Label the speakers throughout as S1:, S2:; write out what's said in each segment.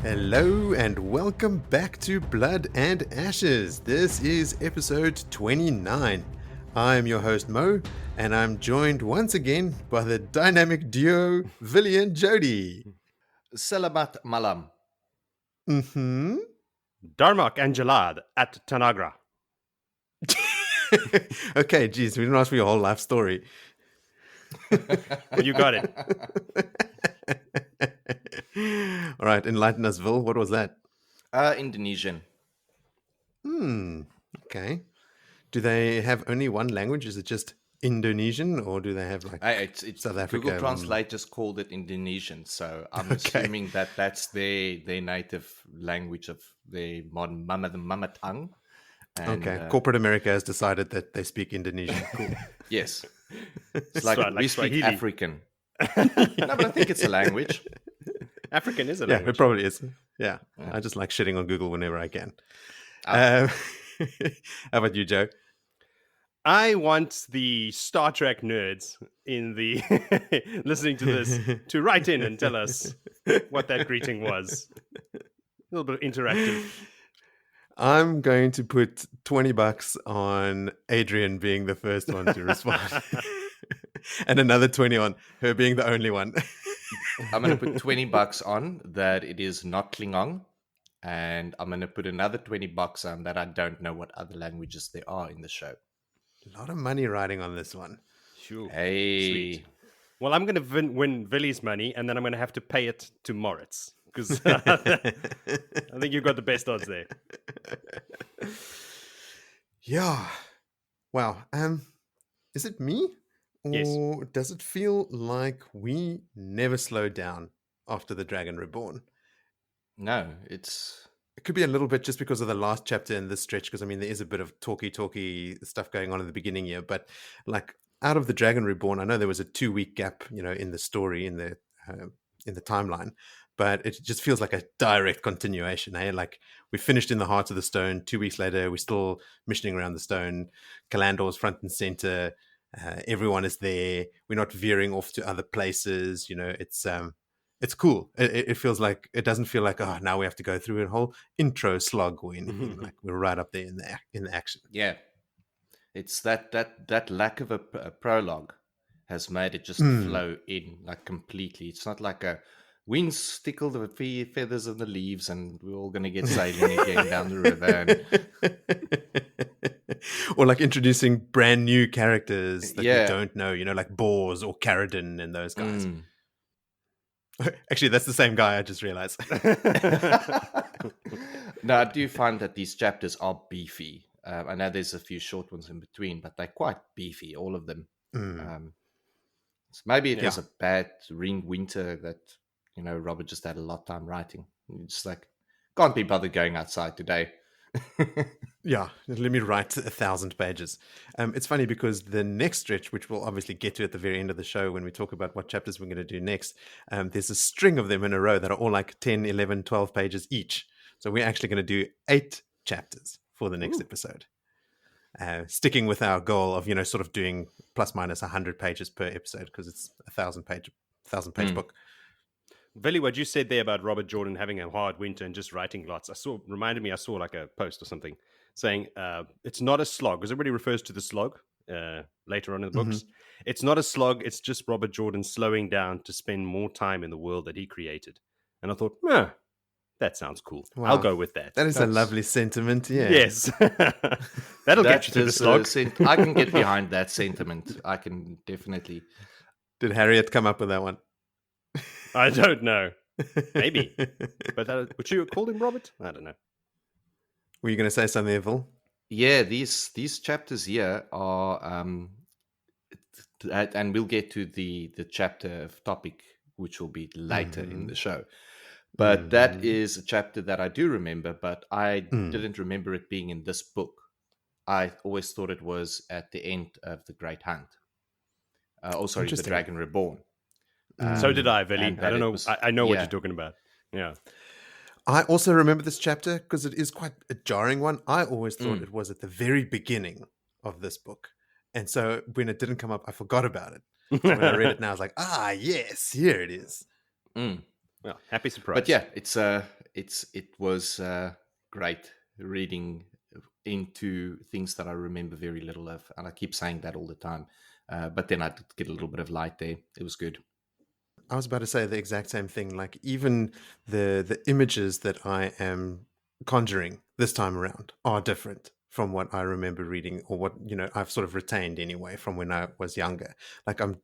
S1: Hello and welcome back to Blood and Ashes. This is episode 29. I'm your host Mo, and I'm joined once again by the dynamic duo Villy and Jody.
S2: Selamat malam.
S1: Mm-hmm.
S3: Darmok and Jalad at Tanagra.
S1: Okay, geez, we didn't ask for your whole life story.
S3: You got it.
S1: All right, enlighten us, Vil. What was that?
S2: Indonesian.
S1: Okay. Do they have only one language? Is it just Indonesian, or do they have like
S2: It's
S1: South Africa?
S2: Google Translate just called it Indonesian, so I'm assuming that's their native language of their modern mama tongue. And,
S1: Okay, corporate America has decided that they speak Indonesian. Cool.
S2: Yes, it's like
S3: Like
S2: we speak
S3: Swahili.
S2: African. No, but I think it's a language.
S3: African is a
S1: Yeah,
S3: language.
S1: it probably is. Yeah, I just like shitting on Google whenever I can.
S2: Ah.
S1: How about you, Joe?
S3: I want the Star Trek nerds in the listening to this to write in and tell us what that greeting was. A little bit interactive.
S1: I'm going to put $20 on Adrian being the first one to respond, and another 20 on her being the only one.
S2: I'm going to put $20 on that it is not Klingon, and I'm going to put another $20 on that I don't know what other languages there are in the show.
S1: A lot of money riding on this one.
S3: Sure.
S2: Hey.
S3: Sweet. Well, I'm going to win Villy's money, and then I'm going to have to pay it to Moritz. Because I think you've got the best odds there.
S1: Yeah. Wow. Is it me? Or
S3: Yes.
S1: does it feel like we never slowed down after the Dragon Reborn?
S2: No, it's...
S1: It could be a little bit just because of the last chapter in this stretch, because I mean there is a bit of talky stuff going on in the beginning here, but like out of the Dragon Reborn, I know there was a 2-week gap, in the story, in the timeline, but it just feels like a direct continuation. Like we finished in the Heart of the Stone. 2 weeks later, we're still missioning around the stone. Kalandor's front and center. Everyone is there. We're not veering off to other places. It's cool. It feels like, it doesn't feel like, oh, now we have to go through a whole intro slog or anything. Like we're right up there in the action.
S2: Yeah, it's that lack of a prologue has made it just flow in like completely. It's not like a winds tickle the feathers of the leaves and we're all going to get sailing again down the river.
S1: Or like introducing brand new characters that we don't know, like Bors or Caradin and those guys. Actually, that's the same guy, I just realized.
S2: No, I do find that these chapters are beefy. I know there's a few short ones in between, but they're quite beefy, all of them. So maybe it was a bad winter that, Robert just had a lot of time writing. Just like, can't be bothered going outside today.
S1: Yeah, let me write 1,000 pages. It's funny because the next stretch, which we'll obviously get to at the very end of the show when we talk about what chapters we're going to do next, there's a string of them in a row that are all like 10, 11, 12 pages each. So we're actually going to do 8 chapters for the next episode. Sticking with our goal of, sort of doing plus minus 100 pages per episode because it's a 1,000-page book.
S3: Villy, what you said there about Robert Jordan having a hard winter and just writing lots, I saw like a post or something saying it's not a slog, because everybody refers to the slog later on in the books. It's not a slog, it's just Robert Jordan slowing down to spend more time in the world that he created. And I thought, that sounds cool. Wow. I'll go with that.
S1: That's a lovely sentiment, yeah.
S3: Yes. That'll get you through the slog.
S2: I can get behind that sentiment. I can definitely.
S1: Did Harriet come up with that one?
S3: I don't know. Maybe. But would you have called him Robert? I don't know.
S1: Were you going to say something, Evil?
S2: Yeah, these chapters here are, and we'll get to the chapter of topic, which will be later in the show. But that is a chapter that I do remember, but I didn't remember it being in this book. I always thought it was at the end of The Great Hunt. The Dragon Reborn.
S3: So did I, Villy. I don't know. I know what
S2: yeah.
S3: you're talking about. Yeah.
S1: I also remember this chapter because it is quite a jarring one. I always thought it was at the very beginning of this book. And so when it didn't come up, I forgot about it. So when I read it now, I was like, yes, here it is.
S3: Well, happy surprise.
S2: But yeah, it's it was great reading into things that I remember very little of, and I keep saying that all the time. But then I did get a little bit of light there. It was good.
S1: I was about to say the exact same thing. Like even the images that I am conjuring this time around are different from what I remember reading, or what I've sort of retained anyway from when I was younger. Like I'm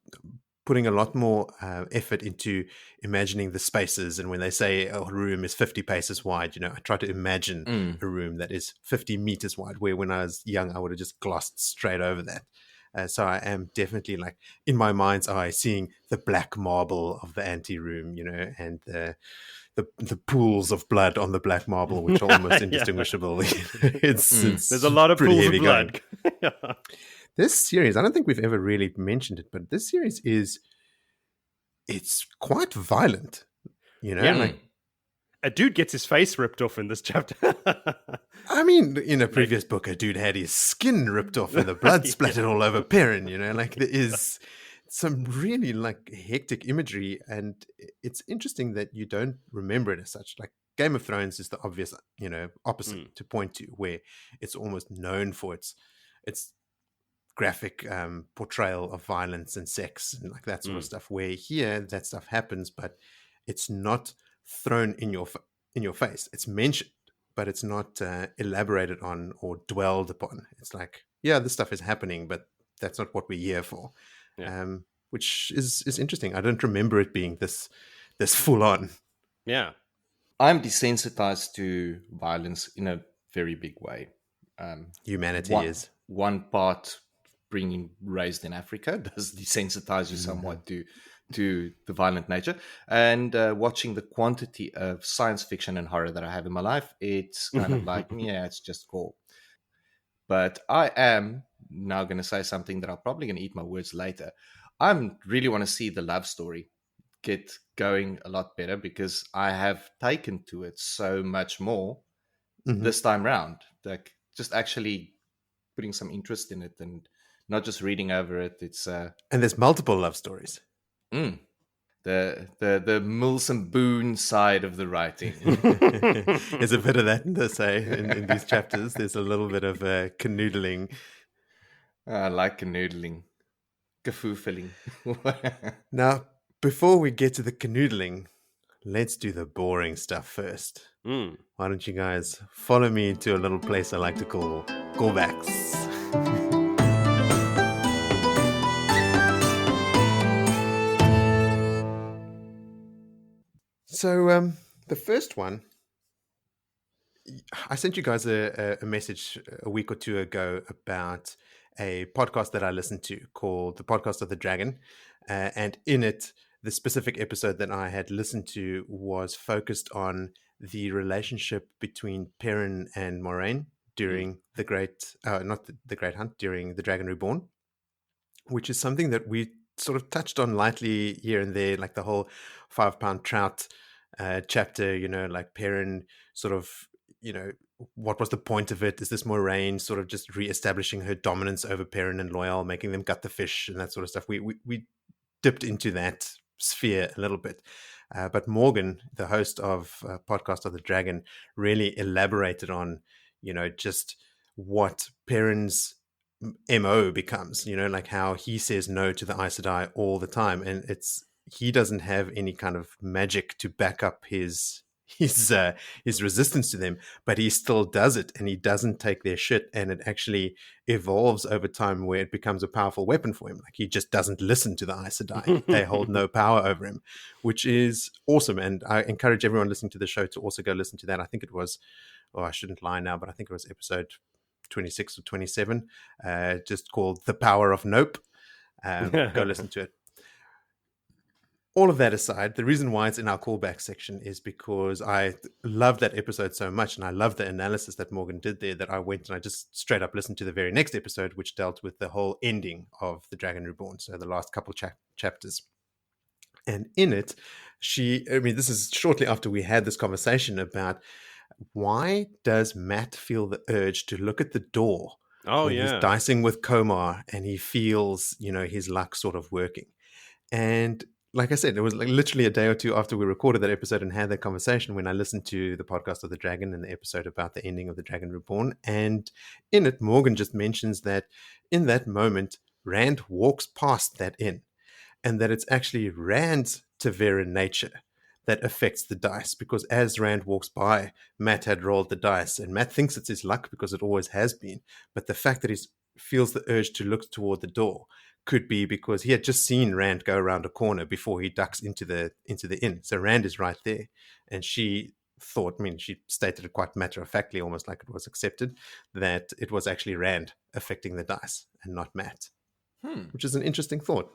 S1: putting a lot more effort into imagining the spaces, and when they say a room is 50 paces wide, I try to imagine a room that is 50 meters wide, where when I was young I would have just glossed straight over that. So I am definitely, like, in my mind's eye, seeing the black marble of the anteroom, and the pools of blood on the black marble, which are almost indistinguishable. It's
S3: There's a lot of
S1: pretty
S3: pools of
S1: heavy
S3: blood.
S1: going. This series, I don't think we've ever really mentioned it, but this series it's quite violent,
S3: Yeah.
S1: like,
S3: a dude gets his face ripped off in this chapter.
S1: I mean, in a previous book, a dude had his skin ripped off and the blood splattered all over Perrin, like there is some really, like, hectic imagery, and it's interesting that you don't remember it as such. Like Game of Thrones is the obvious, opposite to point to, where it's almost known for its graphic portrayal of violence and sex and like that sort of stuff, where here that stuff happens, but it's not thrown in your face. It's mentioned, but it's not elaborated on or dwelled upon. It's like, yeah, this stuff is happening, but that's not what we're here for. Which is interesting. I don't remember it being this full on.
S3: Yeah.
S2: I'm desensitized to violence in a very big way.
S1: Humanity is
S2: one part being raised in Africa does desensitize you somewhat to the violent nature, and watching the quantity of science fiction and horror that I have in my life, it's kind of like, yeah, it's just cool. But I am now going to say something that I'm probably going to eat my words later. I really want to see the love story get going a lot better, because I have taken to it so much more this time round. Like, just actually putting some interest in it and not just reading over it. It's
S1: and there's multiple love stories.
S2: The Mills and Boone side of the writing.
S1: There's a bit of that in these chapters. There's a little bit of canoodling.
S2: I like canoodling. Kafoofeling.
S1: Now, before we get to the canoodling, let's do the boring stuff first. Why don't you guys follow me into a little place I like to call callbacks? So the first one, I sent you guys a message a week or two ago about a podcast that I listened to called The Podcast of the Dragon. And in it, the specific episode that I had listened to was focused on the relationship between Perrin and Moiraine during the Great, not the Great Hunt, during the Dragon Reborn, which is something that we sort of touched on lightly here and there, like the whole 5-pound trout chapter, like Perrin sort of, what was the point of it? Is this Moiraine sort of just re-establishing her dominance over Perrin and Loyal, making them gut the fish and that sort of stuff? We dipped into that sphere a little bit. But Morgan, the host of Podcast of the Dragon, really elaborated on, just what Perrin's MO becomes, like how he says no to the Aes Sedai all the time. And he doesn't have any kind of magic to back up his resistance to them, but he still does it, and he doesn't take their shit, and it actually evolves over time where it becomes a powerful weapon for him. Like, he just doesn't listen to the Aes Sedai. They hold no power over him, which is awesome. And I encourage everyone listening to the show to also go listen to that. I think it was, I shouldn't lie now, but I think it was episode 26 or 27, just called The Power of Nope. Go listen to it. All of that aside, the reason why it's in our callback section is because I love that episode so much, and I love the analysis that Morgan did there, that I went and I just straight up listened to the very next episode, which dealt with the whole ending of The Dragon Reborn, so the last couple chapters. And in it, this is shortly after we had this conversation about why does Matt feel the urge to look at the door when he's dicing with Komar and he feels, his luck sort of working. And like I said, it was like literally a day or two after we recorded that episode and had that conversation when I listened to the podcast of the Dragon and the episode about the ending of the Dragon Reborn. And in it, Morgan just mentions that in that moment, Rand walks past that inn, and that it's actually Rand's Taveran nature that affects the dice, because as Rand walks by, Matt had rolled the dice, and Matt thinks it's his luck because it always has been. But the fact that he feels the urge to look toward the door could be because he had just seen Rand go around a corner before he ducks into the inn. So Rand is right there, and she thought, I mean, she stated it quite matter-of-factly, almost like it was accepted, that it was actually Rand affecting the dice and not Matt, which is an interesting thought,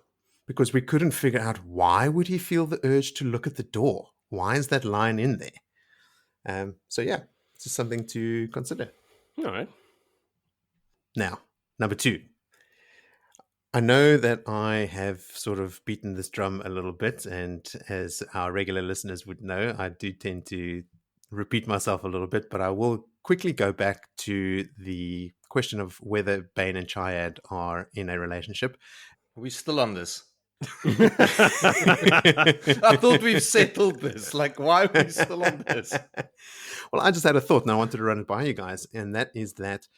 S1: because we couldn't figure out why would he feel the urge to look at the door. Why is that line in there? So yeah, it's just something to consider.
S3: All right.
S1: Now, number 2. I know that I have sort of beaten this drum a little bit, and as our regular listeners would know, I do tend to repeat myself a little bit, but I will quickly go back to the question of whether Bane and Chiad are in a relationship.
S2: Are we still on this? I thought we've settled this. Like, why are we still on this?
S1: Well, I just had a thought and I wanted to run it by you guys. And that is that,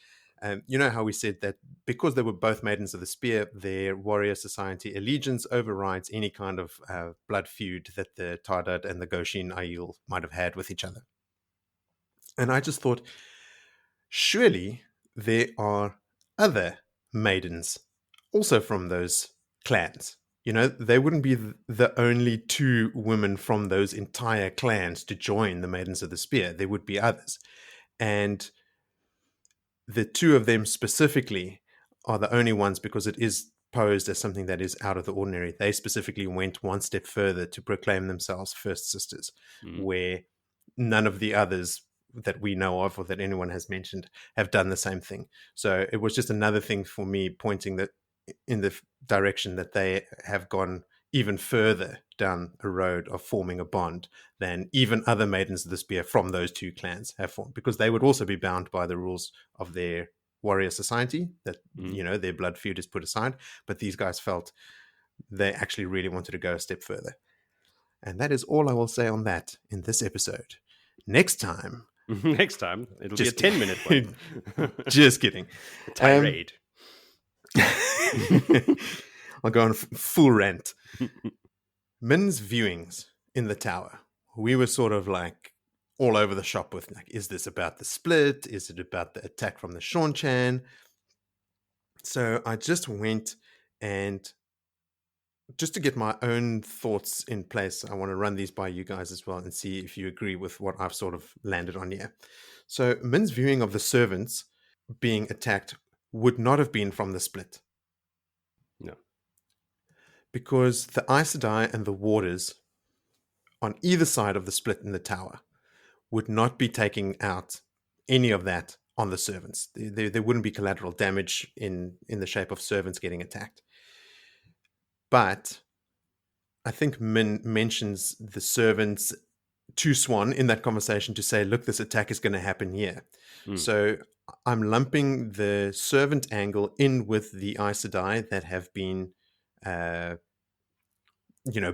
S1: you know how we said that because they were both Maidens of the Spear, their warrior society allegiance overrides any kind of blood feud that the Tardad and the Goshin Aiel might have had with each other. And I just thought, surely there are other maidens also from those clans. You know, they wouldn't be the only 2 women from those entire clans to join the Maidens of the Spear. There would be others. And the 2 of them specifically are the only ones, because it is posed as something that is out of the ordinary. They specifically went one step further to proclaim themselves First Sisters, where none of the others that we know of or that anyone has mentioned have done the same thing. So it was just another thing for me pointing that in the direction that they have gone even further down a road of forming a bond than even other Maidens of the Spear from those 2 clans have formed, because they would also be bound by the rules of their warrior society that, you know, their blood feud is put aside. But these guys felt they actually really wanted to go a step further. And that is all I will say on that in this episode. Next time,
S3: it'll be a 10-minute one.
S1: Just kidding.
S3: Tirade.
S1: I'll go on full rant. Min's viewings in the tower. We were sort of like all over the shop with, like, is this about the split? Is it about the attack from the Seanchan? So I just went, and just to get my own thoughts in place, I want to run these by you guys as well and see if you agree with what I've sort of landed on here. So Min's viewing of the servants being attacked would not have been from the split.
S3: No.
S1: Because the Aes Sedai and the warders on either side of the split in the tower would not be taking out any of that on the servants. There wouldn't be collateral damage in the shape of servants getting attacked. But I think Min mentions the servants to Swan in that conversation to say, look, this attack is going to happen here. So I'm lumping the servant angle in with the Aes Sedai that have been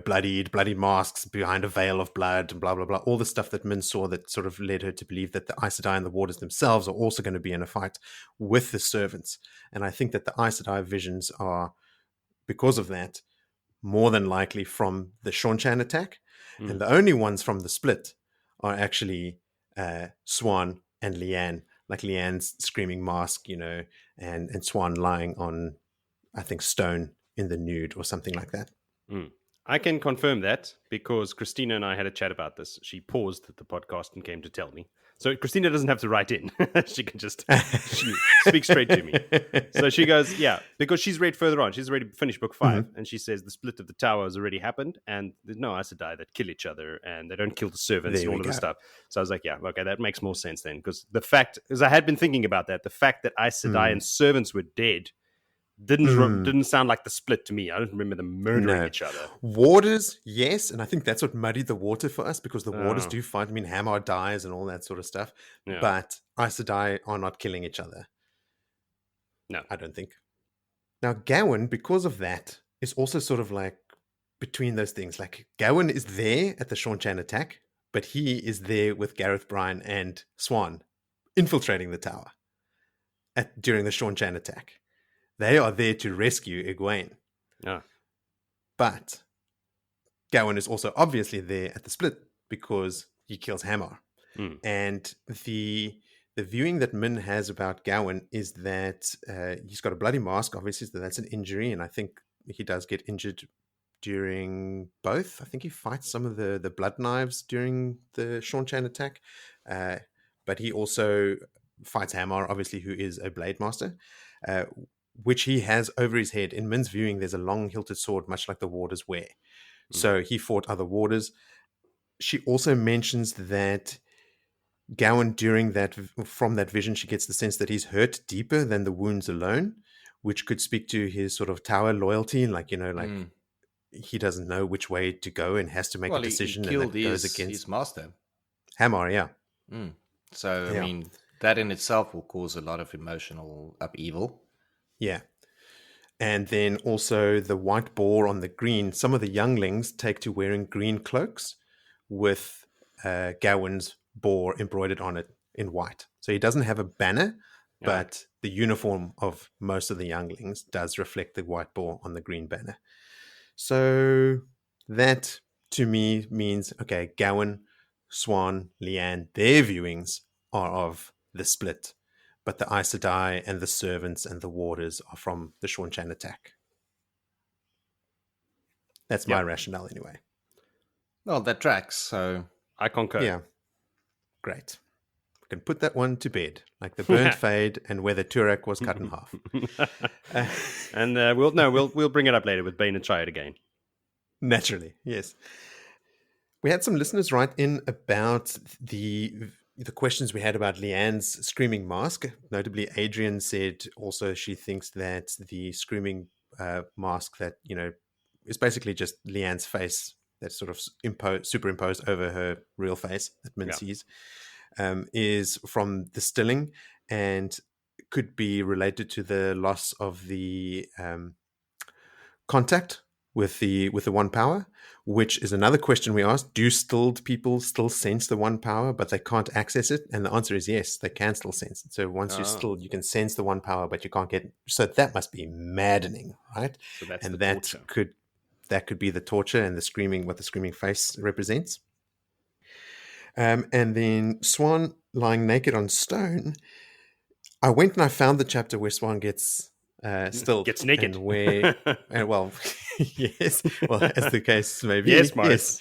S1: bloody masks behind a veil of blood and blah, blah, blah. All the stuff that Min saw that sort of led her to believe that the Aes Sedai and the warders themselves are also going to be in a fight with the servants. And I think that the Aes Sedai visions are, because of that, more than likely from the Seanchan attack. And the only ones from the split are actually Swan and Leanne. Like Leanne's screaming mask, and Swan lying on, I think, stone in the nude or something like that.
S3: I can confirm that because Christina and I had a chat about this. She paused the podcast and came to tell me. So Christina doesn't have to write in. She can just speak straight to me. So she goes, yeah, because she's read further on. She's already finished book 5. And she says the split of the tower has already happened and there's no Aes Sedai that kill each other and they don't kill the servants and all of this stuff. So I was like, yeah, okay, that makes more sense then. Because I had been thinking about that, the fact that Aes Sedai and servants were dead didn't sound like the split to me. I don't remember them murdering each other.
S1: Warders, yes, and I think that's what muddied the water for us, because the warders do fight. I mean, Hammer dies and all that sort of stuff, but Aes Sedai are not killing each other.
S3: No,
S1: I don't think. Now, Gawain, because of that, is also sort of like between those things. Like Gawain is there at the Seanchan attack, but he is there with Gareth Bryan and Swan infiltrating the tower during the Seanchan attack. They are there to rescue Egwene.
S3: Ah.
S1: But Gawain is also obviously there at the split because he kills Hamar. And the viewing that Min has about Gawain is that he's got a bloody mask, obviously, so that's an injury, and I think he does get injured during both. I think he fights some of the blood knives during the Seanchan attack, but he also fights Hamar, obviously, who is a blade master, which he has over his head. In Min's viewing, there's a long hilted sword, much like the warders wear. So he fought other warders. She also mentions that Gawain, from that vision, she gets the sense that he's hurt deeper than the wounds alone, which could speak to his sort of tower loyalty, like he doesn't know which way to go and has to make a decision,
S2: he killed
S1: and that goes against
S2: his master.
S1: Hamar, yeah.
S2: So I mean, that in itself will cause a lot of emotional upheaval.
S1: Yeah. And then also the white boar on the green. Some of the younglings take to wearing green cloaks with Gawain's boar embroidered on it in white. So he doesn't have a banner, but the uniform of most of the younglings does reflect the white boar on the green banner. So that to me means, okay, Gawain, Swan, Leanne, their viewings are of the split, but the Aes Sedai and the servants and the warders are from the Seanchan attack. That's my rationale anyway.
S2: Well, that tracks, so
S3: I concur.
S1: Yeah. Great. We can put that one to bed, like the burnt fade and where the Turak was cut in half.
S3: And we'll bring it up later with Bane and try it again.
S1: Naturally, yes. We had some listeners write in about the questions we had about Leanne's screaming mask. Notably, Adrian said also she thinks that the screaming mask that, is basically just Leanne's face that's sort of superimposed over her real face that Min sees, is from the stilling and could be related to the loss of the contact with the one power, which is another question we asked. Do stilled people still sense the one power, but they can't access it? And the answer is yes, they can still sense it. So once you're stilled, you can sense the one power, but you can't get. So that must be maddening, right?
S3: So that's
S1: and
S3: the
S1: that
S3: torture.
S1: could be the torture and the screaming, what the screaming face represents. And then Swan lying naked on stone. I went and I found the chapter where Swan gets
S3: gets naked,
S1: and well, yes, well, as the case may be,
S3: yes, Morris.
S1: Yes,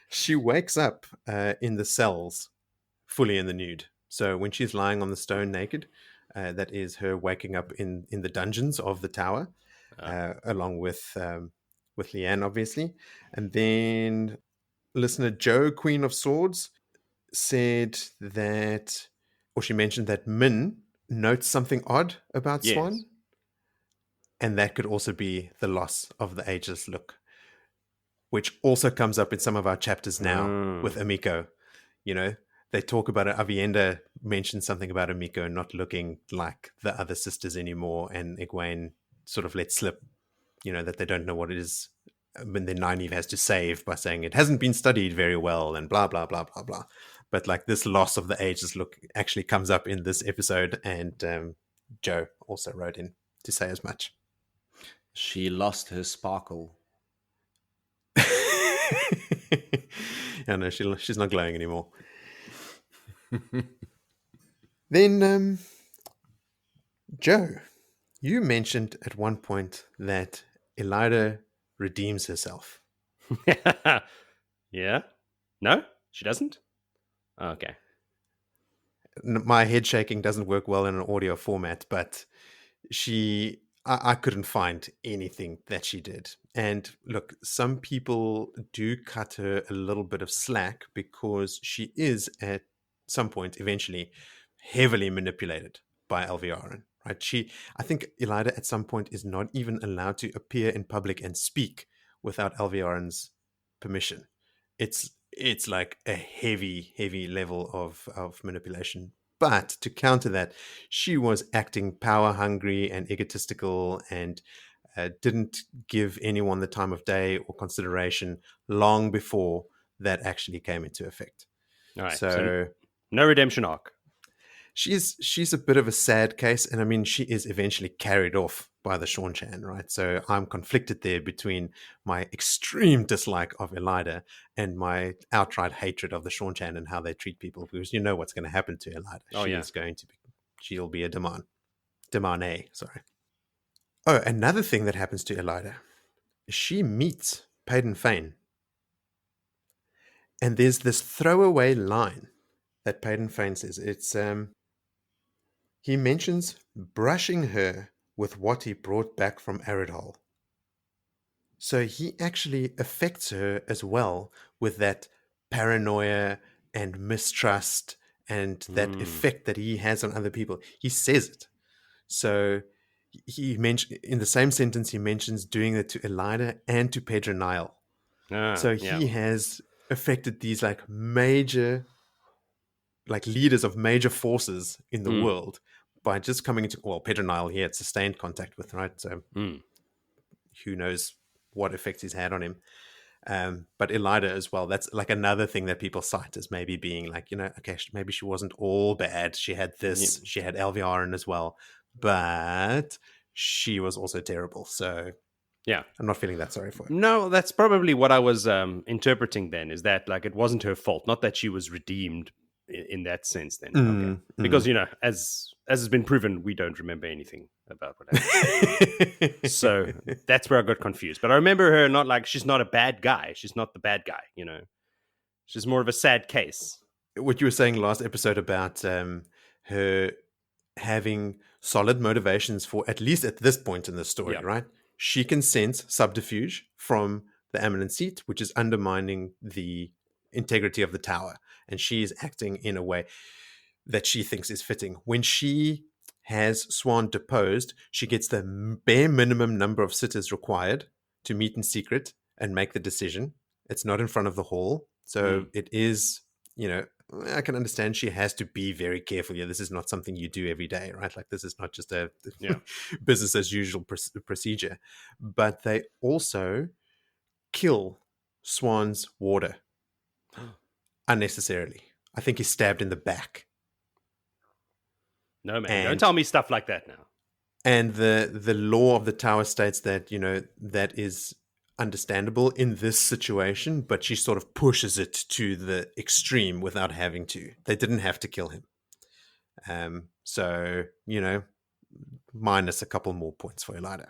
S1: she wakes up in the cells, fully in the nude. So when she's lying on the stone naked, that is her waking up in the dungeons of the tower, along with Leanne, obviously. And then listener Joe, Queen of Swords, said that, or she mentioned that Min notes something odd about Swan. And that could also be the loss of the ageless look, which also comes up in some of our chapters now with Amiko. They talk about it. Avienda mentioned something about Amiko not looking like the other sisters anymore, and Egwene sort of let slip, that they don't know what it is. And then Nynaeve has to save by saying it hasn't been studied very well and blah, blah, blah, blah, blah. But like this loss of the ageless look actually comes up in this episode, and Joe also wrote in to say as much.
S2: She lost her sparkle.
S1: Yeah, no, she's not glowing anymore. Then, Joe, you mentioned at one point that Elayne redeems herself.
S3: Yeah? No? She doesn't? Okay.
S1: My head shaking doesn't work well in an audio format, but I couldn't find anything that she did. And look, some people do cut her a little bit of slack because she is at some point eventually heavily manipulated by Alviarin, right? I think Elayne at some point is not even allowed to appear in public and speak without Alviarin's permission. It's like a heavy level of manipulation. But to counter that, she was acting power hungry and egotistical and didn't give anyone the time of day or consideration long before that actually came into effect.
S3: All right.
S1: So
S3: no redemption arc.
S1: She's a bit of a sad case, and I mean, she is eventually carried off by the Seanchan, right? So I'm conflicted there between my extreme dislike of Elida and my outright hatred of the Seanchan and how they treat people, because you know what's going to happen to Elida. She'll be a Demane, sorry. Oh, another thing that happens to Elida, she meets Paden Fane, and there's this throwaway line that Paden Fane says. He mentions brushing her with what he brought back from Aridhol. So he actually affects her as well with that paranoia and mistrust and that effect that he has on other people. He says it. So he mentioned in the same sentence, he mentions doing it to Elida and to Pedro Nile. So he has affected these like major, like leaders of major forces in the world by just coming into, well, Pedro Nile he had sustained contact with, right? So who knows what effects he's had on him. But Elida as well, that's like another thing that people cite as maybe being like, you know, okay, maybe she wasn't all bad. She had this, she had Elviarin as well, but she was also terrible. So
S3: yeah,
S1: I'm not feeling that sorry for her.
S3: No, that's probably what I was interpreting then, is that like it wasn't her fault, not that she was redeemed in that sense then. Because, you know, as has been proven, we don't remember anything about what happened. So that's where I got confused. But I remember her not like, she's not a bad guy. She's not the bad guy, you know. She's more of a sad case.
S1: What you were saying last episode about her having solid motivations for, at least at this point in the story, right? She can sense subterfuge from the Eminent Seat, which is undermining the integrity of the tower. And she is acting in a way that she thinks is fitting. When she has Swan deposed, she gets the bare minimum number of sitters required to meet in secret and make the decision. It's not in front of the hall. So it is, you know, I can understand she has to be very careful. Yeah, this is not something you do every day, right? Like this is not just a business as usual procedure. But they also kill Swan's warder unnecessarily. I think he's stabbed in the back.
S3: No, man, don't tell me stuff like that now.
S1: And the law of the tower states that, you know, that is understandable in this situation, but she sort of pushes it to the extreme without having to. They didn't have to kill him. So, you know, minus a couple more points for Elida.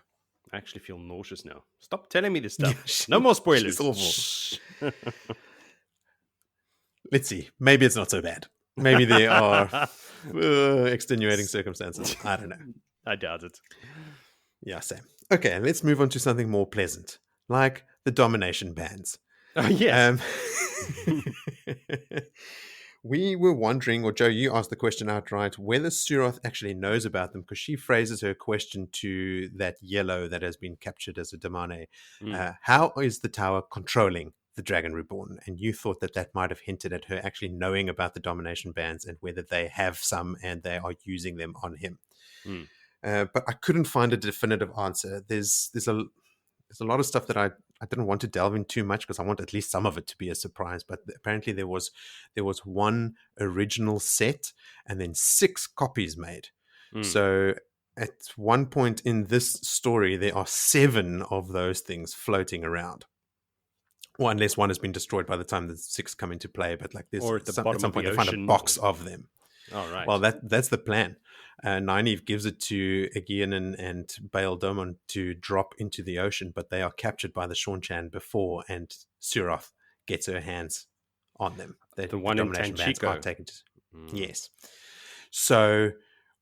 S3: I actually feel nauseous now. Stop telling me this stuff. No more spoilers.
S1: It's awful. Let's see. Maybe it's not so bad. Maybe there are extenuating circumstances. I don't know.
S3: I doubt it.
S1: Yeah, same. Okay, let's move on to something more pleasant, like the domination bands.
S3: Oh, yes.
S1: We were wondering, or Joe, you asked the question outright, whether Suroth actually knows about them, because she phrases her question to that yellow that has been captured as a Damane. How is the tower controlling the Dragon Reborn? And you thought that that might have hinted at her actually knowing about the domination bands and whether they have some and they are using them on him. But I couldn't find a definitive answer. There's a lot of stuff that I didn't want to delve in too much because I want at least some of it to be a surprise. But apparently there was one original set and then 6 copies made. So at one point in this story, there are 7 of those things floating around. Well, unless one has been destroyed by the time the 6 come into play. But like this,
S3: or at some point
S1: they find a box of them.
S3: All right.
S1: Well, that's the plan. Nynaeve gives it to Egwene and Bael Domon to drop into the ocean, but they are captured by the Seanchan before, and Suroth gets her hands on them.
S3: The one in Tanchico.
S1: Yes. So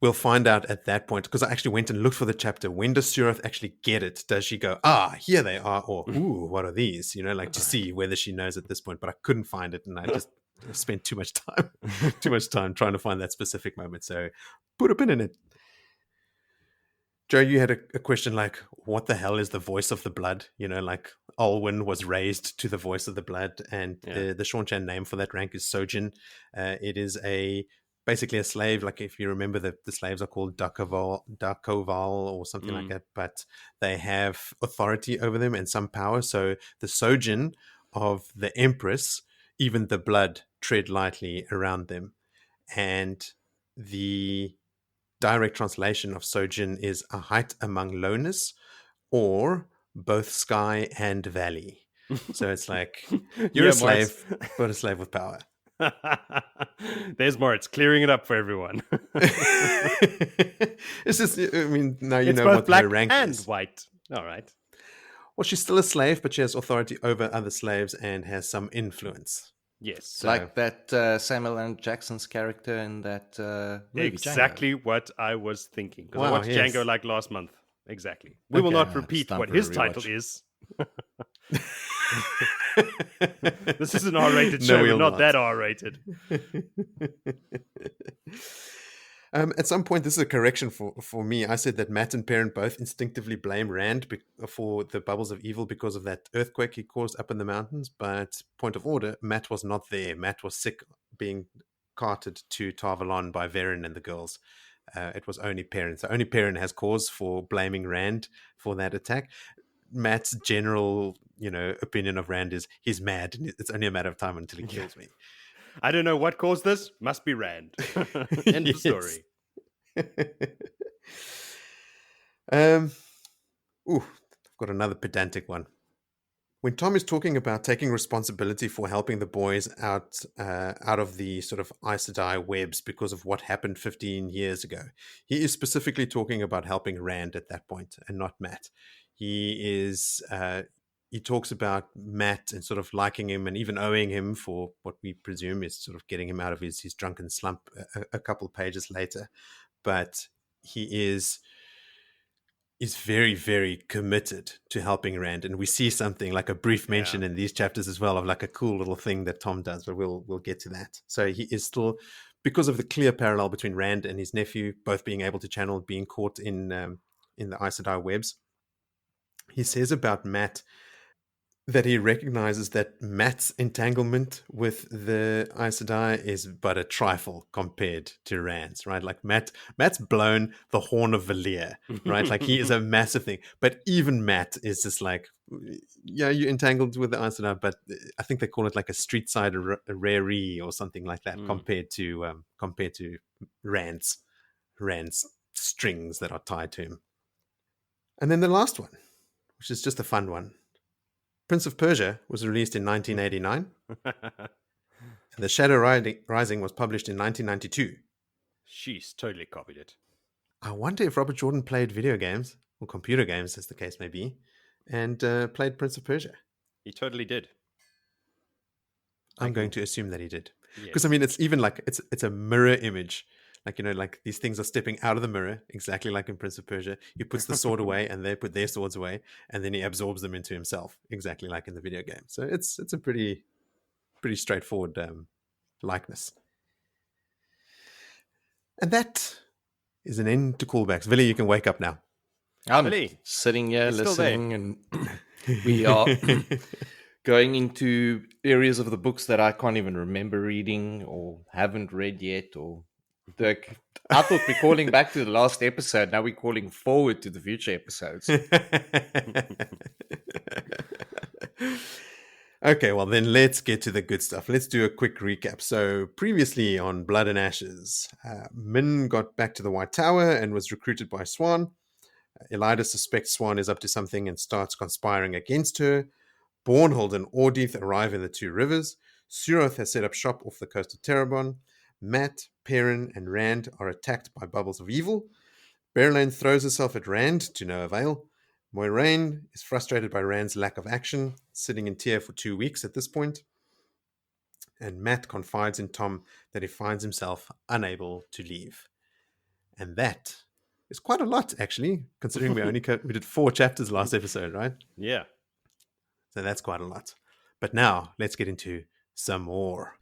S1: we'll find out at that point, because I actually went and looked for the chapter. When does Suroth actually get it? Does she go, here they are, or, ooh, what are these? You know, like to see whether she knows at this point, but I couldn't find it, and I just spent too much time trying to find that specific moment. So put a pin in it. Joe, you had a question like, what the hell is the voice of the blood? You know, like Olwyn was raised to the voice of the blood, and the Seanchan name for that rank is Sojin. It is a basically a slave. Like if you remember, the slaves are called Dakoval or something like that, but they have authority over them and some power. So the Sojin of the Empress, even the blood, tread lightly around them. And the direct translation of Sojin is a height among lowness, or both sky and valley. So it's like you're a slave, but a slave with power.
S3: There's more. It's clearing it up for everyone.
S1: It's just, I mean, now you
S3: it's
S1: know
S3: both
S1: what
S3: black
S1: her rank
S3: and
S1: is.
S3: white. All right.
S1: Well, she's still a slave, but she has authority over other slaves and has some influence.
S3: Yes.
S2: So, like that Samuel L. Jackson's character in that movie,
S3: exactly
S2: Django.
S3: what I was thinking. Because
S1: Wow,
S3: I watched
S1: yes.
S3: Django like last month. Exactly. We will not repeat what his title is. This is an R-rated show, but not that R-rated.
S1: At some point, this is a correction for me. I said that Matt and Perrin both instinctively blame Rand for the bubbles of evil because of that earthquake he caused up in the mountains. But point of order, Matt was not there. Matt was sick, being carted to Tarvalon by Verin and the girls. It was only Perrin. So only Perrin has cause for blaming Rand for that attack. Matt's general, opinion of Rand is he's mad, and it's only a matter of time until he kills me.
S3: I don't know what caused this. Must be Rand. End of story.
S1: I've got another pedantic one. When Tom is talking about taking responsibility for helping the boys out of the sort of Aes Sedai webs because of what happened 15 years ago, he is specifically talking about helping Rand at that point and not Matt. He talks about Matt and sort of liking him and even owing him for what we presume is sort of getting him out of his drunken slump a couple of pages later. But he is very, very committed to helping Rand. And we see something like a brief mention in these chapters as well of like a cool little thing that Tom does, but we'll get to that. So he is still, because of the clear parallel between Rand and his nephew, both being able to channel, being caught in the Aes Sedai webs. He says about Matt that he recognizes that Matt's entanglement with the Aes Sedai is but a trifle compared to Rand's, right? Like Matt's blown the horn of Valir, right? Like he is a massive thing. But even Matt is just like, yeah, you're entangled with the Aes Sedai, but I think they call it like a street side raree or something like that compared to Rand's strings that are tied to him. And then the last one, which is just a fun one. Prince of Persia was released in 1989. And The Shadow Rising was published in 1992.
S3: She's totally copied it.
S1: I wonder if Robert Jordan played video games, or computer games as the case may be, and played Prince of Persia.
S3: He totally did.
S1: I'm going to assume that he did. Because, I mean, it's even like, it's a mirror image. Like, like these things are stepping out of the mirror, exactly like in Prince of Persia. He puts the sword away and they put their swords away, and then he absorbs them into himself, exactly like in the video game. So it's a pretty straightforward likeness. And that is an end to callbacks. Villy, you can wake up now.
S2: I'm sitting here listening, and we are going into areas of the books that I can't even remember reading or haven't read yet, or I thought we're calling back to the last episode. Now we're calling forward to the future episodes.
S1: Okay, well then let's get to the good stuff. Let's do a quick recap. So previously on Blood and Ashes, Min got back to the White Tower and was recruited by Swan. Elida suspects Swan is up to something and starts conspiring against her. Bornhold and Ordith arrive in the Two Rivers. Suroth has set up shop off the coast of Terrebonne. Matt, Perrin, and Rand are attacked by bubbles of evil. Elayne throws herself at Rand to no avail. Moiraine is frustrated by Rand's lack of action, sitting in Tear for 2 weeks at this point. And Matt confides in Tom that he finds himself unable to leave. And that is quite a lot, actually, considering we did 4 chapters last episode, right?
S3: Yeah.
S1: So that's quite a lot. But now let's get into some more.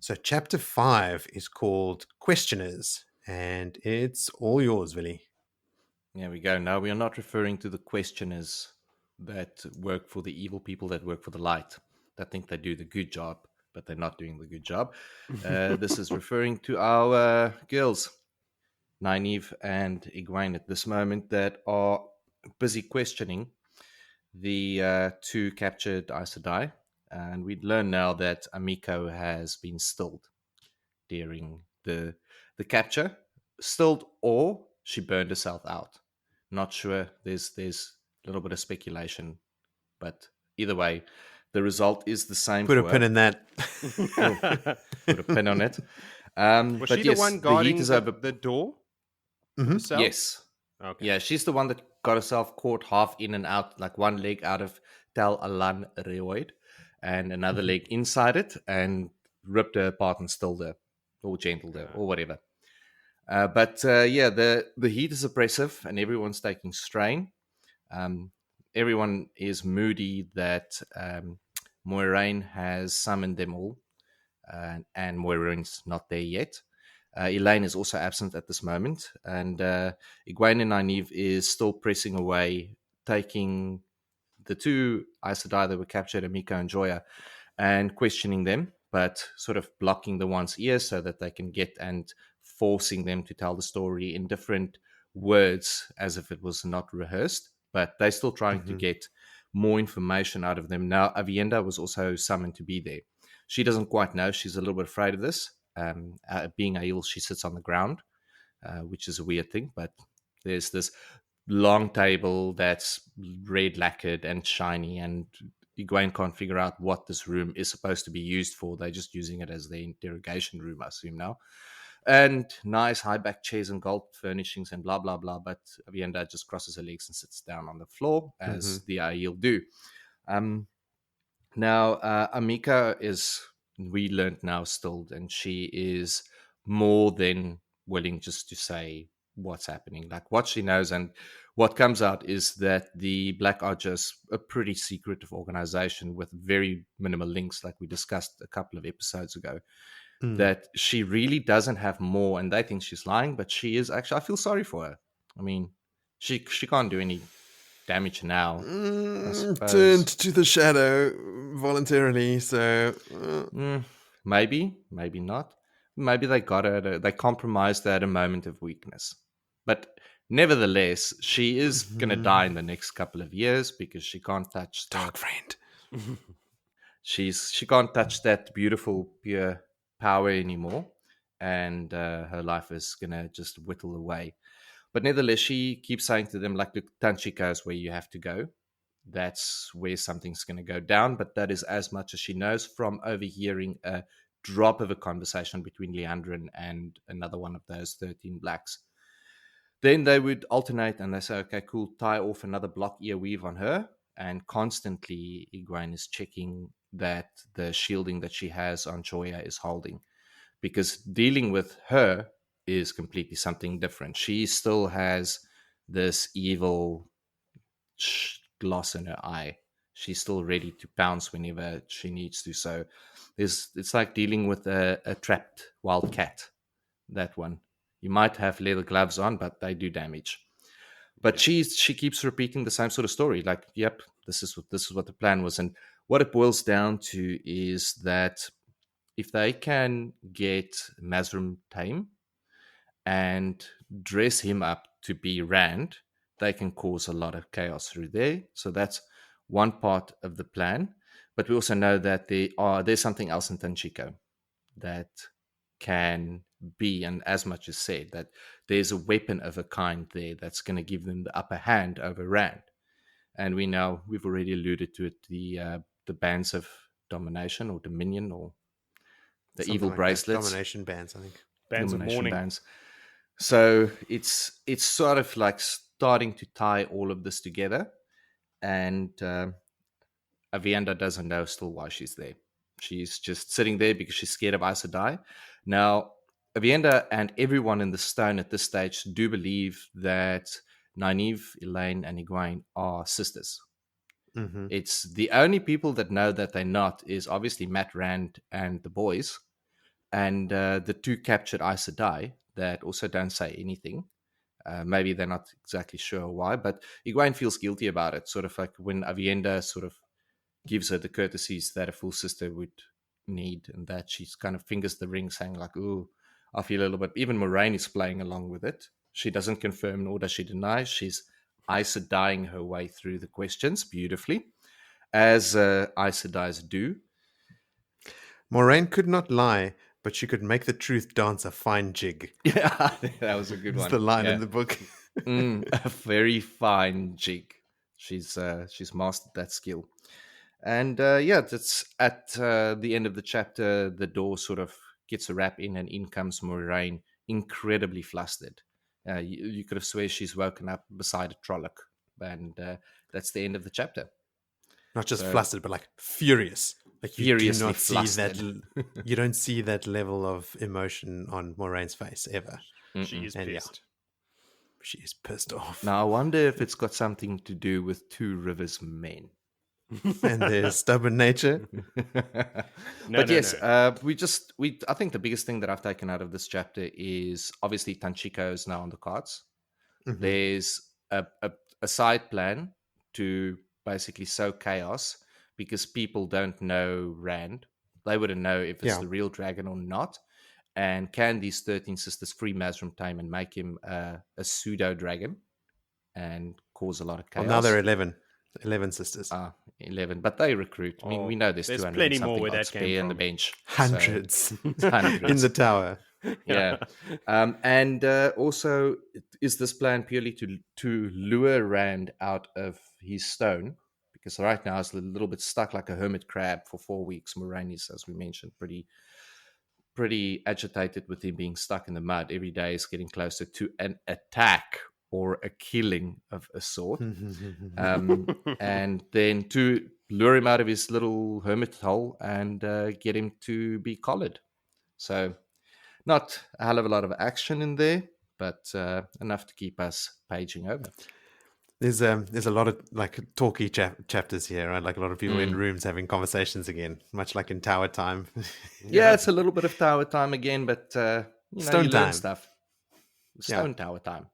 S1: So chapter 5 is called Questioners, and it's all yours, Villy.
S2: There we go. Now we are not referring to the questioners that work for the evil people that work for the light, that think they do the good job. but they're not doing the good job. This is referring to our girls, Nynaeve and Egwene, at this moment, that are busy questioning the two captured Aes Sedai. And we learn now that Amiko has been stilled during the capture. Stilled, or she burned herself out. Not sure. There's a little bit of speculation, but either way, the result is the same.
S1: Put a
S2: for
S1: pin
S2: her.
S1: in that.
S2: Put a pin on it.
S3: Was
S2: but
S3: she
S2: yes,
S3: the one
S2: the
S3: guarding
S2: heat is over.
S3: the door?
S1: Mhm.
S3: The cell?
S2: Yes.
S3: Okay.
S2: Yeah, she's the one that got herself caught half in and out, like one leg out of Tal Alan Reoid and another leg inside it, and ripped her apart and stilled her, or gentled her, or whatever. But yeah, the heat is oppressive, and everyone's taking strain. Everyone is moody that Moiraine has summoned them all, and Moiraine's not there yet. Elayne is also absent at this moment, and Egwene and Nynaeve is still pressing away, taking the two Aes Sedai that were captured, Amiko and Joya, and questioning them, but sort of blocking the one's ears so that they can get, and forcing them to tell the story in different words as if it was not rehearsed. But they're still trying to get more information out of them. Now, Avienda was also summoned to be there. She doesn't quite know. She's a little bit afraid of this. Being Aiel, she sits on the ground, which is a weird thing, but there's this long table that's red lacquered and shiny, and Egwene can't figure out what this room is supposed to be used for. They're just using it as their interrogation room, I assume now. And nice high back chairs and gold furnishings and blah blah blah. But Avienda just crosses her legs and sits down on the floor, as the Aiel do. Now, Amika is, we learned now, stilled, and she is more than willing just to say what's happening, like what she knows. And what comes out is that the Black Ajah is a pretty secretive organization with very minimal links, like we discussed a couple of episodes ago. That she really doesn't have more, and they think she's lying, but she is actually. I feel sorry for her. I mean, she can't do any damage now.
S1: Turned to the shadow voluntarily, so
S2: maybe not. Maybe they got her. They compromised her at a moment of weakness. But nevertheless, she is gonna die in the next couple of years because she can't touch
S1: dark friend.
S2: she can't touch that beautiful pure power anymore, and her life is gonna just whittle away. But nevertheless, she keeps saying to them, like, the Tanchika is where you have to go. That's where something's going to go down. But that is as much as she knows from overhearing a drop of a conversation between Leandrin and another one of those 13 blacks. Then they would alternate, and they say, okay, cool, tie off another block ear weave on her. And constantly, Egwene is checking that the shielding that she has on Joya is holding. Because dealing with her is completely something different. She still has this evil gloss in her eye. She's still ready to pounce whenever she needs to. So it's like dealing with a trapped wild cat. That one. You might have leather gloves on, but they do damage. But she keeps repeating the same sort of story. Like, yep, this is what the plan was. And what it boils down to is that if they can get Mazrim tame and dress him up to be Rand, they can cause a lot of chaos through there. So that's one part of the plan. But we also know that there's something else in Tanchiko that can be, and as much as said, that there's a weapon of a kind there that's going to give them the upper hand over Rand. And we've already alluded to it, the bands of domination or dominion, or the
S1: Something
S2: evil
S1: like
S2: bracelets,
S1: domination bands, I think.
S3: Bands of
S2: domination
S3: mourning.
S2: bands. So it's sort of like starting to tie all of this together, and Avienda doesn't know still why she's there. She's just sitting there because she's scared of Aes Sedai. Now, Avienda and everyone in the stone at this stage do believe that Nynaeve, Elayne, and Egwene are sisters. It's the only people that know that they're not is obviously Matt Rand and the boys, and the two captured Aes Sedai that also don't say anything. Maybe they're not exactly sure why, but Egwene feels guilty about it. Sort of like when Avienda sort of gives her the courtesies that a full sister would need, and that she's kind of fingers the ring, saying like, "Ooh, I feel a little bit." Even Moiraine is playing along with it. She doesn't confirm nor does she deny. She's Aes Sedaiing her way through the questions beautifully, as Aes Sedais do.
S1: Moiraine could not lie, but she could make the truth dance a fine jig.
S2: Yeah, that was a good
S1: That's
S2: one.
S1: the line
S2: Yeah.
S1: in the book.
S2: A very fine jig. She's mastered that skill. And that's at the end of the chapter. The door sort of gets a wrap in, and in comes Moiraine, incredibly flustered. You could have swear she's woken up beside a Trolloc, and that's the end of the chapter.
S1: Not just flustered, but like furious. Like you do
S2: Furiously
S1: not see
S2: flustered.
S1: that. You don't see that level of emotion on Moraine's face ever.
S3: She is
S1: And yeah.
S3: pissed.
S1: She is pissed off.
S2: Now I wonder if it's got something to do with Two Rivers men.
S1: And their stubborn nature.
S2: But yes, I think the biggest thing that I've taken out of this chapter is obviously Tanchiko is now on the cards.
S1: Mhm.
S2: There's a side plan to basically sow chaos because people don't know Rand. They wouldn't know if it's the real dragon or not. And can these 13 sisters free Maz from time and make him a pseudo dragon and cause a lot of chaos?
S1: Well, now there are 11 sisters.
S2: 11, but they recruit. I mean, we know there's 200
S3: plenty
S2: something
S3: more where that
S2: spare
S3: came
S2: in the
S3: from.
S2: bench.
S1: Hundreds.
S2: So, hundreds.
S1: In the tower.
S2: Yeah. And also, is this plan purely to lure Rand out of his stone? Because right now he's a little bit stuck like a hermit crab for 4 weeks. Moiraine is, as we mentioned, pretty agitated with him being stuck in the mud. Every day is getting closer to an attack or a killing of a sort. And then to lure him out of his little hermit hole and get him to be collared. So not a hell of a lot of action in there, but enough to keep us paging over.
S1: There's a lot of like talky chapters here, right? Like a lot of people in rooms having conversations again, much like in Tower Time.
S2: Yeah, it's a little bit of Tower Time again, but you
S1: Stone
S2: learn
S1: time.
S2: stuff. Stone Tower Time.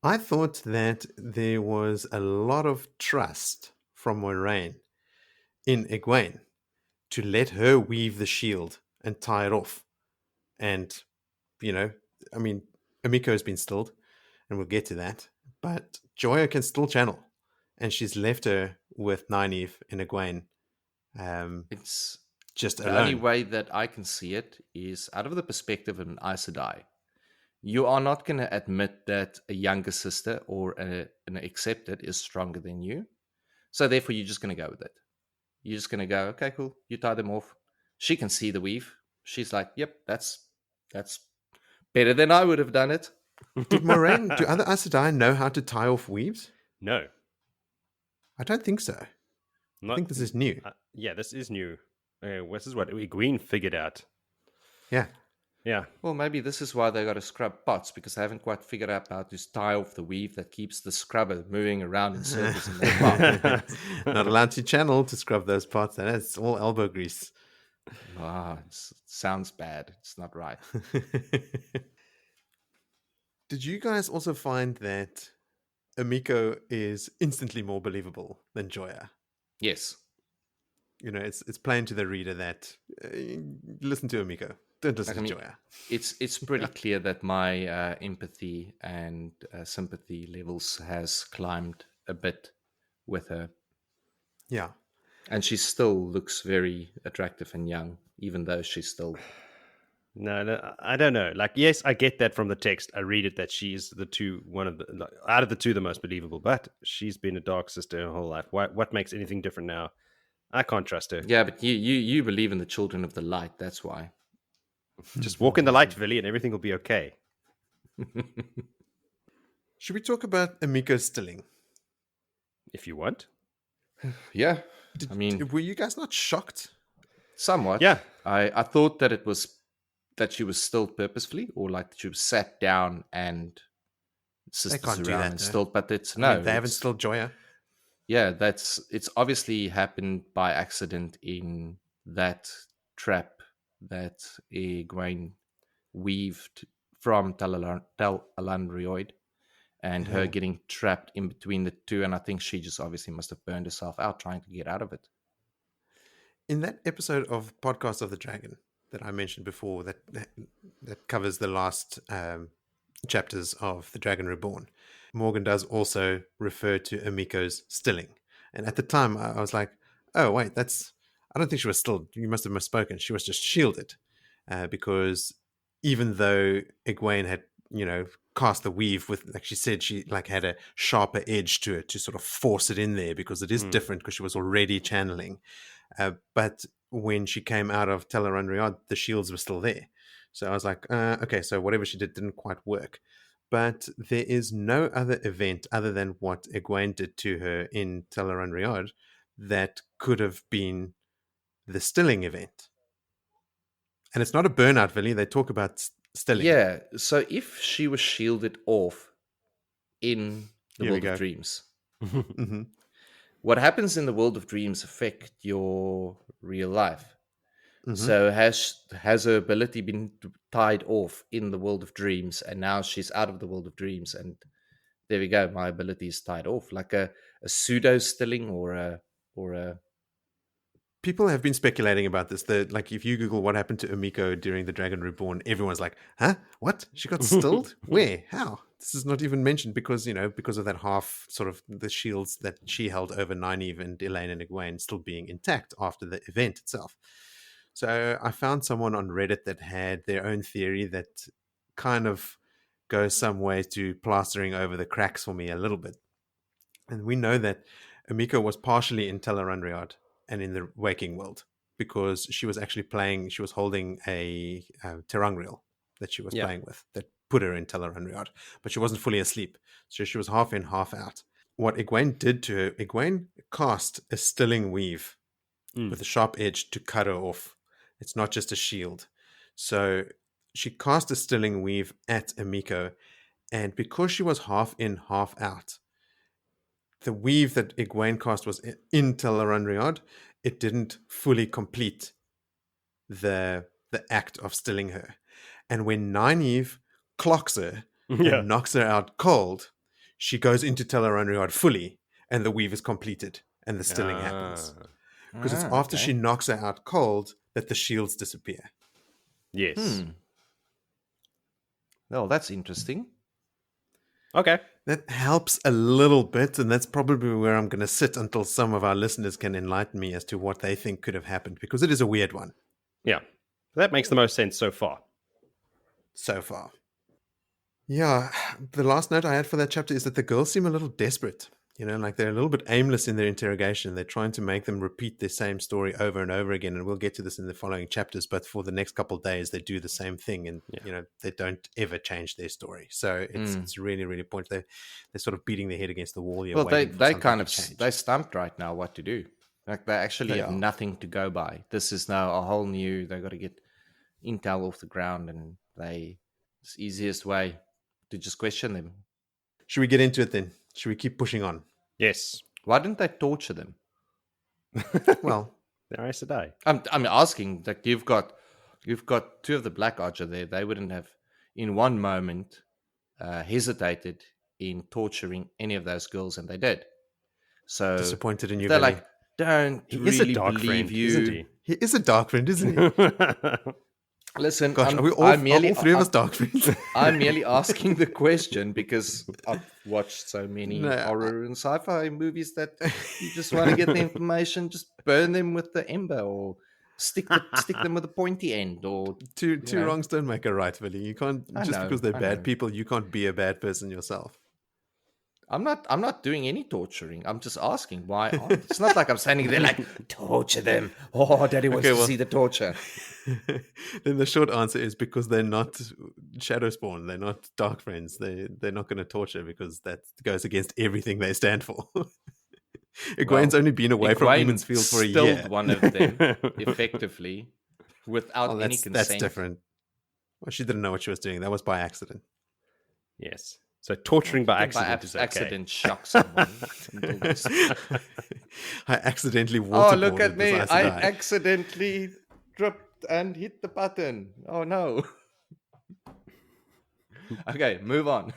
S1: I thought that there was a lot of trust from Moiraine in Egwene to let her weave the shield and tie it off. And, I mean, Amiko has been stilled, and we'll get to that. But Joya can still channel, and she's left her with Nynaeve and Egwene.
S2: It's
S1: just
S2: the
S1: alone.
S2: only way that I can see it is out of the perspective of an Aes Sedai. You are not going to admit that a younger sister or an accepted is stronger than you. So therefore, you're just going to go with it. You're just going to go, okay, cool. You tie them off. She can see the weave. She's like, yep, that's better than I would have done it.
S1: Do other Aes Sedai know how to tie off weaves?
S3: No.
S1: I don't think so. I think this is new.
S3: Yeah, this is new. This is what Egwene figured out.
S1: Yeah.
S3: Yeah.
S2: Well, maybe this is why they got to scrub pots, because they haven't quite figured out how to tie off the weave that keeps the scrubber moving around in circles in their pot.
S1: Not allowed to channel to scrub those pots. And it's all elbow grease.
S2: It sounds bad. It's not right.
S1: Did you guys also find that Amiko is instantly more believable than Joya?
S2: Yes.
S1: It's plain to the reader that listen to Amiko. Don't listen to Joya.
S2: It's pretty clear that my empathy and sympathy levels has climbed a bit with her.
S1: Yeah.
S2: And she still looks very attractive and young, even though she's still...
S3: No, I don't know. Like, yes, I get that from the text. I read it that she is out of the two, the most believable. But she's been a dark sister her whole life. What makes anything different now? I can't trust her.
S2: Yeah, but you believe in the children of the light. That's why.
S3: Just walk in the light, Villy, and everything will be okay.
S1: Should we talk about Amiko's stilling?
S3: If you want.
S2: Yeah.
S1: Were you guys not shocked?
S2: Somewhat.
S3: Yeah.
S2: I thought that it was that she was stilled purposefully, or like she was sat down and sisters
S1: they can't do
S2: around
S1: that,
S2: and
S1: though.
S2: stilled, but it's
S1: they haven't stilled Joya.
S2: Yeah, it's obviously happened by accident in that trap that Egwene weaved from Tel Alanrioid, and her getting trapped in between the two, and I think she just obviously must have burned herself out trying to get out of it.
S1: in that episode of Podcast of the Dragon that I mentioned before, that covers the last chapters of The Dragon Reborn, Morgan does also refer to Emiko's stilling. And at the time, I was like, oh, wait, I don't think she was stilled. You must have misspoken. She was just shielded. Because even though Egwene had, cast the weave with, like she said, she like had a sharper edge to it to sort of force it in there because it is different because she was already channeling. But when she came out of Tel'aran'rhiod, the shields were still there. So I was like, okay, so whatever she did didn't quite work. But there is no other event other than what Egwene did to her in Tel'aran'rhiod that could have been the stilling event. And it's not a burnout, Villy. They talk about stilling.
S2: Yeah, so if she was shielded off in the
S1: Here we
S2: World of
S1: go.
S2: Dreams,
S1: Mm-hmm.
S2: what happens in the World of Dreams affect your real life?
S1: Mm-hmm.
S2: So has her ability been tied off in the World of Dreams, and now she's out of the World of Dreams, and there we go, my ability is tied off, like a pseudo stilling or a
S1: People have been speculating about this. Like, if you Google what happened to Emiko during the Dragon Reborn, everyone's like, "Huh? What? She got stilled? Where? How?" This is not even mentioned because of that half sort of the shields that she held over Nynaeve and Elayne and Egwene still being intact after the event itself. So I found someone on Reddit that had their own theory that kind of goes some way to plastering over the cracks for me a little bit. And we know that Emiko was partially in Tel'aran'rhiod and in the waking world because she was holding a ter'angreal that she was playing with that put her in Tel'aran'rhiod, but she wasn't fully asleep. So she was half in, half out. What Egwene did to her, Egwene cast a stilling weave with a sharp edge to cut her off. It's not just a shield. So she cast a stilling weave at Emiko, and because she was half in, half out, the weave that Egwene cast was in Tel'aran'rhiod, it didn't fully complete the act of stilling her. And when Nynaeve clocks her and knocks her out cold, she goes into Tel'aran'rhiod fully, and the weave is completed, and the stilling happens. Because it's after she knocks her out cold that the shields disappear.
S3: Yes.
S2: Well, that's interesting.
S3: Okay.
S1: That helps a little bit, and that's probably where I'm going to sit until some of our listeners can enlighten me as to what they think could have happened, because it is a weird one.
S3: Yeah. That makes the most sense so far.
S1: So far. Yeah, the last note I had for that chapter is that the girls seem a little desperate. Like they're a little bit aimless in their interrogation. They're trying to make them repeat the same story over and over again. And we'll get to this in the following chapters. But for the next couple of days, they do the same thing. And, they don't ever change their story. So it's really, really pointless. They're sort of beating their head against the wall here.
S2: Well, they kind of, they're stumped right now what to do. Like they actually have nothing to go by. This is now a whole new, they've got to get intel off the ground. And it's the easiest way to just question them.
S1: Should we get into it then? Should we keep pushing on?
S3: Yes.
S2: Why didn't they torture them?
S1: Well,
S3: they're Aes Sedai.
S2: I'm asking that you've got two of the Black Ajah there. They wouldn't have, in one moment, hesitated in torturing any of those girls, and they did. So
S1: disappointed in you.
S2: They're
S1: Billy.
S2: like, don't
S3: he
S2: really
S3: is a dark
S2: believe
S3: friend,
S2: you.
S3: isn't he?
S1: He is a dark friend, isn't he?
S2: Listen,
S1: Gosh, are all three of us dark friends?
S2: I'm merely asking the question because I've watched so many horror and sci-fi movies that you just want to get the information, just burn them with the ember or stick them with a pointy end. Or
S1: two wrongs don't make a right, Billy. You can't because they're bad people. You can't be a bad person yourself.
S2: I'm not doing any torturing. I'm just asking why. It's not like I'm standing there like, torture them. Oh, Daddy wants to see the torture.
S1: Then the short answer is because they're not Shadowspawn. They're not Dark Friends. They're not going to torture because that goes against everything they stand for. Egwene's only been away from Eamon's Field for a year.
S2: Stilled one of them effectively without any consent.
S1: That's different. Well, she didn't know what she was doing. That was by accident.
S3: Yes. So torturing by accident is okay.
S2: Accident shock someone.
S1: I accidentally waterboarded.
S2: Oh, look at me. I accidentally tripped and hit the button. Oh, no. Okay, move on.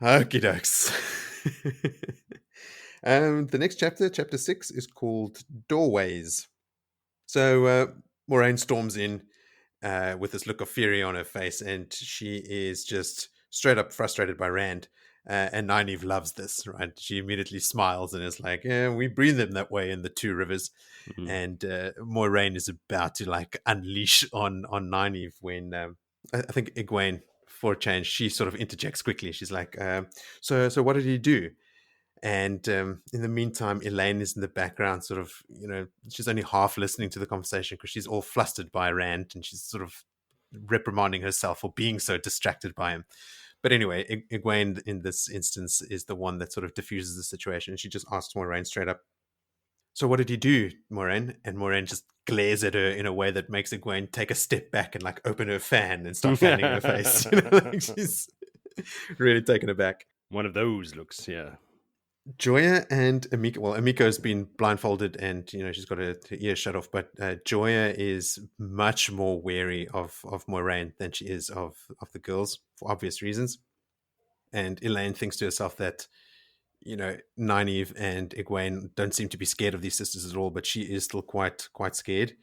S1: Okie dokes. The next chapter, chapter 6, is called Doorways. So Moiraine storms in with this look of fury on her face, and she is just straight up frustrated by Rand. And Nynaeve loves this, right? She immediately smiles and is like, "Yeah, we breathe them that way in the Two Rivers."
S3: Mm.
S1: And Moiraine is about to like unleash on Nynaeve when I think Egwene, for a change, she sort of interjects quickly. She's like, "So what did he do?" And in the meantime, Elayne is in the background, sort of, she's only half listening to the conversation because she's all flustered by Rand, and she's sort of reprimanding herself for being so distracted by him. But anyway, Egwene in this instance is the one that sort of diffuses the situation. She just asks Moiraine straight up, "So what did you do, Moiraine?" And Moiraine just glares at her in a way that makes Egwene take a step back and like open her fan and start fanning her face. Like she's really taken aback.
S3: One of those looks, yeah.
S1: Joya and Amiko. Well, Amiko's been blindfolded and she's got her ears shut off. But Joya is much more wary of Moiraine than she is of the girls for obvious reasons. And Elayne thinks to herself that Nynaeve and Egwene don't seem to be scared of these sisters at all, but she is still quite scared.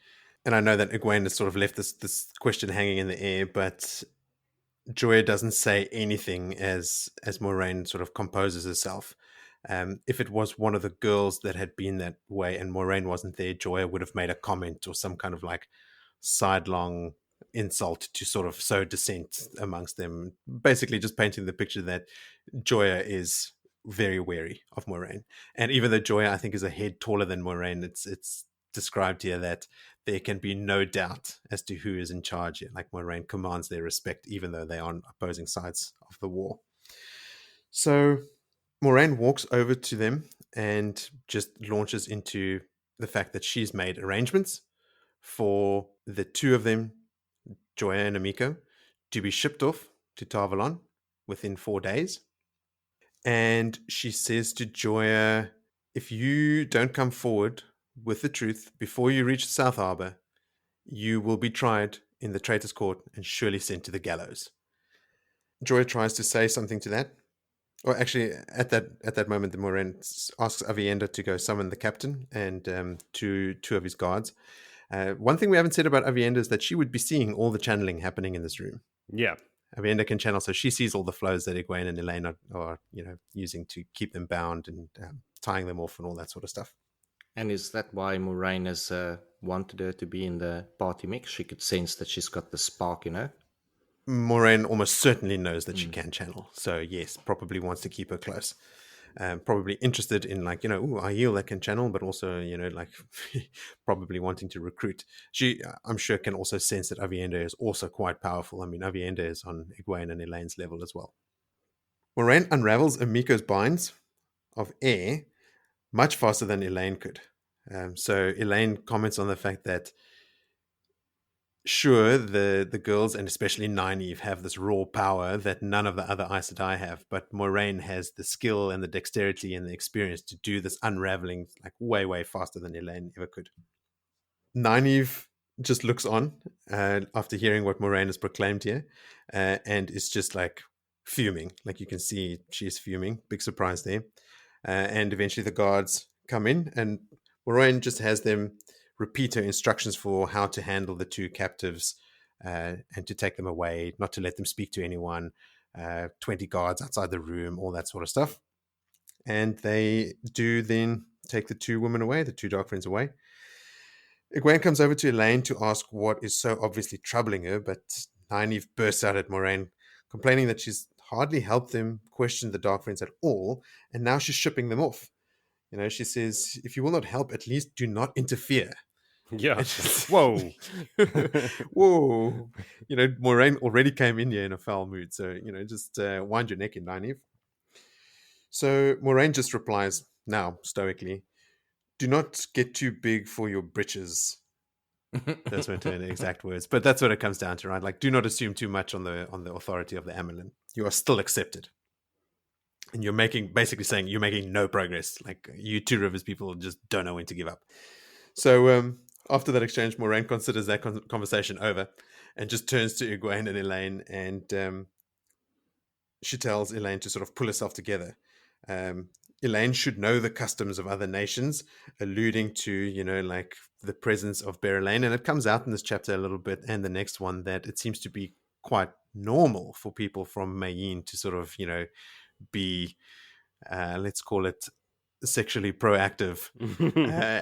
S1: And I know that Egwene has sort of left this question hanging in the air, but Joya doesn't say anything as Moiraine sort of composes herself. If it was one of the girls that had been that way and Moiraine wasn't there, Joya would have made a comment or some kind of like sidelong insult to sort of sow dissent amongst them, basically just painting the picture that Joya is very wary of Moiraine. And even though Joya, I think, is a head taller than Moiraine, it's described here that there can be no doubt as to who is in charge here. Like Moiraine commands their respect, even though they are on opposing sides of the war. So Moiraine walks over to them and just launches into the fact that she's made arrangements for the two of them, Joya and Amiko, to be shipped off to Tarvalon within 4 days. And she says to Joya, "If you don't come forward with the truth before you reach the South Harbour, you will be tried in the Traitors' Court and surely sent to the gallows." Joya tries to say something to that. Or actually, at that moment, the Moiraine asks Avienda to go summon the captain and two of his guards. One thing we haven't said about Avienda is that she would be seeing all the channeling happening in this room.
S3: Yeah.
S1: Avienda can channel, so she sees all the flows that Egwene and Elayne are using to keep them bound and tying them off and all that sort of stuff.
S2: And is that why Moiraine has wanted her to be in the party mix? She could sense that she's got the spark in her.
S1: Moiraine almost certainly knows that she can channel, so yes, probably wants to keep her close. Probably interested in like, Aiel that can channel, but also, like probably wanting to recruit. She, I'm sure, can also sense that Avienda is also quite powerful. I mean, Avienda is on Egwene and Elayne's level as well. Moiraine unravels Amiko's binds of air much faster than Elayne could. So Elayne comments on the fact that sure, the girls and especially Nynaeve have this raw power that none of the other Aes Sedai have, but Moiraine has the skill and the dexterity and the experience to do this unraveling like way faster than Elayne ever could. Nynaeve just looks on after hearing what Moiraine has proclaimed here, and is just like fuming. Like you can see, she's fuming. Big surprise there. And eventually the guards come in, and Moiraine just has them repeat her instructions for how to handle the two captives and to take them away, not to let them speak to anyone, 20 guards outside the room, all that sort of stuff. And they do then take the two women away, the two dark friends away. Egwene comes over to Elayne to ask what is so obviously troubling her, but Nynaeve bursts out at Moiraine, complaining that she's hardly helped them question the dark friends at all, and now she's shipping them off. She says, "If you will not help, at least do not interfere."
S3: Yeah. Whoa.
S1: Whoa. Moiraine already came in here in a foul mood. So, just wind your neck in, Nynaeve. So Moiraine just replies, now stoically, "Do not get too big for your britches." Those weren't her exact words, but that's what it comes down to, right? Like, do not assume too much on the authority of the Amelin. You are still accepted. And you're basically saying you're making no progress. Like, you Two Rivers people just don't know when to give up. So after that exchange, Moiraine considers that conversation over and just turns to Egwene and Elayne, and she tells Elayne to sort of pull herself together. Elayne should know the customs of other nations, alluding to, like the presence of Elayne, and it comes out in this chapter a little bit and the next one that it seems to be quite normal for people from Mayene to sort of, be, let's call it, sexually proactive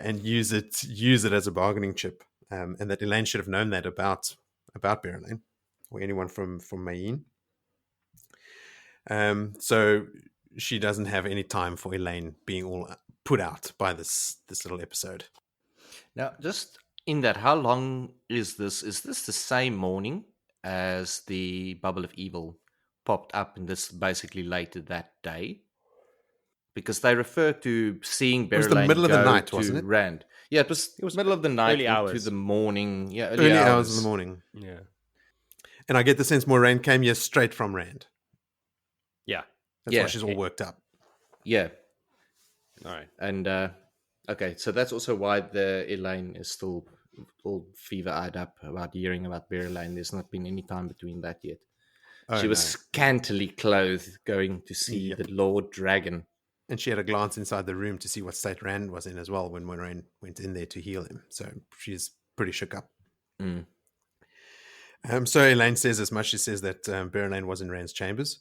S1: and use it as a bargaining chip, and that Elayne should have known that about Elayne or anyone from Mayene. So she doesn't have any time for Elayne being all put out by this little episode.
S2: Now, just in that, how long is this? Is this the same morning as the bubble of evil popped up, and this basically later that day? Because they refer to seeing Elayne
S1: was the middle of the night, wasn't it?
S2: Rand. Yeah, it was middle of the night,
S3: early hours.
S2: to the morning. Yeah,
S1: early hours of the morning.
S3: Yeah.
S1: And I get the sense Moiraine came here straight from Rand.
S3: Yeah.
S1: That's why she's all worked up.
S2: Yeah.
S3: All right.
S2: And okay, so that's also why the Elayne is still all fever-eyed up about hearing about Elayne. There's not been any time between that yet. She was scantily clothed going to see the Lord Dragon.
S1: And she had a glance inside the room to see what state Rand was in as well when Moiraine went in there to heal him. So she's pretty shook up.
S2: Mm.
S1: So Elayne says as much. She says that Elayne was in Rand's chambers.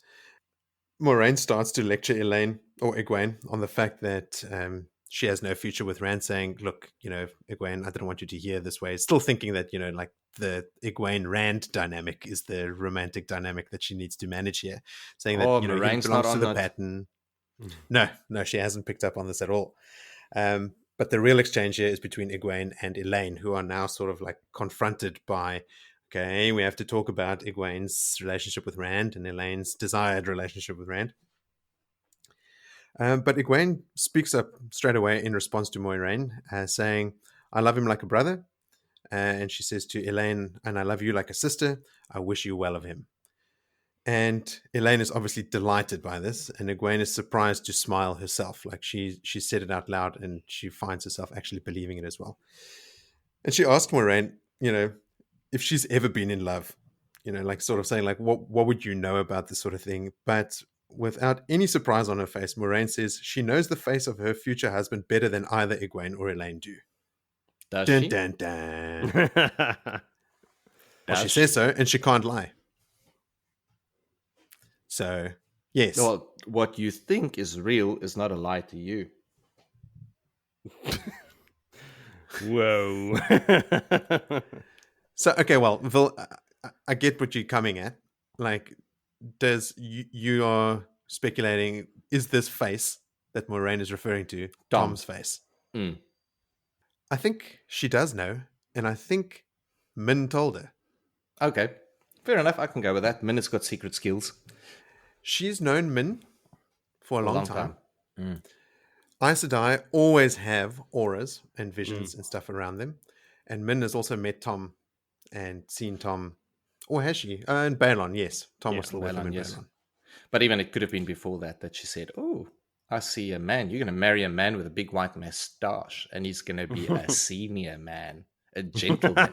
S1: Moiraine starts to lecture Elayne or Egwene on the fact that she has no future with Rand, saying, look, Egwene, I didn't want you to hear this way. Still thinking that, like the Egwene-Rand dynamic is the romantic dynamic that she needs to manage here. Saying that,
S2: Moraine's
S1: he belongs
S2: not
S1: to
S2: on
S1: the pattern. No, she hasn't picked up on this at all. But the real exchange here is between Egwene and Elayne, who are now sort of like confronted by, okay, we have to talk about Egwene's relationship with Rand and Elaine's desired relationship with Rand. But Egwene speaks up straight away in response to Moiraine, saying, I love him like a brother. And she says to Elayne, and I love you like a sister. I wish you well of him. And Elayne is obviously delighted by this, and Egwene is surprised to smile herself. Like she said it out loud, and she finds herself actually believing it as well. And she asked Moiraine, if she's ever been in love, like sort of saying, like, what would you know about this sort of thing? But without any surprise on her face, Moiraine says she knows the face of her future husband better than either Egwene or Elayne do.
S2: Does
S1: dun,
S2: she?
S1: Dun, dun. Well, she says so, and she can't lie. So, yes.
S2: Well, what you think is real is not a lie to you.
S3: Whoa.
S1: So, okay, well, Vil, I get what you're coming at. Like, you are speculating, is this face that Moiraine is referring to Tom's face?
S2: Mm.
S1: I think she does know, and I think Min told her.
S2: Okay, fair enough. I can go with that. Min has got secret skills.
S1: She's known Min for a long time.
S2: Mm.
S1: Aes Sedai always have auras and visions and stuff around them. And Min has also met Tom and seen Tom. Or has she? And Balon, yes. Tom was still with him in Balon.
S2: But even it could have been before that she said, oh, I see a man. You're going to marry a man with a big white moustache. And he's going to be a senior man. A gentleman.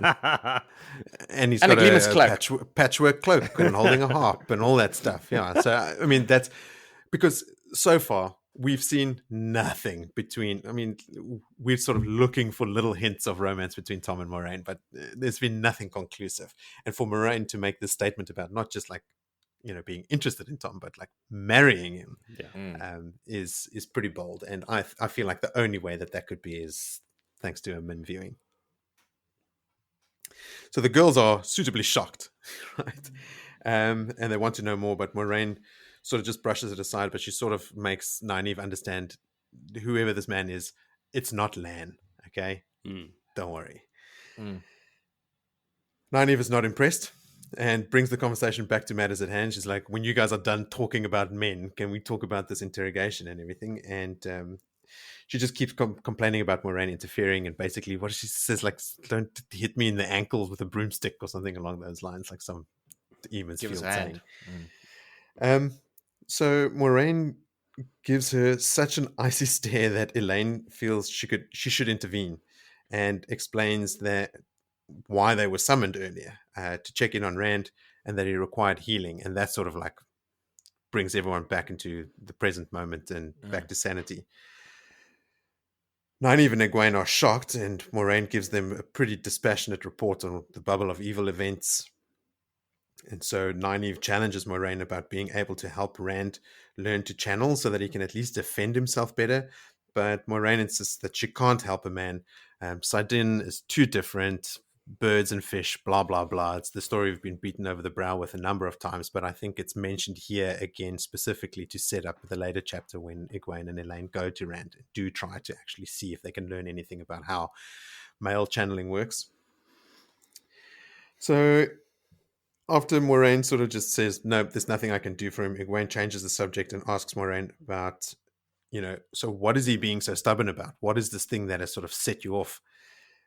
S1: And he's got a patchwork cloak and holding a harp and all that stuff. Yeah. So, I mean, that's because so far we've seen nothing between. I mean, we're sort of looking for little hints of romance between Tom and Moiraine, but there's been nothing conclusive. And for Moiraine to make this statement about not just like, being interested in Tom, but like marrying him is pretty bold. And I feel like the only way that could be is thanks to a Min viewing. So the girls are suitably shocked, right? And they want to know more, but Moiraine sort of just brushes it aside, but she sort of makes Nynaeve understand whoever this man is, it's not Lan, okay? Don't worry. Nynaeve is not impressed and brings the conversation back to matters at hand. She's like, when you guys are done talking about men, can we talk about this interrogation and everything? And she just keeps complaining about Moiraine interfering, and basically what she says, like, don't hit me in the ankles with a broomstick or something along those lines, like some Eamon's Field saying. So Moiraine gives her such an icy stare that Elayne feels she should intervene, and explains that why they were summoned earlier, to check in on Rand, and that he required healing, and that sort of like brings everyone back into the present moment and back to sanity. Nynaeve and Egwene are shocked, and Moiraine gives them a pretty dispassionate report on the bubble of evil events. And so Nynaeve challenges Moiraine about being able to help Rand learn to channel so that he can at least defend himself better. But Moiraine insists that she can't help a man. Saidin is too different. Birds and fish, blah, blah, blah. It's the story we've been beaten over the brow with a number of times, but I think it's mentioned here again specifically to set up the later chapter when Egwene and Elayne go to Rand and do try to actually see if they can learn anything about how male channeling works. So after Moiraine sort of just says, no, there's nothing I can do for him, Egwene changes the subject and asks Moiraine about, so what is he being so stubborn about? What is this thing that has sort of set you off?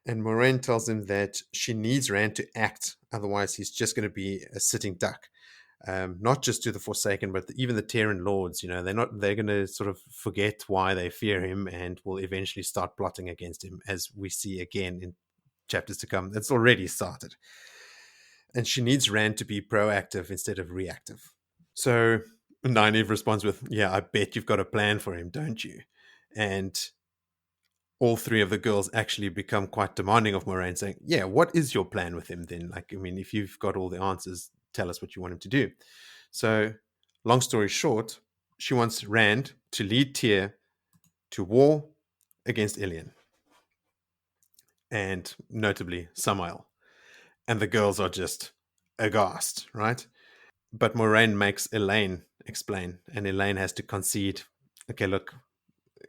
S1: And Moiraine tells him that she needs Rand to act, otherwise he's just going to be a sitting duck. Not just to the Forsaken, but even the Terran lords, they're going to sort of forget why they fear him and will eventually start plotting against him, as we see again in chapters to come. That's already started. And she needs Rand to be proactive instead of reactive. So Nynaeve responds with, yeah, I bet you've got a plan for him, don't you? And all three of the girls actually become quite demanding of Moiraine, saying, yeah, what is your plan with him then? Like, I mean, if you've got all the answers, tell us what you want him to do. So, long story short, she wants Rand to lead Tyr to war against Elayne, and notably Samael. And the girls are just aghast, right? But Moiraine makes Elayne explain, and Elayne has to concede, okay, look,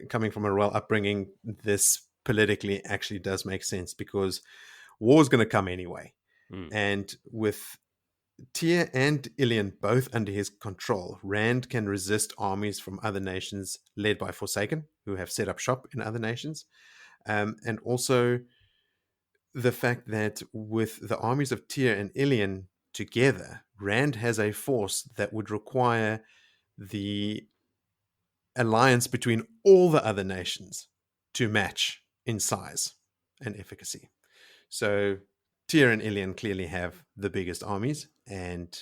S1: coming from a royal upbringing, this politically actually does make sense because war is going to come anyway. And with Tyr and Elayne both under his control, Rand can resist armies from other nations led by Forsaken, who have set up shop in other nations. And also the fact that with the armies of Tyr and Elayne together, Rand has a force that would require the alliance between all the other nations to match in size and efficacy. So Tyr and Elayne clearly have the biggest armies, and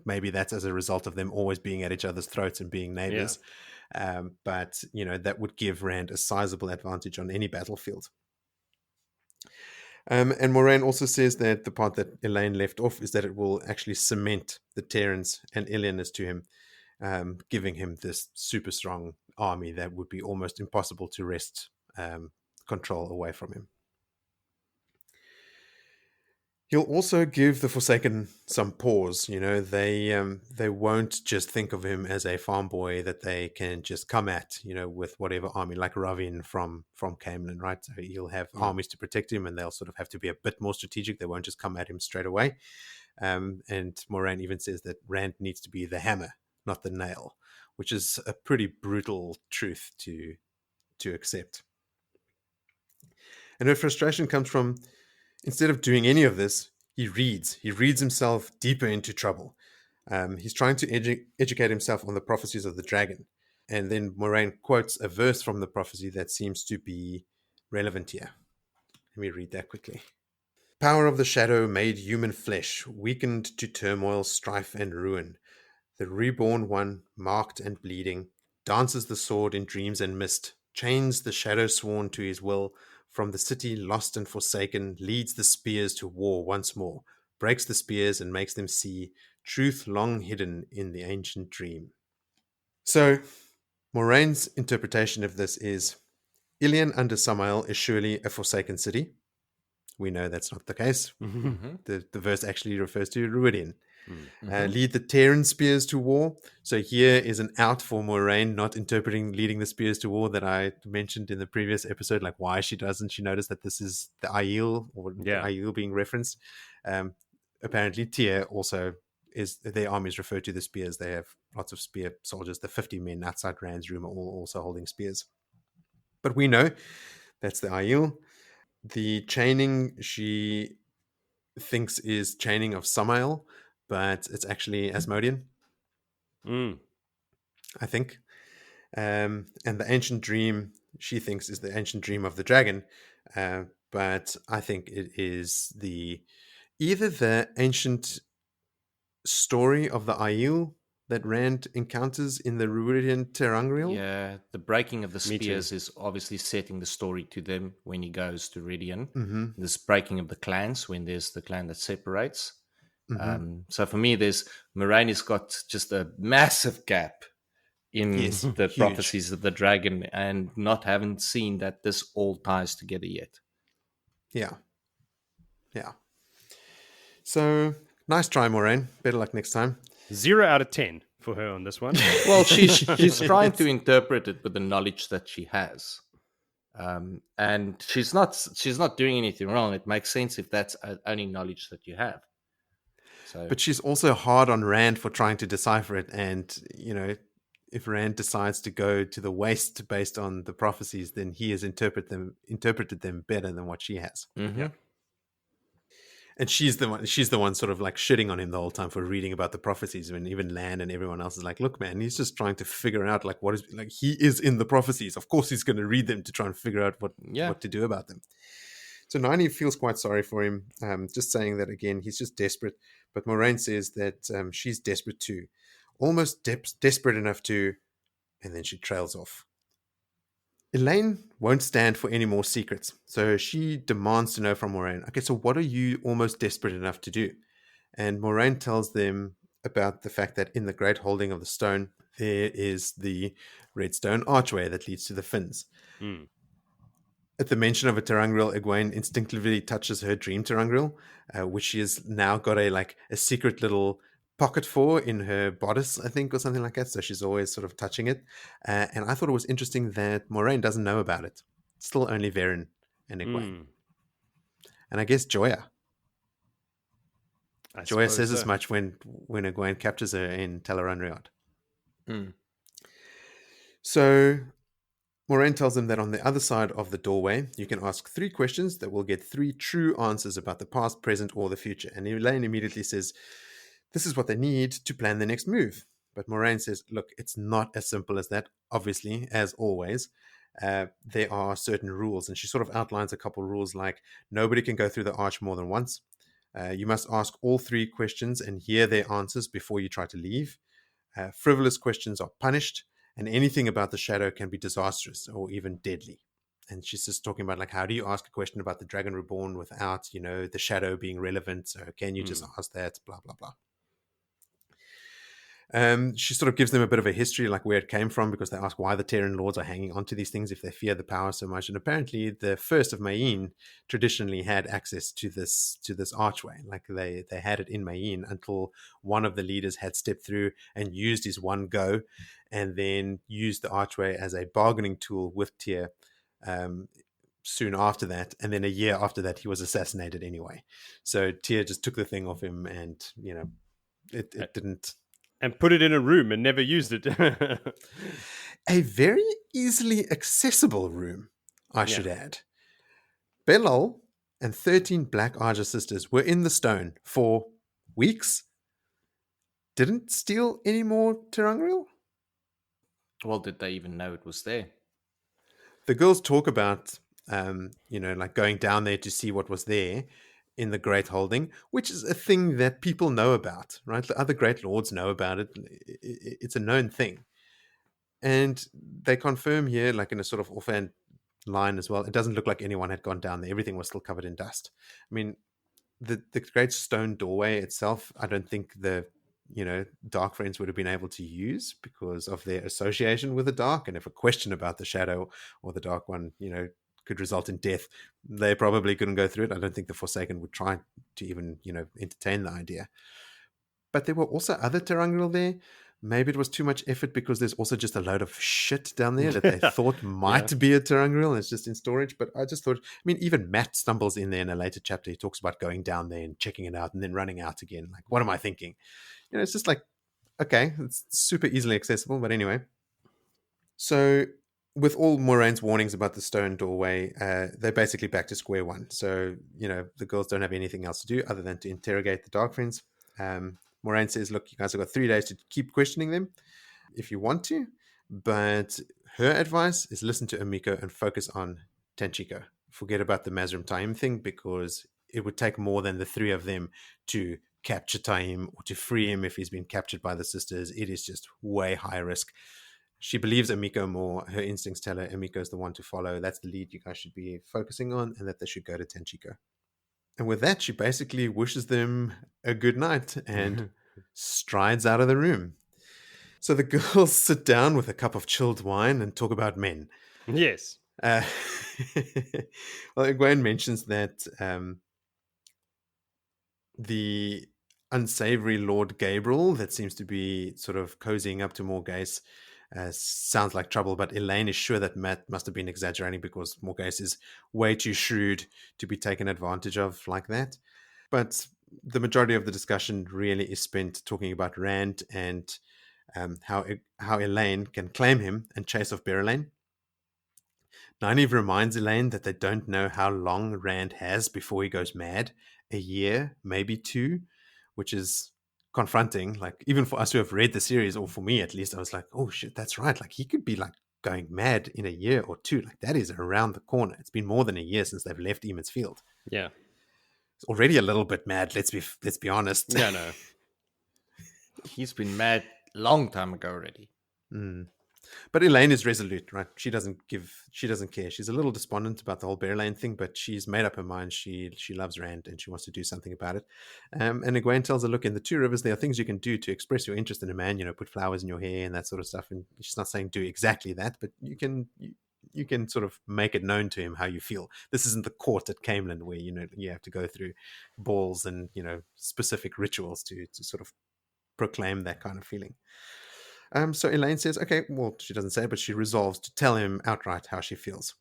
S1: maybe that's as a result of them always being at each other's throats and being neighbors. Yeah. But, that would give Rand a sizable advantage on any battlefield. And Moiraine also says that the part that Elayne left off is that it will actually cement the Terrans and Elayne to him, giving him this super strong army that would be almost impossible to wrest control away from him. He'll also give the Forsaken some pause. They won't just think of him as a farm boy that they can just come at, with whatever army, like Ravin from Camelin, right? So he'll have armies to protect him, and they'll sort of have to be a bit more strategic. They won't just come at him straight away. And Moiraine even says that Rand needs to be the hammer, not the nail, which is a pretty brutal truth to accept. And her frustration comes from, instead of doing any of this, he reads himself deeper into trouble. He's trying to educate himself on the prophecies of the dragon. And then Moiraine quotes a verse from the prophecy that seems to be relevant here. Let me read that quickly. Power of the shadow made human flesh, weakened to turmoil, strife, and ruin. The reborn one, marked and bleeding, dances the sword in dreams and mist, chains the shadow sworn to his will, from the city lost and forsaken, leads the spears to war once more, breaks the spears and makes them see truth long hidden in the ancient dream. So, Moraine's interpretation of this is, Elayne under Samael is surely a forsaken city. We know that's not the case. Mm-hmm. The verse actually refers to Ruidian. Mm-hmm. Lead the Terran spears to war. So here is an out for Moiraine, not interpreting leading the spears to war that I mentioned in the previous episode, like why doesn't she notice that this is the Aiel, or the Aiel being referenced. Apparently Tyr also is, their armies refer to the spears. They have lots of spear soldiers. The 50 men outside Rand's room are all also holding spears. But we know that's the Aiel. The chaining she thinks is chaining of Samael, but it's actually Asmodean. I think. And the ancient dream she thinks is the ancient dream of the dragon, but I think it is either the ancient story of the Aiel that Rand encounters in the Ruirian Terangrial.
S2: Yeah, the breaking of the
S3: Me too.
S2: spears is obviously setting the story to them when he goes to Ridian.
S1: Mm-hmm.
S2: This breaking of the clans when there's the clan that separates.
S1: Mm-hmm.
S2: So for me, there's Moiraine has got just a massive gap in
S1: Yes,
S2: the
S1: huge.
S2: prophecies of the dragon, and haven't seen that this all ties together yet.
S1: Yeah. So nice try, Moiraine. Better luck next time.
S3: 0 out of 10 for her on this one.
S2: Well, she's trying to interpret it with the knowledge that she has, and she's not doing anything wrong. It makes sense if that's only knowledge that you have. So,
S1: But she's also hard on Rand for trying to decipher it. And, if Rand decides to go to the waste based on the prophecies, then he has interpreted them better than what she has.
S2: yeah.
S1: And she's the one sort of like shitting on him the whole time for reading about the prophecies, when even Lan and everyone else is like, look, man, he's just trying to figure out like what is, like, he is in the prophecies. Of course he's going to read them to try and figure out what to do about them. So Nani feels quite sorry for him, just saying that, again, he's just desperate. But Moiraine says that she's desperate too, almost desperate enough to, and then she trails off. Elayne won't stand for any more secrets, so she demands to know from Moiraine, okay, so what are you almost desperate enough to do? And Moiraine tells them about the fact that in the Great Holding of the Stone, there is the red stone archway that leads to the Finns.
S3: Mm.
S1: At the mention of a Terangrial, Egwene instinctively touches her dream Terangrial, which she has now got a secret little pocket for in her bodice, I think, or something like that. So she's always sort of touching it. And I thought it was interesting that Moiraine doesn't know about it. Still only Varen and Egwene. And I guess Joya. Joya says as much when Egwene captures her in Tel'aran'rhiod. So Moiraine tells them that on the other side of the doorway, you can ask 3 questions that will get 3 true answers about the past, present, or the future. And Elayne immediately says, this is what they need to plan the next move. But Moiraine says, look, it's not as simple as that. Obviously, as always, there are certain rules. And she sort of outlines a couple rules, like nobody can go through the arch more than once. You must ask all 3 questions and hear their answers before you try to leave. Frivolous questions are punished, and anything about the shadow can be disastrous or even deadly. And she's just talking about, like, how do you ask a question about the Dragon Reborn without, the shadow being relevant? So can you just ask that? Blah, blah, blah. She sort of gives them a bit of a history, like where it came from, because they ask why the Terran Lords are hanging onto these things if they fear the power so much. And apparently the first of Mayene traditionally had access to this archway. Like they had it in Mayene until one of the leaders had stepped through and used his one go, and then used the archway as a bargaining tool with Tyr soon after that. And then a year after that, he was assassinated anyway. So Tyr just took the thing off him, and, it didn't...
S3: And put it in a room and never used it.
S1: A very easily accessible room, I should add. Belal and 13 Black Ajah sisters were in the stone for weeks. Didn't steal any more Terangrial?
S2: Well, did they even know it was there?
S1: The girls talk about, like going down there to see what was there in the Great Holding, which is a thing that people know about, right? The other Great Lords know about it. It's a known thing. And they confirm here, like in a sort of offhand line as well, it doesn't look like anyone had gone down there. Everything was still covered in dust. I mean, the great stone doorway itself, I don't think the Dark Friends would have been able to use because of their association with the Dark. And if a question about the Shadow or the Dark One, could result in death, they probably couldn't go through it. I don't think the Forsaken would try to even, entertain the idea. But there were also other Terangrial there. Maybe it was too much effort because there's also just a load of shit down there that they thought might be a Terangrial and it's just in storage. But I just thought, even Matt stumbles in there in a later chapter. He talks about going down there and checking it out and then running out again. Like, what am I thinking? It's just like, okay, it's super easily accessible. But anyway. So with all Moraine's warnings about the stone doorway, they're basically back to square one. So, the girls don't have anything else to do other than to interrogate the Dark Friends. Moiraine says, look, you guys have got 3 days to keep questioning them if you want to. But her advice is listen to Emiko and focus on Tenchiko. Forget about the Mazrim Taim thing because it would take more than the 3 of them to capture Taim or to free him if he's been captured by the sisters. It is just way high risk. She believes Emiko more. Her instincts tell her Emiko is the one to follow. That's the lead you guys should be focusing on, and that they should go to Tenchiko. And with that, she basically wishes them a good night and strides out of the room. So the girls sit down with a cup of chilled wine and talk about men.
S3: Yes.
S1: Well, Egwene mentions that the unsavory Lord Gabriel that seems to be sort of cozying up to Morghese sounds like trouble, but Elayne is sure that Matt must have been exaggerating because Morghese is way too shrewd to be taken advantage of like that. But the majority of the discussion really is spent talking about Rand and how Elayne can claim him and chase off Berylane. Nynaeve reminds Elayne that they don't know how long Rand has before he goes mad. A year, maybe 2, which is confronting. Like, even for us who have read the series, or for me at least, I was like, oh shit, that's right. Like, he could be like going mad in a year or 2. Like, that is around the corner. It's been more than a year since they've left Eamon's Field.
S3: Yeah.
S1: It's already a little bit mad, let's be honest.
S3: Yeah, no.
S2: He's been mad long time ago already.
S1: But Elayne is resolute, right? She doesn't care. She's a little despondent about the whole Berylane thing, but she's made up her mind. She loves Rand and she wants to do something about it. And Egwene tells her, look, in the 2 rivers, there are things you can do to express your interest in a man, put flowers in your hair and that sort of stuff. And she's not saying do exactly that, but you can sort of make it known to him how you feel. This isn't the court at Camelin where, you have to go through balls and, specific rituals to sort of proclaim that kind of feeling. So Elayne says, okay, well, she doesn't say, but she resolves to tell him outright how she feels.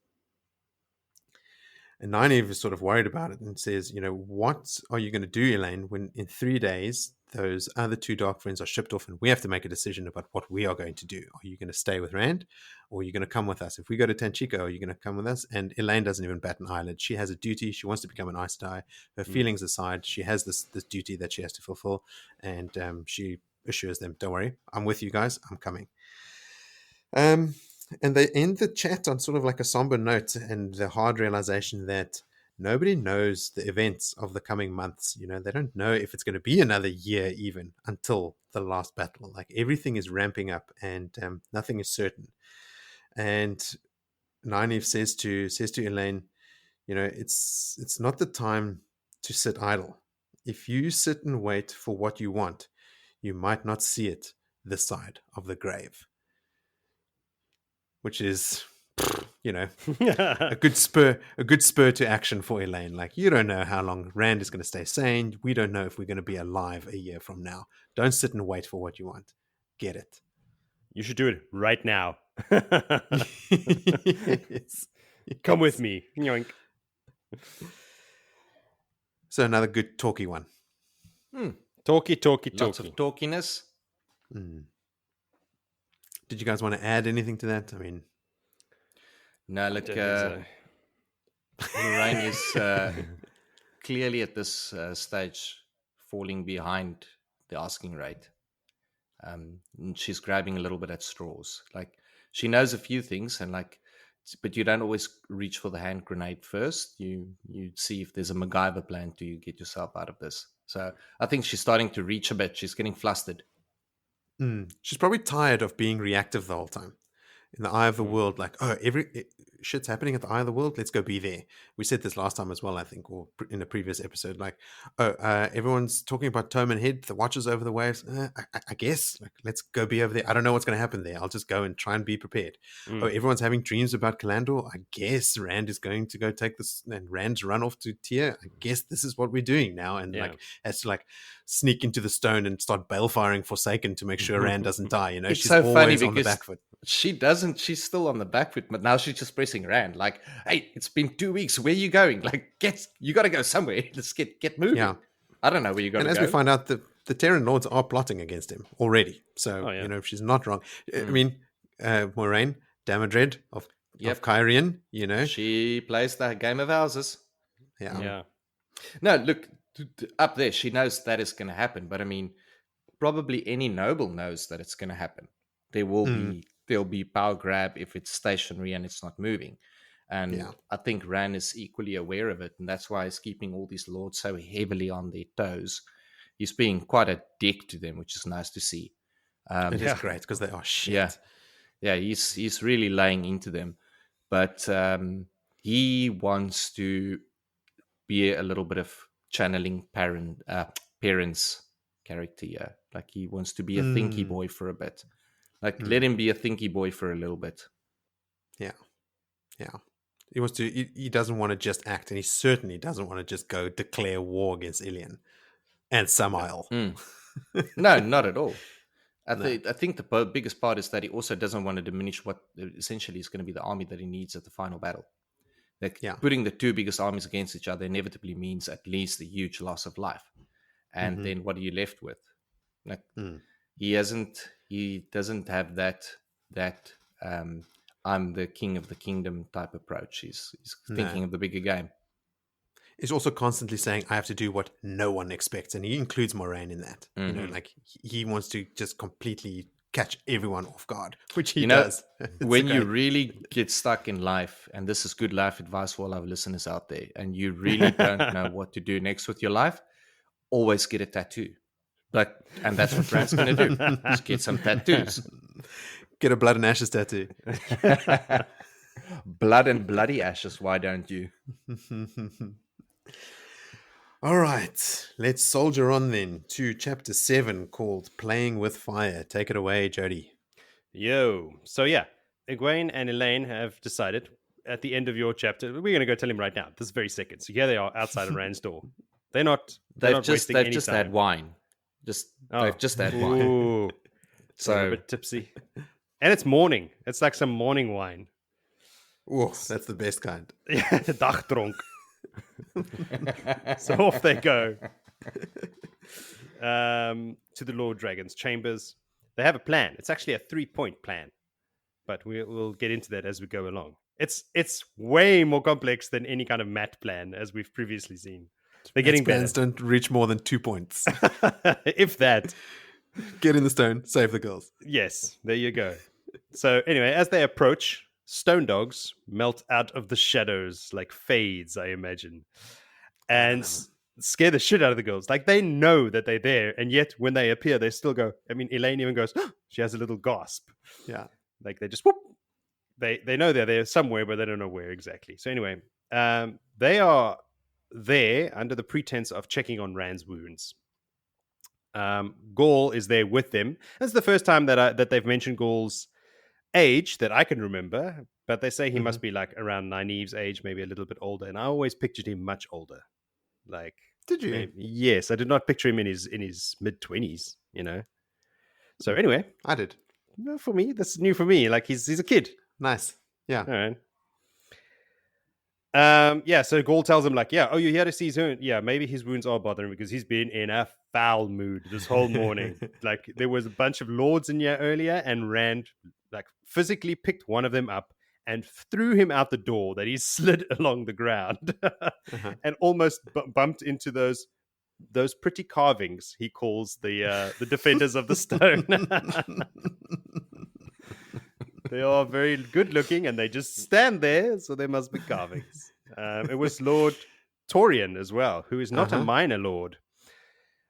S1: And Nynaeve is sort of worried about it and says, what are you going to do, Elayne, when in 3 days those other 2 dark friends are shipped off and we have to make a decision about what we are going to do? Are you going to stay with Rand or are you going to come with us? If we go to Tenchiko, are you going to come with us? And Elayne doesn't even bat an eyelid. She has a duty. She wants to become an Aes Sedai. Her feelings aside, she has this duty that she has to fulfill. And she assures them, don't worry, I'm with you guys, I'm coming. And they end the chat on sort of like a somber note and the hard realization that nobody knows the events of the coming months. They don't know if it's going to be another year even until the last battle. Like, everything is ramping up and nothing is certain. And Nynaeve says to Elayne, it's not the time to sit idle. If you sit and wait for what you want, you might not see it this side of the grave. Which is, a good spur to action for Elayne. Like, you don't know how long Rand is going to stay sane. We don't know if we're going to be alive a year from now. Don't sit and wait for what you want. Get it.
S3: You should do it right now.
S1: Yes.
S3: Come with me. Yoink.
S1: So another good talky one.
S3: Talky.
S2: Lots of talkiness.
S1: Did you guys want to add anything to that? I mean,
S2: no, look, Moiraine is clearly at this stage falling behind the asking rate. And she's grabbing a little bit at straws. Like, she knows a few things, but you don't always reach for the hand grenade first. You see if there's a MacGyver plan to get yourself out of this. So I think she's starting to reach a bit. She's getting flustered.
S1: She's probably tired of being reactive the whole time. In the eye of the world, like, shit's happening at the eye of the world, let's go be there. We said this last time as well, I think, or in a previous episode, like, everyone's talking about Tome Head, the watchers over the waves. I guess, like, let's go be over there. I don't know what's going to happen there. I'll just go and try and be prepared. Everyone's having dreams about Calandor. I guess Rand is going to go take this, and Rand's run off to Tyr. I guess this is what we're doing now, and like, has to like sneak into the stone and start bale-firing Forsaken to make sure Rand doesn't die.
S2: It's
S1: she's
S2: so funny
S1: always on the
S2: because
S1: back foot.
S2: She doesn't. She's still on the back foot, but now she's just pressing Rand. Like, hey, it's been 2 weeks. Where are you going? Like, you got to go somewhere. Let's get moving. Yeah. I don't know where you got to go.
S1: And as we find out, the Terran Lords are plotting against him already. So, she's not wrong. I mean, Moiraine, Damodred of Kyrian,
S2: She plays the game of houses.
S1: Yeah.
S2: No, look, up there, she knows that is going to happen. But I mean, probably any noble knows that it's going to happen. There'll be power grab if it's stationary and it's not moving. And I think Rand is equally aware of it. And that's why he's keeping all these lords so heavily on their toes he's being quite a dick to them, which is nice to see.
S1: It is great because they are shit.
S2: Yeah, he's really laying into them, but he wants to be a little bit of channeling parents' character here. Like he wants to be a thinky boy for a bit. Like let him be a thinky boy for a little bit.
S1: Yeah. He wants to. He doesn't want to just act, and he certainly doesn't want to just go declare war against Elayne and Samael.
S2: No, not at all. I think the biggest part is that he also doesn't want to diminish what essentially is going to be the army that he needs at the final battle. Like putting the two biggest armies against each other inevitably means at least a huge loss of life. And then what are you left with? Like he doesn't have that I'm the king of the kingdom type approach. He's thinking of the bigger game.
S1: He's also constantly saying, I have to do what no one expects. And he includes Moiraine in that. You know, like he wants to just completely catch everyone off guard, which he does.
S2: When you really get stuck in life, and this is good life advice for all our listeners out there, and you really don't know what to do next with your life, always get a tattoo. And that's what Grant's going to do. Just get some tattoos.
S1: Get a blood and ashes tattoo.
S2: Blood and bloody ashes, why don't you?
S1: All right, let's soldier on then to chapter 7 called Playing with Fire. Take it away, Jody.
S3: Yo. So yeah, Egwene and Elayne have decided at the end of your chapter, we're going to go tell him right now, this very second. So here they are outside of Rand's door. They've just
S2: had wine. They've just had wine.
S3: Ooh. So a bit tipsy. And it's morning. It's like some morning wine.
S1: Oh, that's the best kind.
S3: Yeah, dagdronk. So off they go to the Lord Dragon's chambers. They have a plan. It's actually a 3-point plan, but we'll get into that as we go along. It's way more complex than any kind of mat plan as we've previously seen. They're getting better.
S1: Plans don't reach more than 2 points.
S3: If that.
S1: Get in the stone, save the girls.
S3: Yes, there you go. So anyway, as they approach, stone dogs melt out of the shadows like fades, I imagine, and scare the shit out of the girls. Like they know that they're there, and yet when they appear, they still go. I mean, Elayne even goes. She has a little gasp.
S1: Yeah,
S3: like they just whoop. They know they're there somewhere, but they don't know where exactly. So anyway, they are there under the pretense of checking on Rand's wounds. Gaul is there with them. That's the first time that they've mentioned Gaul's age that I can remember, but they say he must be like around Nynaeve's age, maybe a little bit older, and I always pictured him much older. Like,
S1: did you?
S3: Yes, I did not picture him in his mid-20s, you know. So anyway,
S1: I did.
S3: No, for me, that's new for me. Like he's a kid.
S1: Nice. Yeah.
S3: All right. So Gaul tells him, like, oh, you're here to see his wound. Yeah, maybe his wounds are bothering because he's been in a foul mood this whole morning. Like, there was a bunch of lords in here earlier, and Rand, like, physically picked one of them up and threw him out the door that he slid along the ground and almost bumped into those pretty carvings he calls the defenders of the stone. They are very good looking and they just stand there, so they must be carvings. It was Lord Torian as well, who is not a minor lord.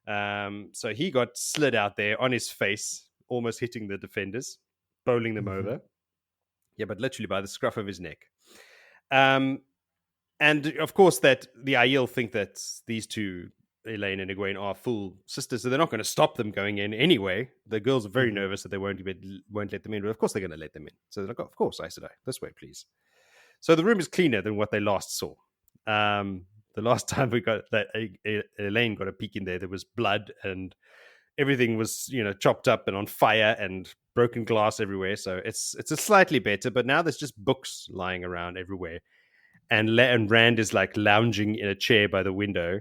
S3: So he got slid out there on his face, almost hitting the defenders, bowling them over. Yeah, but literally by the scruff of his neck. And of course, that the Aiel think that these two, Elayne and Egwene, are full sisters, so they're not going to stop them going in anyway. The girls are very nervous that they won't let them in, but of course they're going to let them in. So they're like, of course, Aes Sedai, this way, please. So the room is cleaner than what they last saw. The last time we got that, Elayne got a peek in there. There was blood and everything was, chopped up and on fire and broken glass everywhere. So it's a slightly better, but now there's just books lying around everywhere. And Rand is like lounging in a chair by the window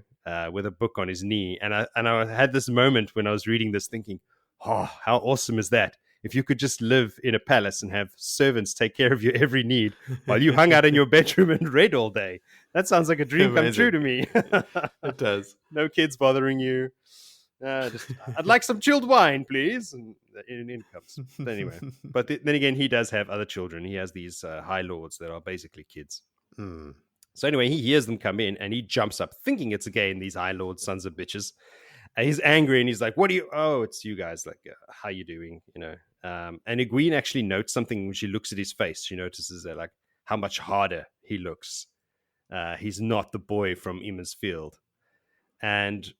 S3: with a book on his knee. And I had this moment when I was reading this thinking, oh, how awesome is that? If you could just live in a palace and have servants take care of your every need while you hung out in your bedroom and read all day. That sounds like a dream come true to me.
S1: It does.
S3: No kids bothering you. I'd like some chilled wine, please. And in comes. But anyway, but then again, he does have other children. He has these high lords that are basically kids. So anyway, he hears them come in and he jumps up thinking it's again these high lords, sons of bitches. And he's angry and he's like, "What do you? Oh, it's you guys. Like, how you doing? You know." And Egwene actually notes something when she looks at his face. She notices that, like, how much harder he looks. He's not the boy from Emma's Field, and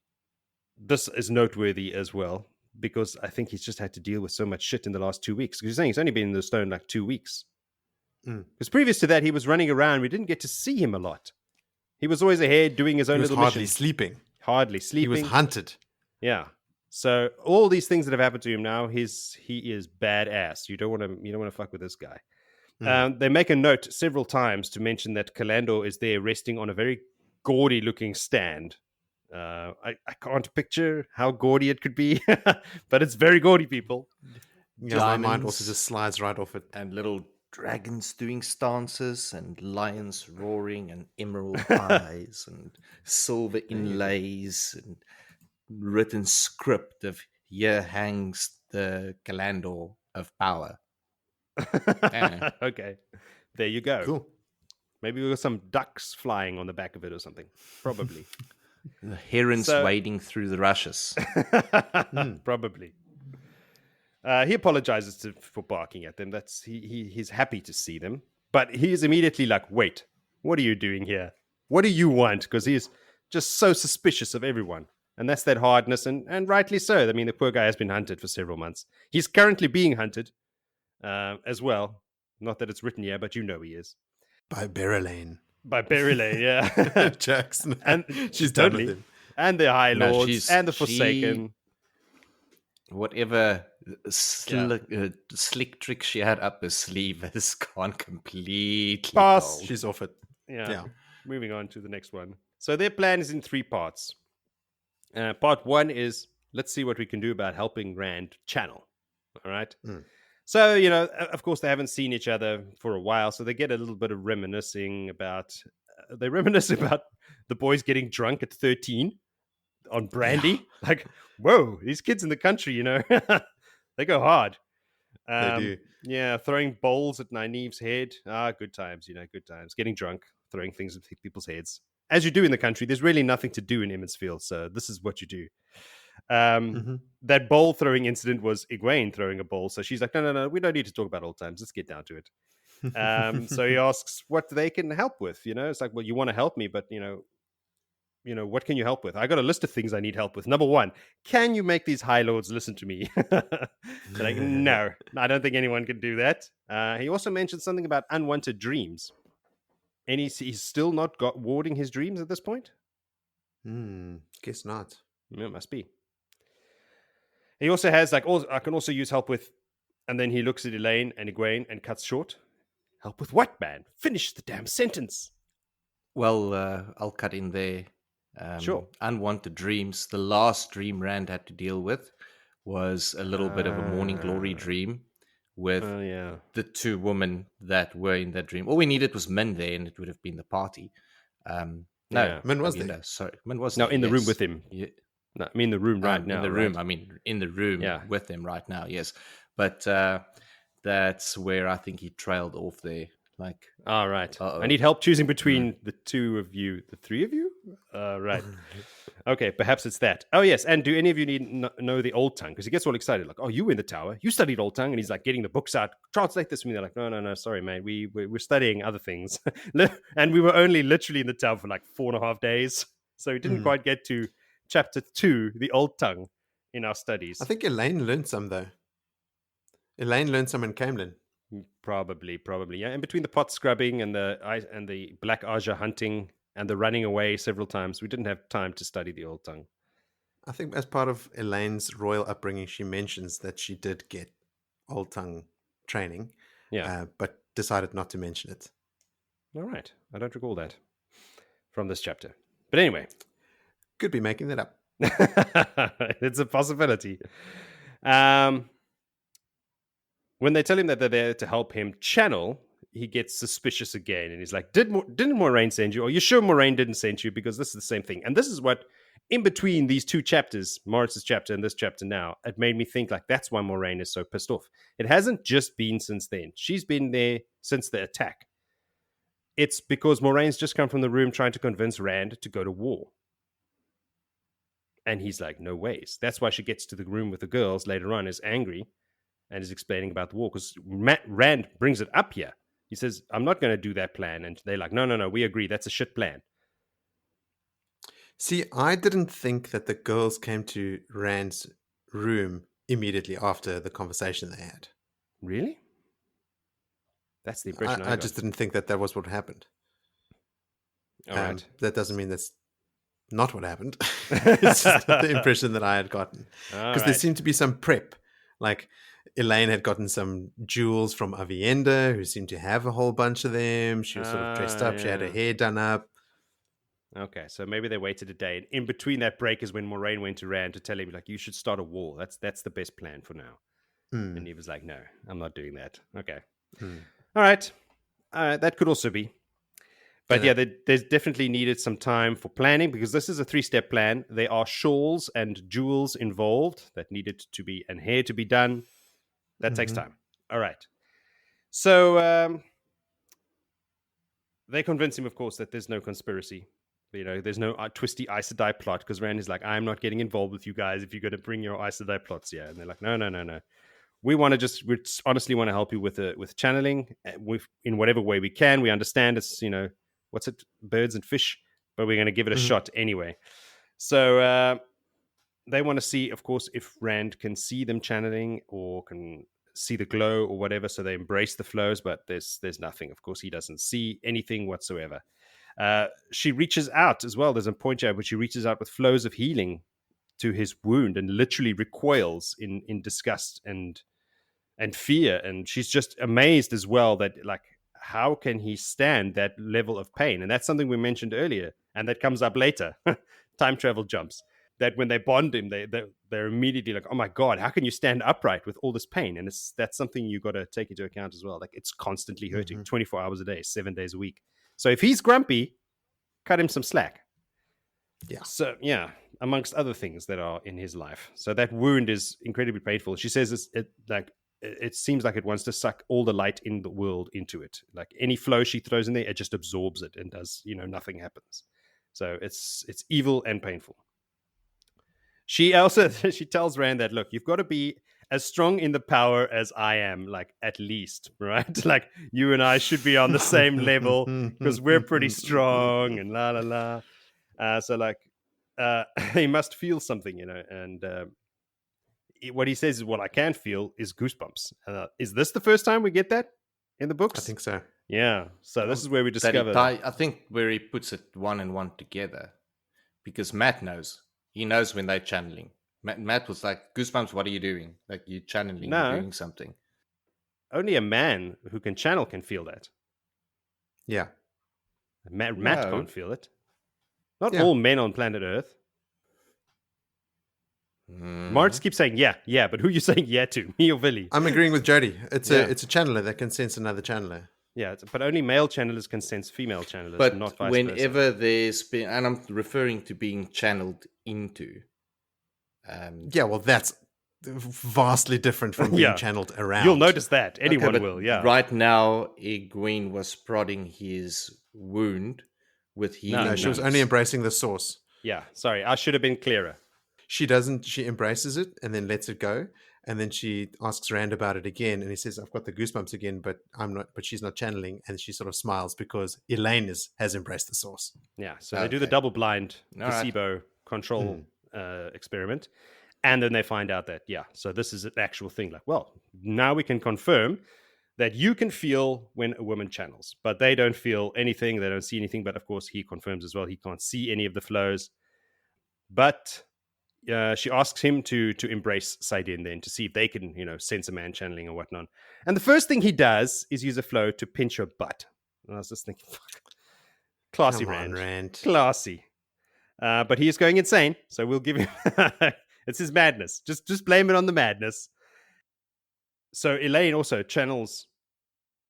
S3: this is noteworthy as well because I think he's just had to deal with so much shit in the last 2 weeks. Because you're saying he's only been in the stone like 2 weeks. Because previous to that, he was running around. We didn't get to see him a lot. He was always ahead doing his own little
S1: hardly
S3: missions.
S1: Hardly sleeping. He was hunted.
S3: Yeah. So all these things that have happened to him now, he is badass. You don't want to fuck with this guy. They make a note several times to mention that Calandor is there resting on a very gaudy looking stand. I can't picture how gaudy it could be, but it's very gaudy, people.
S1: Yeah, my mind also just slides right off it.
S2: And little dragons doing stances and lions roaring and emerald eyes and silver inlays and written script of "Here hangs the Calandor of power."
S3: Okay, there you go.
S1: Cool.
S3: Maybe we got some ducks flying on the back of it or something. Probably.
S2: The herons wading through the rushes.
S3: Probably. He apologizes for barking at them. He's happy to see them, but he is immediately like, "Wait, what are you doing here? What do you want?" Because he's just so suspicious of everyone, and that's that hardness, and rightly so. I mean, the poor guy has been hunted for several months. He's currently being hunted as well. Not that it's written here, but you know he is.
S1: By Elayne.
S3: Yeah.
S1: Jackson.
S3: And
S1: she's
S3: totally.
S1: done with him.
S3: And the High Lords and the Forsaken.
S2: Whatever slick trick she had up her sleeve has gone completely
S3: Pass.
S2: cold.
S1: She's off it.
S3: Yeah. Moving on to the next one. So their plan is in 3 parts. Part 1 is, let's see what we can do about helping Rand channel. All right? So, of course, they haven't seen each other for a while, so they get a little bit of reminiscing about... they reminisce about the boys getting drunk at 13 on brandy. Yeah. Like, whoa, these kids in the country, they go hard.
S1: They do.
S3: Yeah, throwing bowls at Nynaeve's head. Good times, good times. Getting drunk, throwing things at people's heads. As you do in the country, there's really nothing to do in Emma's Field, so this is what you do. That bowl throwing incident was Egwene throwing a bowl, so she's like, no, we don't need to talk about old times. Let's get down to it. So he asks what they can help with. It's like, well, you want to help me, but what can you help with? I got a list of things I need help with. Number 1, can you make these High Lords listen to me? Like, no, I don't think anyone can do that. He also mentioned something about unwanted dreams. And he's still not warding his dreams at this point?
S1: Guess not.
S3: It must be. He also has, like, I can also use help with, and then he looks at Elayne and Egwene and cuts short. Help with what, man? Finish the damn sentence.
S2: Well, I'll cut in there.
S3: Sure.
S2: Unwanted dreams. The last dream Rand had to deal with was a little bit of a morning glory dream with the 2 women that were in that dream. All we needed was Min there, and it would have been the party. No,
S1: Min was there.
S2: Sorry, Min was
S3: no
S2: there.
S3: In the room with him.
S2: Yeah.
S3: No, I mean the room right now.
S2: In the room. I mean in the room with him right now. Yes, but that's where I think he trailed off there. Like,
S3: all right. I need help choosing between the 2 of you, the 3 of you. Right. Okay, perhaps it's that. Oh yes, and do any of you know the Old Tongue? Because he gets all excited, like, "Oh, you were in the tower, you studied Old Tongue," and he's like getting the books out. Translate this for me. They're like, "No, sorry, mate. We're studying other things," and we were only literally in the tower for like 4.5 days, so we didn't quite get to chapter 2, the Old Tongue, in our studies.
S1: I think Elayne learned some though. Elayne learned some in Camelin.
S3: Probably, yeah. In between the pot scrubbing and the Black Ajah hunting and the running away several times, we didn't have time to study the Old Tongue.
S1: I think as part of Elaine's royal upbringing, she mentions that she did get Old Tongue training, but decided not to mention it.
S3: All right. I don't recall that from this chapter. But anyway.
S1: Could be making that up.
S3: It's a possibility. When they tell him that they're there to help him channel, he gets suspicious again. And he's like, didn't Moiraine send you? Are you sure Moiraine didn't send you? Because this is the same thing. And this is what, in between these 2 chapters, Morris's chapter and this chapter now, it made me think, like, that's why Moiraine is so pissed off. It hasn't just been since then. She's been there since the attack. It's because Moraine's just come from the room trying to convince Rand to go to war. And he's like, no ways. That's why she gets to the room with the girls later on, is angry and is explaining about the war, because Rand brings it up here. He says, I'm not going to do that plan. And they're like, no, we agree. That's a shit plan.
S1: See, I didn't think that the girls came to Rand's room immediately after the conversation they had.
S3: Really? That's the impression I got.
S1: I just didn't think that was what happened.
S3: All right.
S1: That doesn't mean that's not what happened. It's just the impression that I had gotten. Because there seemed to be some prep. Like, Elayne had gotten some jewels from Avienda, who seemed to have a whole bunch of them. She was sort of dressed up. Yeah. She had her hair done up.
S3: Okay, so maybe they waited a day. And in between that break is when Moiraine went to Rand to tell him, like, you should start a war. That's the best plan for now. And he was like, no, I'm not doing that. Okay. All right. That could also be. But there's definitely needed some time for planning, because this is a 3-step plan. There are shawls and jewels involved that needed to be, and hair to be done. That takes time. All right. So they convince him, of course, that there's no conspiracy. There's no twisty Aes Sedai plot, because Rand is like, I'm not getting involved with you guys if you're going to bring your Aes Sedai plots here. And they're like, no. We honestly want to help you with channeling in whatever way we can. We understand it's, what's it, birds and fish, but we're going to give it a shot anyway. So they want to see, of course, if Rand can see them channeling or can see the glow or whatever. So they embrace the flows, but there's nothing. Of course, he doesn't see anything whatsoever. She reaches out as well. There's a point here where she reaches out with flows of healing to his wound and literally recoils in disgust and fear. And she's just amazed as well that, like, how can he stand that level of pain? And that's something we mentioned earlier, and that comes up later. Time travel jumps. That when they bond him, they're immediately like, oh my God, how can you stand upright with all this pain? And that's something you got to take into account as well. Like, it's constantly hurting 24 hours a day, 7 days a week. So if he's grumpy, cut him some slack.
S1: Yeah.
S3: So, yeah, amongst other things that are in his life. So that wound is incredibly painful. She says it seems like it wants to suck all the light in the world into it. Like, any flow she throws in there, it just absorbs it and does, nothing happens. So it's evil and painful. She tells Rand that, look, you've got to be as strong in the power as I am, like, at least, right? Like, you and I should be on the same level because we're pretty strong and la la la. So like, he must feel something, and what he says is, what I can feel is goosebumps. Is this the first time we get that in the books?
S1: I think so.
S3: Yeah. So this is where we discover.
S2: I think where he puts it one and one together, because Matt knows. He knows when they're channeling. Matt was like, goosebumps, what are you doing? Like, you're channeling, you're doing something.
S3: Only a man who can channel can feel that.
S1: Yeah.
S3: Matt can't feel it. Not all men on planet Earth. Moritz keeps saying yeah, but who are you saying yeah to? Me or Villy?
S1: I'm agreeing with Jody. It's a channeler that can sense another channeler.
S3: Yeah, but only male channelers can sense female channelers,
S2: but
S3: not vice
S2: whenever
S3: versa.
S2: there's been, and I'm referring to being channeled into.
S1: Yeah, well, that's vastly different from being channeled around.
S3: You'll notice that. Anyone will, yeah.
S2: Right now, Egwene was prodding his wound with healing.
S1: No, she was only embracing the source.
S3: Yeah, sorry, I should have been clearer.
S1: She doesn't. She embraces it and then lets it go. And then she asks Rand about it again, and he says, "I've got the goosebumps again, but I'm not. But she's not channeling." And she sort of smiles because Elayne has embraced the source.
S3: Yeah, so they do the double-blind placebo control experiment, and then they find out that so this is an actual thing. Like, well, now we can confirm that you can feel when a woman channels, but they don't feel anything. They don't see anything. But of course, he confirms as well. He can't see any of the flows, but. She asks him to embrace Saidin then to see if they can, sense a man channeling or whatnot. And the first thing he does is use a flow to pinch her butt. And I was just thinking, fuck. Classy, Rand. Classy. But he is going insane, so we'll give him... it's his madness. Just blame it on the madness. So Elayne also channels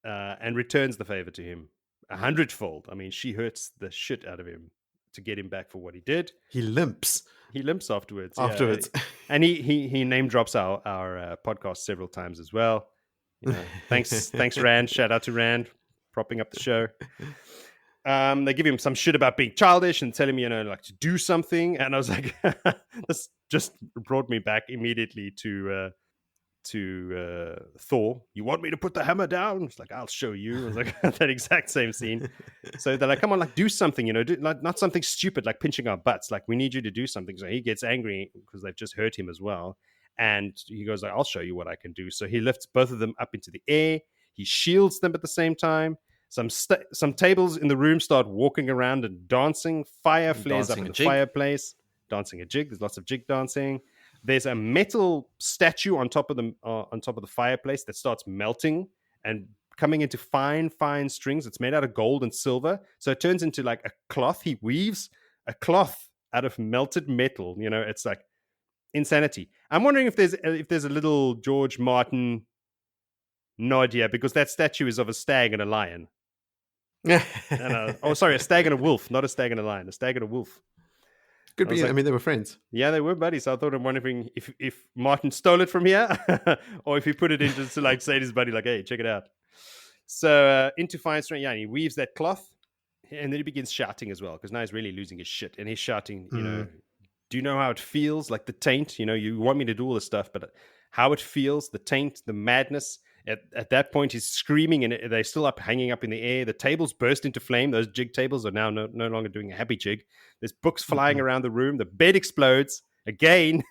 S3: and returns the favor to him 100-fold. I mean, she hurts the shit out of him to get him back for what he did.
S1: He limps
S3: afterwards.
S1: Yeah.
S3: And he name drops our podcast several times as well. Thanks Rand. Shout out to Rand, propping up the show. They give him some shit about being childish and tell him, like to do something. And I was like, this just brought me back immediately to Thor. You want me to put the hammer down? It's like, I'll show you. I was like, that exact same scene. So they're like, come on, like do something, not something stupid like pinching our butts. Like, we need you to do something. So he gets angry because they've just hurt him as well. And he goes like, I'll show you what I can do. So he lifts both of them up into the air. He shields them at the same time. Some tables in the room start walking around and dancing. Fire flares up in the fireplace. Dancing a jig. There's lots of jig dancing. There's a metal statue on top of the fireplace that starts melting and coming into fine strings. It's made out of gold and silver, so it turns into like a cloth. He weaves a cloth out of melted metal. It's like insanity. I'm wondering if there's a little George Martin nod here, because that statue is of a stag and a lion. A stag and a wolf, not a stag and a lion. A stag and a wolf.
S1: Could be. Like, they were friends.
S3: Yeah, they were buddies. So I thought, I'm wondering if Martin stole it from here, or if he put it in just to like say to his buddy, like, hey, check it out. So into fine string, and he weaves that cloth, and then he begins shouting as well, because now he's really losing his shit, and he's shouting, do you know how it feels? Like the taint, you want me to do all this stuff, but how it feels, the taint, the madness. At that point, he's screaming, and they're still hanging up in the air. The tables burst into flame. Those jig tables are now no longer doing a happy jig. There's books flying around the room. The bed explodes again.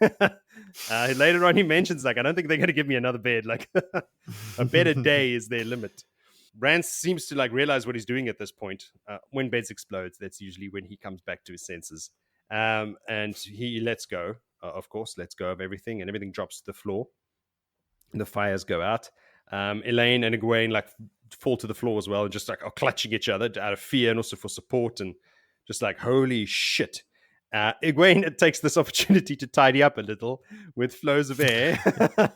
S3: Later on, he mentions, like, I don't think they're going to give me another bed. Like, a bed a day is their limit. Rand seems to like realize what he's doing at this point. When beds explodes, that's usually when he comes back to his senses. And he lets go, of course, lets go of everything, and everything drops to the floor. And the fires go out. Elayne and Egwene like fall to the floor as well, and just like are clutching each other out of fear and also for support, and just like, holy shit. Egwene takes this opportunity to tidy up a little with flows of air.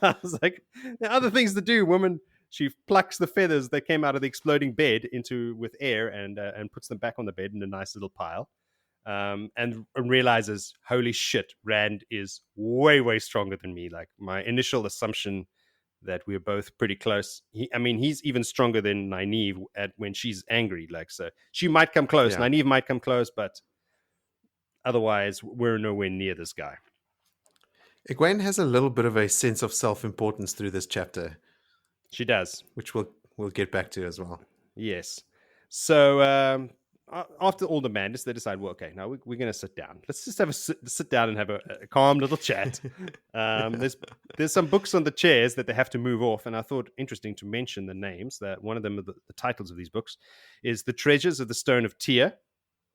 S3: I was like, there are other things to do, woman. She plucks the feathers that came out of the exploding bed with air and puts them back on the bed in a nice little pile. And realizes, holy shit, Rand is way, way stronger than me. Like, my initial assumption that we're both pretty close. He's even stronger than Nynaeve when she's angry. Like, so she might come close. Yeah. Nynaeve might come close, but otherwise, we're nowhere near this guy.
S1: Egwene has a little bit of a sense of self-importance through this chapter.
S3: She does,
S1: which we'll get back to as well. Yes.
S3: So after all the madness, they decide, well, okay, now we're going to sit down. Let's just have sit down and have a calm little chat. There's some books on the chairs that they have to move off, and I thought interesting to mention the names. That one of them, the titles of these books, is The Treasures of the Stone of Tyr.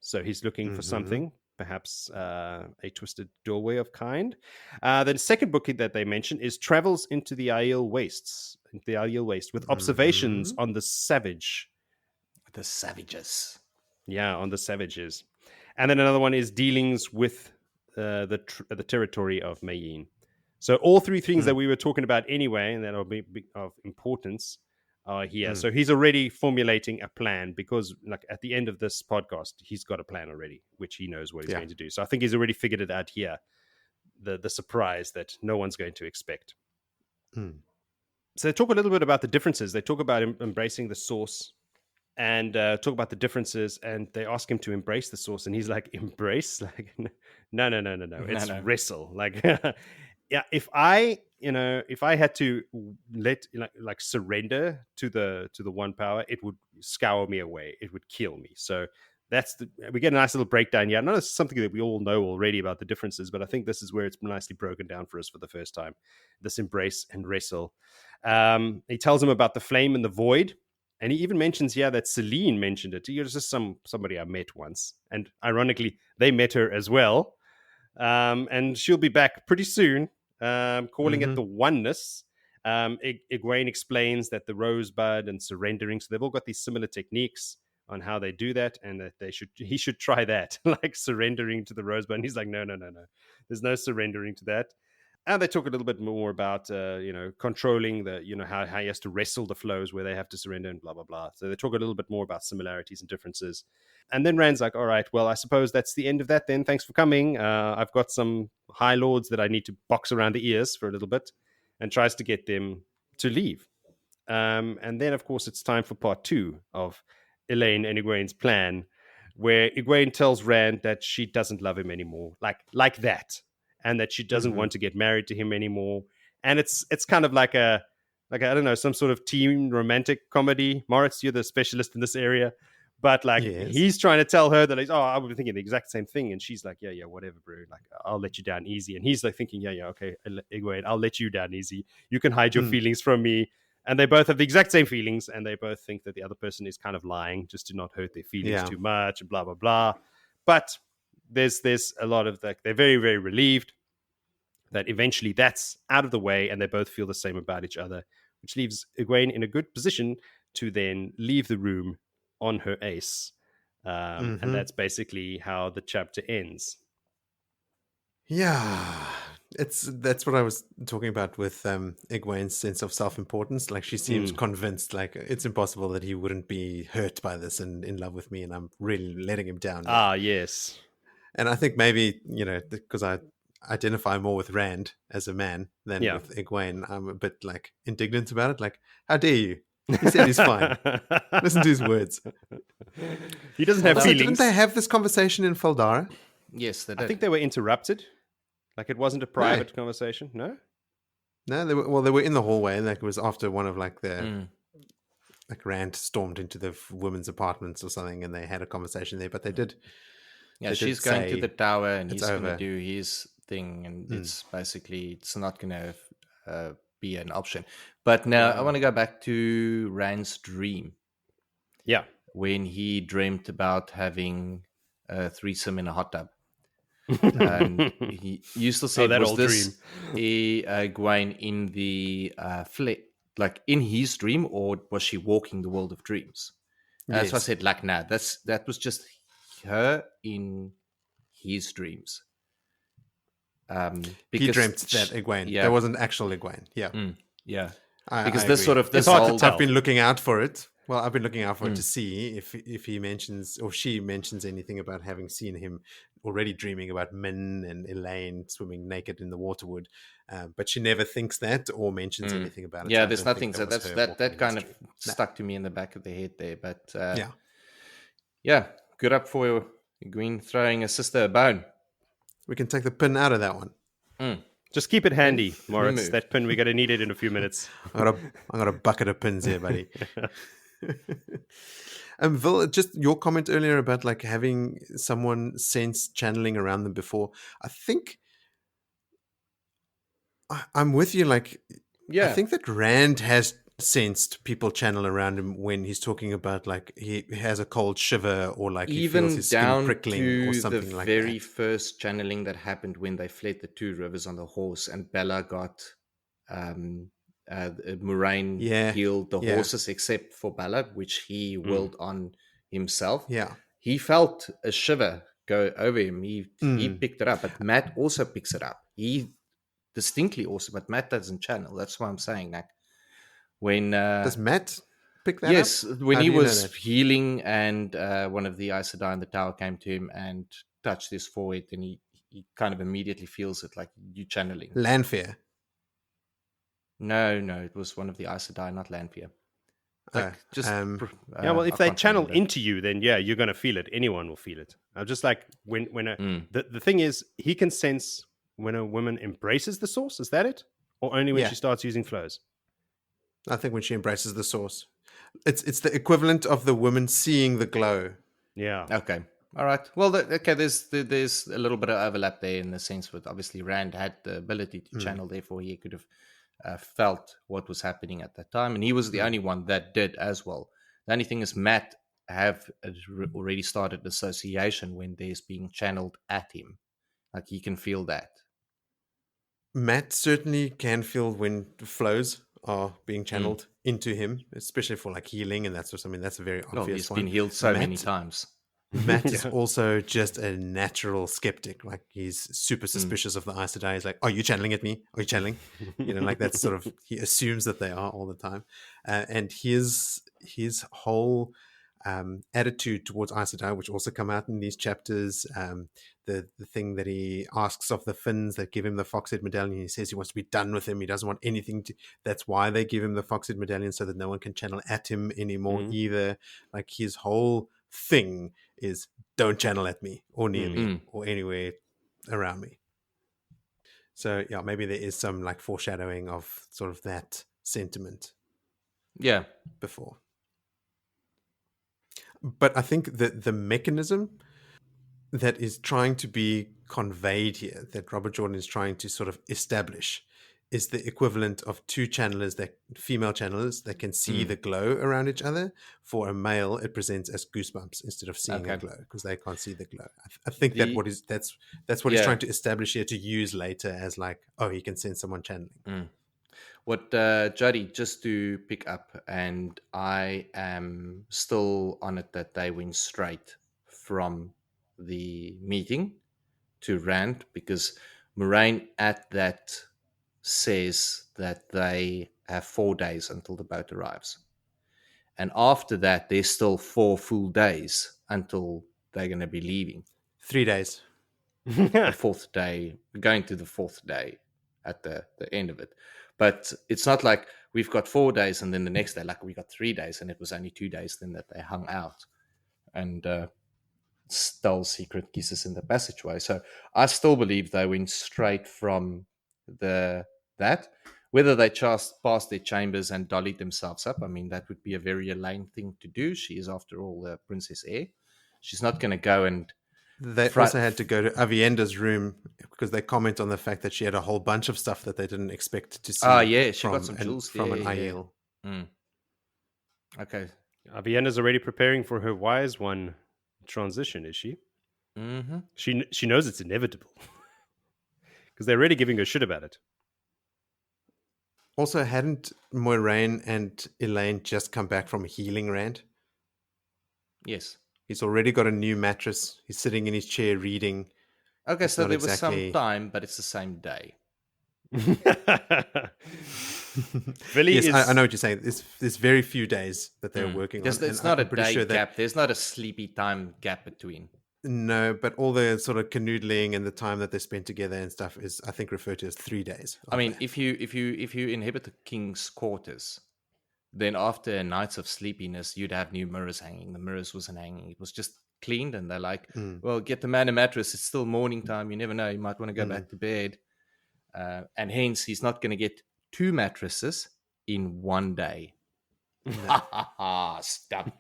S3: So he's looking for something, perhaps a twisted doorway of kind. The second book that they mention is Travels into the Aiel Wastes, with observations on the savage.
S2: The savages.
S3: Yeah, on the savages. And then another one is Dealings with the territory of Moiraine. So all three things that we were talking about anyway, and that will be of importance, are here. So he's already formulating a plan, because like at the end of this podcast, he's got a plan already, which he knows what he's going to do. So I think he's already figured it out here, the surprise that no one's going to expect. So they talk a little bit about the differences. They talk about embracing the source, and talk about the differences, and they ask him to embrace the source, and he's like, embrace? Like, no. It's wrestle. Like, yeah, if I had to let like surrender to the one power, it would scour me away. It would kill me. So we get a nice little breakdown here. I know it's something that we all know already about the differences, but I think this is where it's nicely broken down for us for the first time. This embrace and wrestle. He tells him about the flame and the void. And he even mentions here that Celine mentioned it. It was just somebody I met once. And ironically, they met her as well. And she'll be back pretty soon, calling it the oneness. Egwene explains that the rosebud and surrendering, so they've all got these similar techniques on how they do that, and that he should try that, like surrendering to the rosebud. And he's like, no. There's no surrendering to that. And they talk a little bit more about, controlling how he has to wrestle the flows where they have to surrender and blah, blah, blah. So they talk a little bit more about similarities and differences. And then Rand's like, all right, well, I suppose that's the end of that then. Thanks for coming. I've got some high lords that I need to box around the ears for a little bit, and tries to get them to leave. And then, of course, it's time for part 2 of Elayne and Egwene's plan. where Egwene tells Rand that she doesn't love him anymore, like that, and that she doesn't want to get married to him anymore. And it's kind of like a I don't know, some sort of teen romantic comedy. Moritz, you're the specialist in this area. But like he's trying to tell her that I was thinking the exact same thing, and she's like, yeah, whatever, bro. Like I'll let you down easy. And he's like thinking, yeah, okay, Egwene, I'll let you down easy. You can hide your feelings from me. And they both have the exact same feelings, and they both think that the other person is kind of lying just to not hurt their feelings too much, and blah blah blah. But there's a lot of that. They're very very relieved that eventually that's out of the way, and they both feel the same about each other, which leaves Egwene in a good position to then leave the room on her ace. And that's basically how the chapter ends.
S1: Yeah, that's what I was talking about with Egwene's sense of self-importance. Like she seems convinced, like it's impossible that he wouldn't be hurt by this and in love with me, and I'm really letting him down.
S3: Yes.
S1: And I think maybe, because I identify more with Rand as a man than with Egwene, I'm a bit like indignant about it. Like, how dare you? He said he's fine. Listen to his words.
S3: He doesn't have feelings.
S1: Didn't they have this conversation in Faldara?
S2: Yes, they did.
S3: I think they were interrupted. Like it wasn't a private conversation. No,
S1: they were in the hallway, and like it was after one of like the like Rand stormed into the women's apartments or something, and they had a conversation there. But they did.
S2: Yeah, she's going to the tower, and he's going to do his thing, and it's not going to be an option. But now I want to go back to Rand's dream.
S3: Yeah,
S2: when he dreamt about having a threesome in a hot tub. And he used to say, was this Egwene in the like in his dream, or was she walking the world of dreams? That's why I said, like, nah, that was just her in his dreams.
S1: Because he dreamt that Egwene. There wasn't actual Egwene.
S2: Yeah.
S1: Because
S2: this sort of
S1: it's hard to tell. I've been looking out for it. Well, I've been looking out for it to see if he mentions or she mentions anything about having seen him already dreaming about Min and Elayne swimming naked in the waterwood, but she never thinks that or mentions anything about it.
S2: Yeah, there's nothing. So that kind of stuck to me in the back of the head there. But yeah, good up for Egwene throwing a sister a bone.
S1: We can take the pin out of that one.
S3: Just keep it handy, Moritz. That pin, we're going to need it in a few minutes.
S1: I got a bucket of pins here, buddy. Vil, just your comment earlier about like having someone sense channeling around them before. I think I'm with you. Like, I think that Rand has sensed people channel around him when he's talking about like he has a cold shiver or like he feels his skin prickling or something like that.
S2: The very first channeling that happened when they fled the two rivers on the horse, and Bella got Moiraine healed the horses except for Bella, which he willed on himself.
S1: Yeah,
S2: he felt a shiver go over him. He picked it up, but Matt also picks it up. He distinctly also, but Matt doesn't channel. That's why I'm saying that. When
S1: does Matt pick that up?
S2: Yes, when he was healing, and one of the Aes Sedai in the tower came to him and touched his forehead, and he kind of immediately feels it, like you channeling.
S1: Lanfear.
S2: No, it was one of the Aes Sedai, not Lanfear. Like,
S3: well, if they channel into you, then you're going to feel it. Anyone will feel it. I'm just like when the thing is, he can sense when a woman embraces the source. Is that it, or only when she starts using flows?
S1: I think when she embraces the source, it's the equivalent of the woman seeing the glow.
S3: Yeah.
S2: Okay. All right. Well, there's a little bit of overlap there in the sense that obviously Rand had the ability to channel, therefore he could have felt what was happening at that time, and he was the only one that did as well. The only thing is Matt have already started association when there's being channeled at him, like he can feel that.
S1: Matt certainly can feel when flows are being channeled into him, especially for like healing and that sort of something. That's a very obvious one.
S2: He's been healed so many times.
S1: Matt is also just a natural skeptic. Like he's super suspicious of the Aes Sedai. He's like, "Are you channeling at me? Are you channeling?" Like that's sort of, he assumes that they are all the time. And his whole attitude towards Aes Sedai, which also come out in these chapters, the thing that he asks of the Finns that give him the Foxhead medallion, he says he wants to be done with him. He doesn't want anything to. That's why they give him the Foxhead medallion, so that no one can channel at him anymore either. Like his whole thing is don't channel at me or near
S3: Mm.
S1: me or anywhere around me. So yeah, maybe there is some like foreshadowing of sort of that sentiment
S2: Yeah.
S1: before. But I think that the mechanism that is trying to be conveyed here, that Robert Jordan is trying to sort of establish, is the equivalent of two channelers, that female channelers that can see the glow around each other. For a male, it presents as goosebumps instead of seeing a glow because they can't see the glow. I think that's what he's trying to establish here to use later as like, oh, he can sense someone channeling.
S2: What Jody, just to pick up, and I am still on it that they went straight from the meeting to Rand, because Moiraine at that says that they have 4 days until the boat arrives. And after that, there's still 4 full days until they're going to be leaving.
S1: 3 days.
S2: The fourth day, going to the fourth day at the end of it. But it's not like we've got 4 days and then the next day, like we got 3 days and it was only 2 days then that they hung out and stole secret kisses in the passageway. So I still believe they went straight from that. Whether they just passed their chambers and dollied themselves up, I mean, that would be a very Elayne thing to do. She is, after all, the Princess Heir. She's not going to go and...
S1: They also had to go to Avienda's room because they comment on the fact that she had a whole bunch of stuff that they didn't expect to see.
S2: Oh, yeah, she got some jewels
S1: from an
S2: yeah.
S1: Aiel.
S2: Okay.
S3: Avienna's already preparing for her wise one transition, is she?
S2: Mm-hmm.
S3: She knows it's inevitable because they're already giving her shit about it.
S1: Also, hadn't Moiraine and Elayne just come back from healing Rand?
S2: Yes.
S1: He's already got a new mattress. He's sitting in his chair reading.
S2: Okay,
S1: It's
S2: so
S1: not
S2: there was
S1: exactly-
S2: some time, but it's the same day.
S3: Billy
S1: Yes,
S3: is...
S1: I know what you're saying. There's very few days that they're working on.
S2: It's
S1: and
S2: not a
S1: I'm pretty
S2: day
S1: sure that-
S2: gap. There's not a sleepy time gap between.
S1: No, but all the sort of canoodling and the time that they spent together and stuff is, I think, referred to as 3 days.
S2: I mean, if you inhabit the king's quarters, then after nights of sleepiness, you'd have new mirrors hanging. The mirrors wasn't hanging; it was just cleaned, and they're like, "Well, get the man a mattress. It's still morning time. You never know. You might want to go back to bed." And hence, he's not going to get 2 mattresses in 1 day. Ha ha ha! Stop.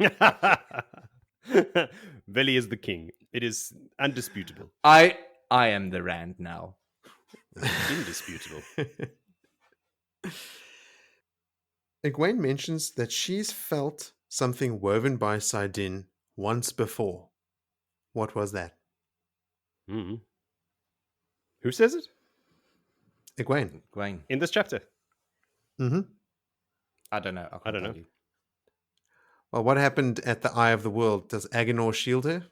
S3: Billy is the king. It is undisputable.
S2: I am the Rand now.
S3: Indisputable.
S1: Egwene mentions that she's felt something woven by Saidin once before. What was that?
S3: Mm-hmm. Who says it?
S1: Egwene.
S2: Gwen.
S3: In this chapter?
S1: Mm-hmm.
S2: I don't know.
S3: I don't know.
S2: You.
S1: Well, what happened at the Eye of the World? Does Agenor shield her?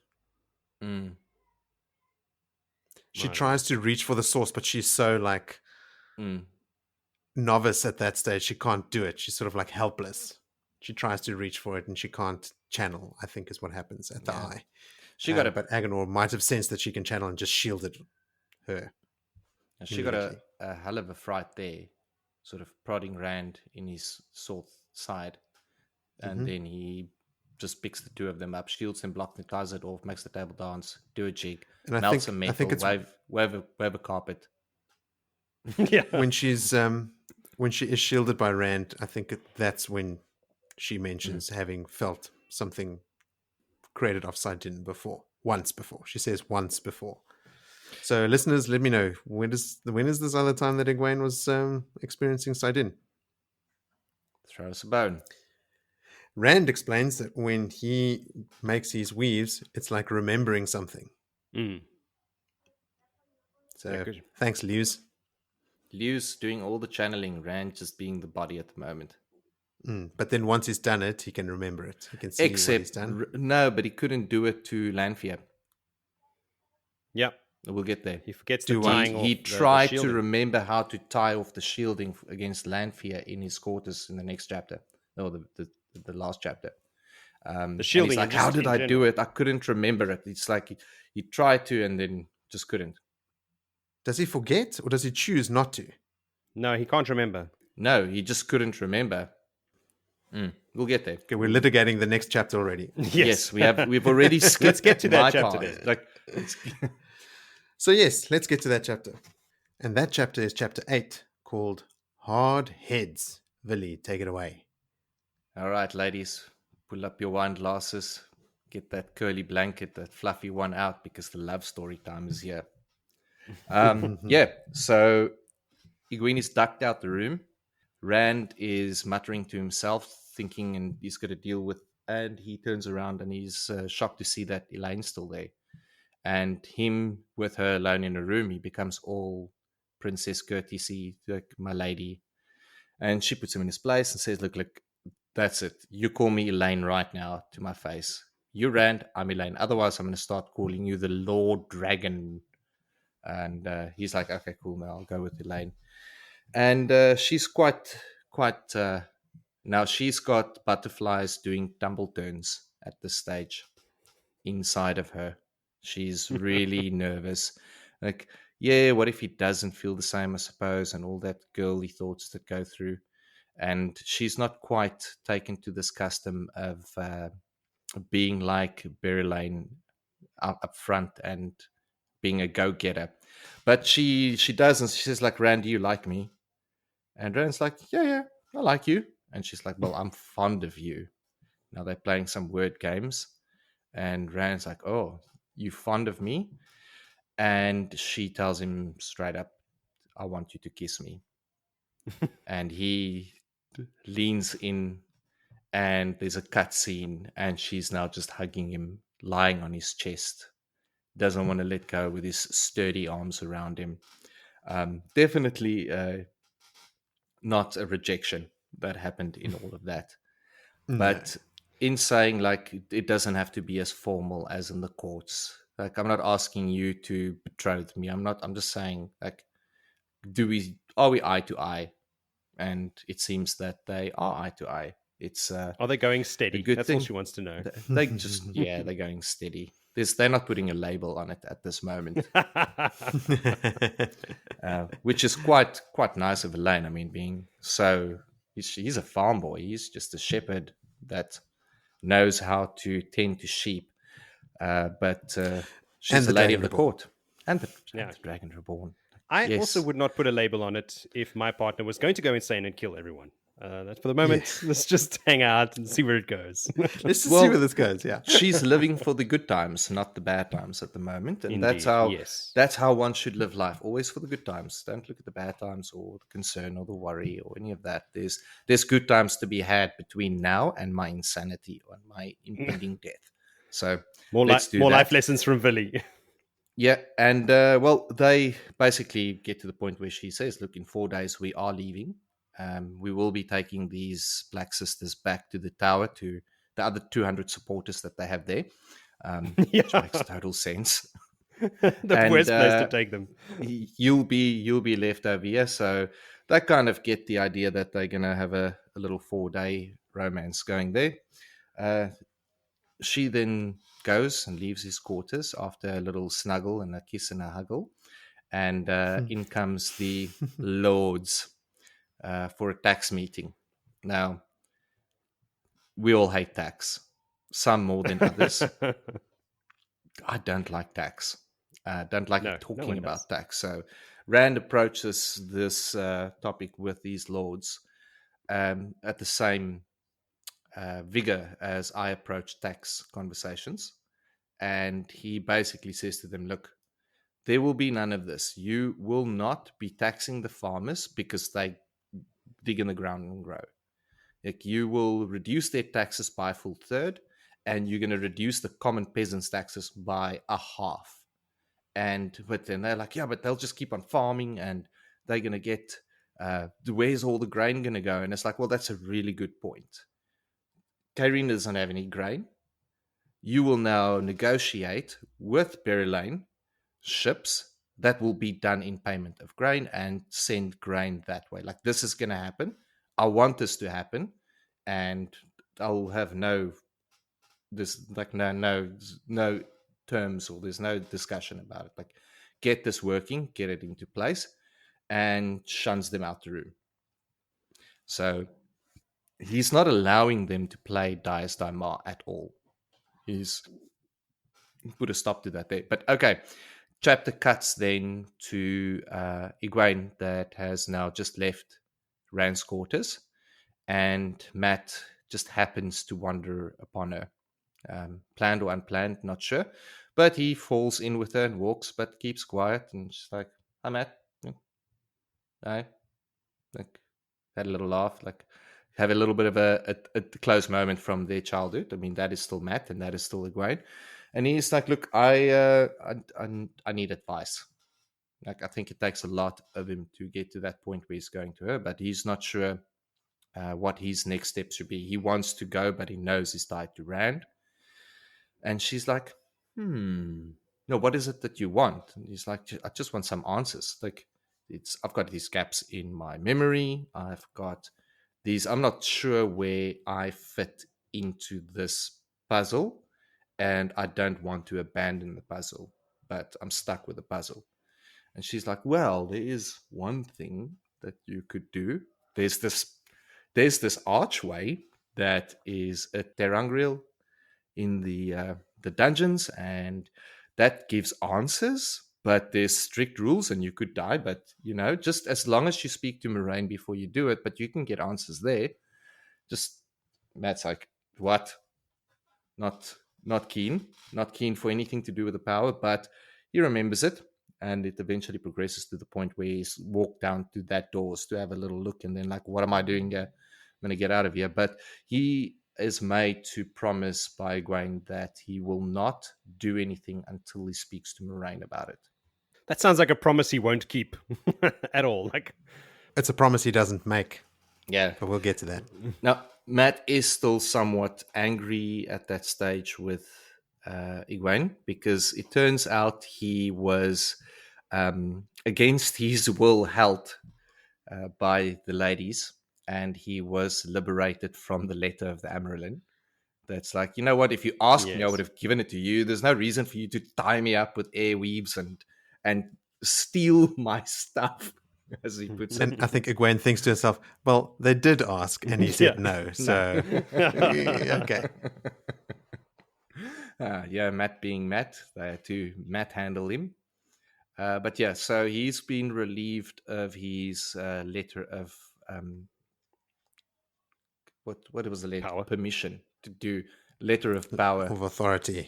S1: She tries to reach for the source, but she's so like novice at that stage. She can't do it. She's sort of like helpless. She tries to reach for it and she can't channel, I think is what happens at the eye.
S2: She got
S1: but Agenor might have sensed that she can channel and just shielded her.
S2: She got a hell of a fright there, sort of prodding Rand in his sore side. And then he just picks the two of them up, shields them, blocks them, ties it off, makes the table dance, do a jig,
S1: And
S2: melts a
S1: I
S2: metal,
S1: think it's
S2: wave a carpet.
S3: Yeah.
S1: when she is shielded by Rand, I think that's when she mentions having felt something created off Saidin once before. She says once before. So listeners, let me know, when is this other time that Egwene was experiencing Saidin?
S2: Throw us a bone.
S1: Rand explains that when he makes his weaves, it's like remembering something.
S3: Mm.
S1: So
S3: Yeah, good.
S1: thanks, Lewis.
S2: Liu's doing all the channeling, Rand just being the body at the moment.
S1: But then once he's done it, he can remember it. He can see what he's done.
S2: No, but he couldn't do it to Lanfear.
S3: Yeah.
S2: We'll get there.
S3: He forgets the tying off
S2: He
S3: the
S2: tried to
S3: shielding.
S2: remember how to tie off the shielding against Lanfear in his quarters in the next chapter, or the last chapter.
S3: The shielding.
S2: He's like,
S3: just
S2: how did
S3: in
S2: I
S3: general.
S2: do it? I couldn't remember it. It's like he tried to and then just couldn't.
S1: Does he forget or does he choose not to?
S3: No, he can't remember.
S2: No, he just couldn't remember. We'll get there.
S1: Okay, we're litigating the next chapter already.
S2: Yes, we've already skipped.
S3: Let's get to that
S2: my
S3: chapter
S2: part.
S3: then.
S2: Like,
S1: So yes, let's get to that chapter. And that chapter is chapter 8, called Hard Heads. Vili, take it away.
S2: all right, ladies, pull up your wine glasses, get that curly blanket, that fluffy one out, because the love story time is here. So Egwene is ducked out the room. Rand is muttering to himself, thinking, and he's got to deal with. And he turns around and he's shocked to see that Elayne's still there. And him with her alone in a room, he becomes all princess courtesy, like my lady. And she puts him in his place and says, look, that's it. You call me Elayne right now to my face. You Rand, I'm Elayne. Otherwise, I'm going to start calling you the Lord Dragon. And he's like, okay, cool. Now I'll go with Elayne. And she's quite. Now she's got butterflies doing tumble turns at this stage inside of her. She's really nervous. Like, yeah, what if he doesn't feel the same, I suppose, and all that girly thoughts that go through. And she's not quite taken to this custom of being like Elayne up front and being a go-getter. But she does, and she says, like, Rand, do you like me? And Rand's like, yeah, I like you. And she's like, well, I'm fond of you. Now they're playing some word games. And Rand's like, oh, you fond of me? And she tells him straight up, I want you to kiss me. And he leans in, and there's a cut scene, and she's now just hugging him, lying on his chest. Doesn't want to let go with his sturdy arms around him. Definitely not a rejection that happened in all of that. But in saying, like, it doesn't have to be as formal as in the courts. Like, I'm not asking you to betroth me. I'm just saying, like, are we eye to eye? And it seems that they are eye to eye. It's
S3: Are they going steady?
S2: good
S3: That's
S2: thing.
S3: all she wants to know.
S2: They just they're going steady. They're not putting a label on it at this moment, which is quite nice of Elayne. I mean, being so he's a farm boy. He's just a shepherd that knows how to tend to sheep. But she's the lady of the court and the Dragon Reborn.
S3: I also would not put a label on it if my partner was going to go insane and kill everyone. That's for the moment. Let's just hang out and see where it goes.
S1: Let's just see where this goes. Yeah,
S2: she's living for the good times, not the bad times at the moment, and
S3: Indeed,
S2: that's how one should live life. Always for the good times. Don't look at the bad times or the concern or the worry or any of that. There's good times to be had between now and my insanity or my impending death. So
S3: more life lessons from Vili.
S2: Yeah, and they basically get to the point where she says, look, in 4 days we are leaving. We will be taking these Black Sisters back to the tower, to the other 200 supporters that they have there, which makes total sense.
S3: The worst place to take them.
S2: You'll be left over here. So they kind of get the idea that they're going to have a little 4-day romance going there. She then goes and leaves his quarters after a little snuggle and a kiss and a huggle. And in comes the lords for a tax meeting. Now, we all hate tax, some more than others. I don't like tax. Don't like talking about tax. So Rand approaches this topic with these lords at the same vigor as I approach tax conversations. And he basically says to them, look, there will be none of this. You will not be taxing the farmers because they dig in the ground and grow. Like, you will reduce their taxes by a full third, and you're going to reduce the common peasants' taxes by a half. But then they're like, yeah, but they'll just keep on farming, and they're going to get, where's all the grain going to go? And it's like, well, that's a really good point. Cairhien doesn't have any grain. You will now negotiate with Elayne ships that will be done in payment of grain and send grain that way. Like, this is going to happen. I want this to happen, and I'll have no terms, or there's no discussion about it. Like, get this working, get it into place, and shuns them out the room. So he's not allowing them to play Dias Daimar at all. He's put a stop to that there. But okay, chapter cuts then to Egwene that has now just left Rand's quarters, and Matt just happens to wander upon her. Planned or unplanned, not sure. But he falls in with her and walks, but keeps quiet. And she's like, "Hi, Matt. Hi." Like, had a little laugh, like, have a little bit of a close moment from their childhood. I mean, that is still Matt, and that is still Egwene. And he's like, "Look, I need advice. Like, I think it takes a lot of him to get to that point where he's going to her, but he's not sure what his next step should be. He wants to go, but he knows he's tied to Rand." And she's like, no, what is it that you want? And he's like, I just want some answers. Like, I've got these gaps in my memory. I've got these, I'm not sure where I fit into this puzzle. And I don't want to abandon the puzzle, but I'm stuck with the puzzle. And she's like, well, there is one thing that you could do. There's this archway that is a terangrial in the dungeons, and that gives answers, but there's strict rules and you could die, but just as long as you speak to Moiraine before you do it, but you can get answers there. Just Matt's like, what? Not keen for anything to do with the power, but he remembers it, and it eventually progresses to the point where he's walked down to that doors to have a little look, and then like, what am I doing here? I'm gonna get out of here. But he is made to promise by Egwene that he will not do anything until he speaks to Moiraine about it.
S3: That sounds like a promise he won't keep at all. Like,
S1: it's a promise he doesn't make.
S2: Yeah.
S1: But we'll get to that.
S2: Now, Matt is still somewhat angry at that stage with Egwene, because it turns out he was against his will held by the ladies, and he was liberated from the letter of the Amarylline. That's like, you know what? If you asked me, I would have given it to you. There's no reason for you to tie me up with airweaves and steal my stuff, as he puts it.
S1: And I think Egwene thinks to herself, well, they did ask, and he said no. So, okay.
S2: Yeah, Matt being Matt, they had to Matt handle him. But yeah, so he's been relieved of his letter of what was the letter?
S3: Power.
S2: Permission to do, letter of power,
S1: of authority.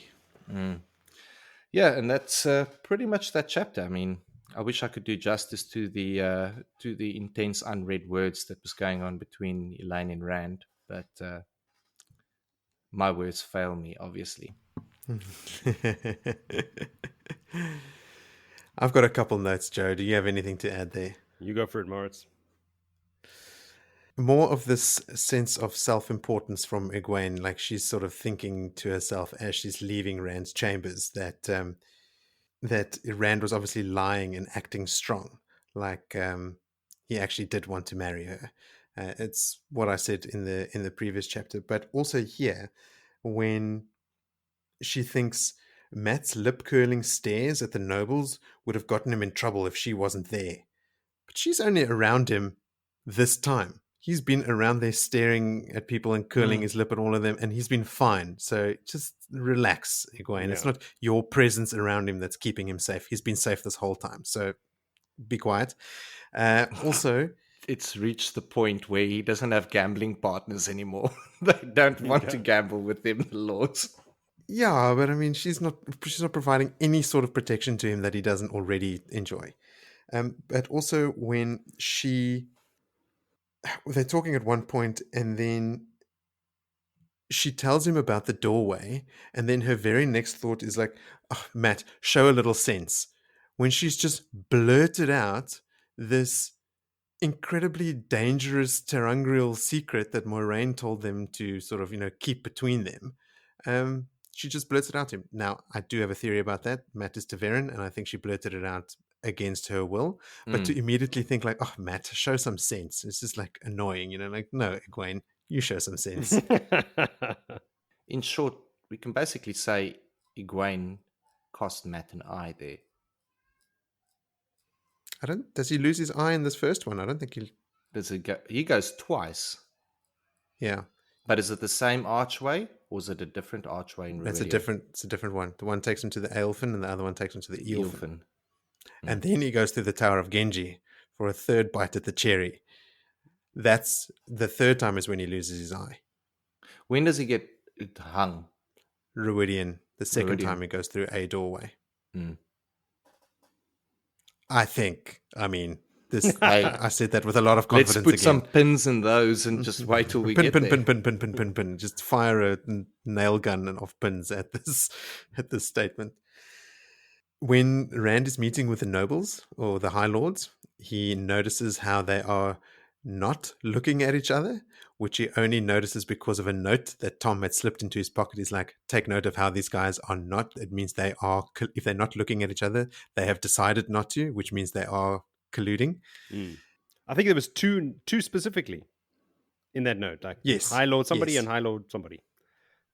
S2: Yeah, and that's pretty much that chapter. I mean, I wish I could do justice to the intense unread words that was going on between Elayne and Rand, but my words fail me, obviously.
S1: I've got a couple notes, Joe. Do you have anything to add there?
S3: You go for it, Moritz.
S1: More of this sense of self-importance from Egwene, like she's sort of thinking to herself as she's leaving Rand's chambers that that Rand was obviously lying and acting strong, like he actually did want to marry her. It's what I said in the previous chapter, but also here when she thinks Matt's lip-curling stares at the nobles would have gotten him in trouble if she wasn't there. But she's only around him this time. He's been around there staring at people and curling his lip at all of them, and he's been fine. So just relax, Egwene. Yeah. It's not your presence around him that's keeping him safe. He's been safe this whole time. So be quiet. Also,
S2: it's reached the point where he doesn't have gambling partners anymore. They don't want to gamble with him, the lords.
S1: Yeah, but I mean, she's not providing any sort of protection to him that he doesn't already enjoy. But also when they're talking at one point, and then she tells him about the doorway, and then her very next thought is like, oh, Matt, show a little sense. When she's just blurted out this incredibly dangerous terangrial secret that Moiraine told them to sort of, keep between them. She just blurts it out to him. Now, I do have a theory about that. Matt is Ta'veren, and I think she blurted it out against her will. But to immediately think like, oh, Matt, show some sense. It's just like annoying, like, no, Egwene, you show some sense.
S2: In short, we can basically say Egwene cost Matt an eye there.
S1: Does he lose his eye in this first one? I don't think
S2: he goes twice.
S1: Yeah.
S2: But is it the same archway, or is it a different archway in
S1: It's
S2: Revelio?
S1: a different one. The one takes him to the Aelfin and the other one takes him to the
S2: The
S1: Eelfin.
S2: Eelfin.
S1: And then he goes through the Tower of Genji for a third bite at the cherry. That's the third time is when he loses his eye.
S2: When does he get it hung?
S1: Ruidian, the second
S2: Ruidian.
S1: time he goes through a doorway.
S2: Mm.
S1: I mean, this.
S2: Hey,
S1: I said that with a lot of
S2: let's
S1: confidence
S2: put
S1: again.
S2: some pins in those and just wait till we get there.
S1: Pin. Just fire a nail gun and off pins at this statement. When Rand is meeting with the nobles or the High Lords, he notices how they are not looking at each other, which he only notices because of a note that Tom had slipped into his pocket. He's like, take note of how these guys are not. It means they are, if they're not looking at each other, they have decided not to, which means they are colluding.
S3: I think there was two specifically in that note, like
S1: Yes.
S3: High Lord somebody
S1: Yes.
S3: and High Lord somebody.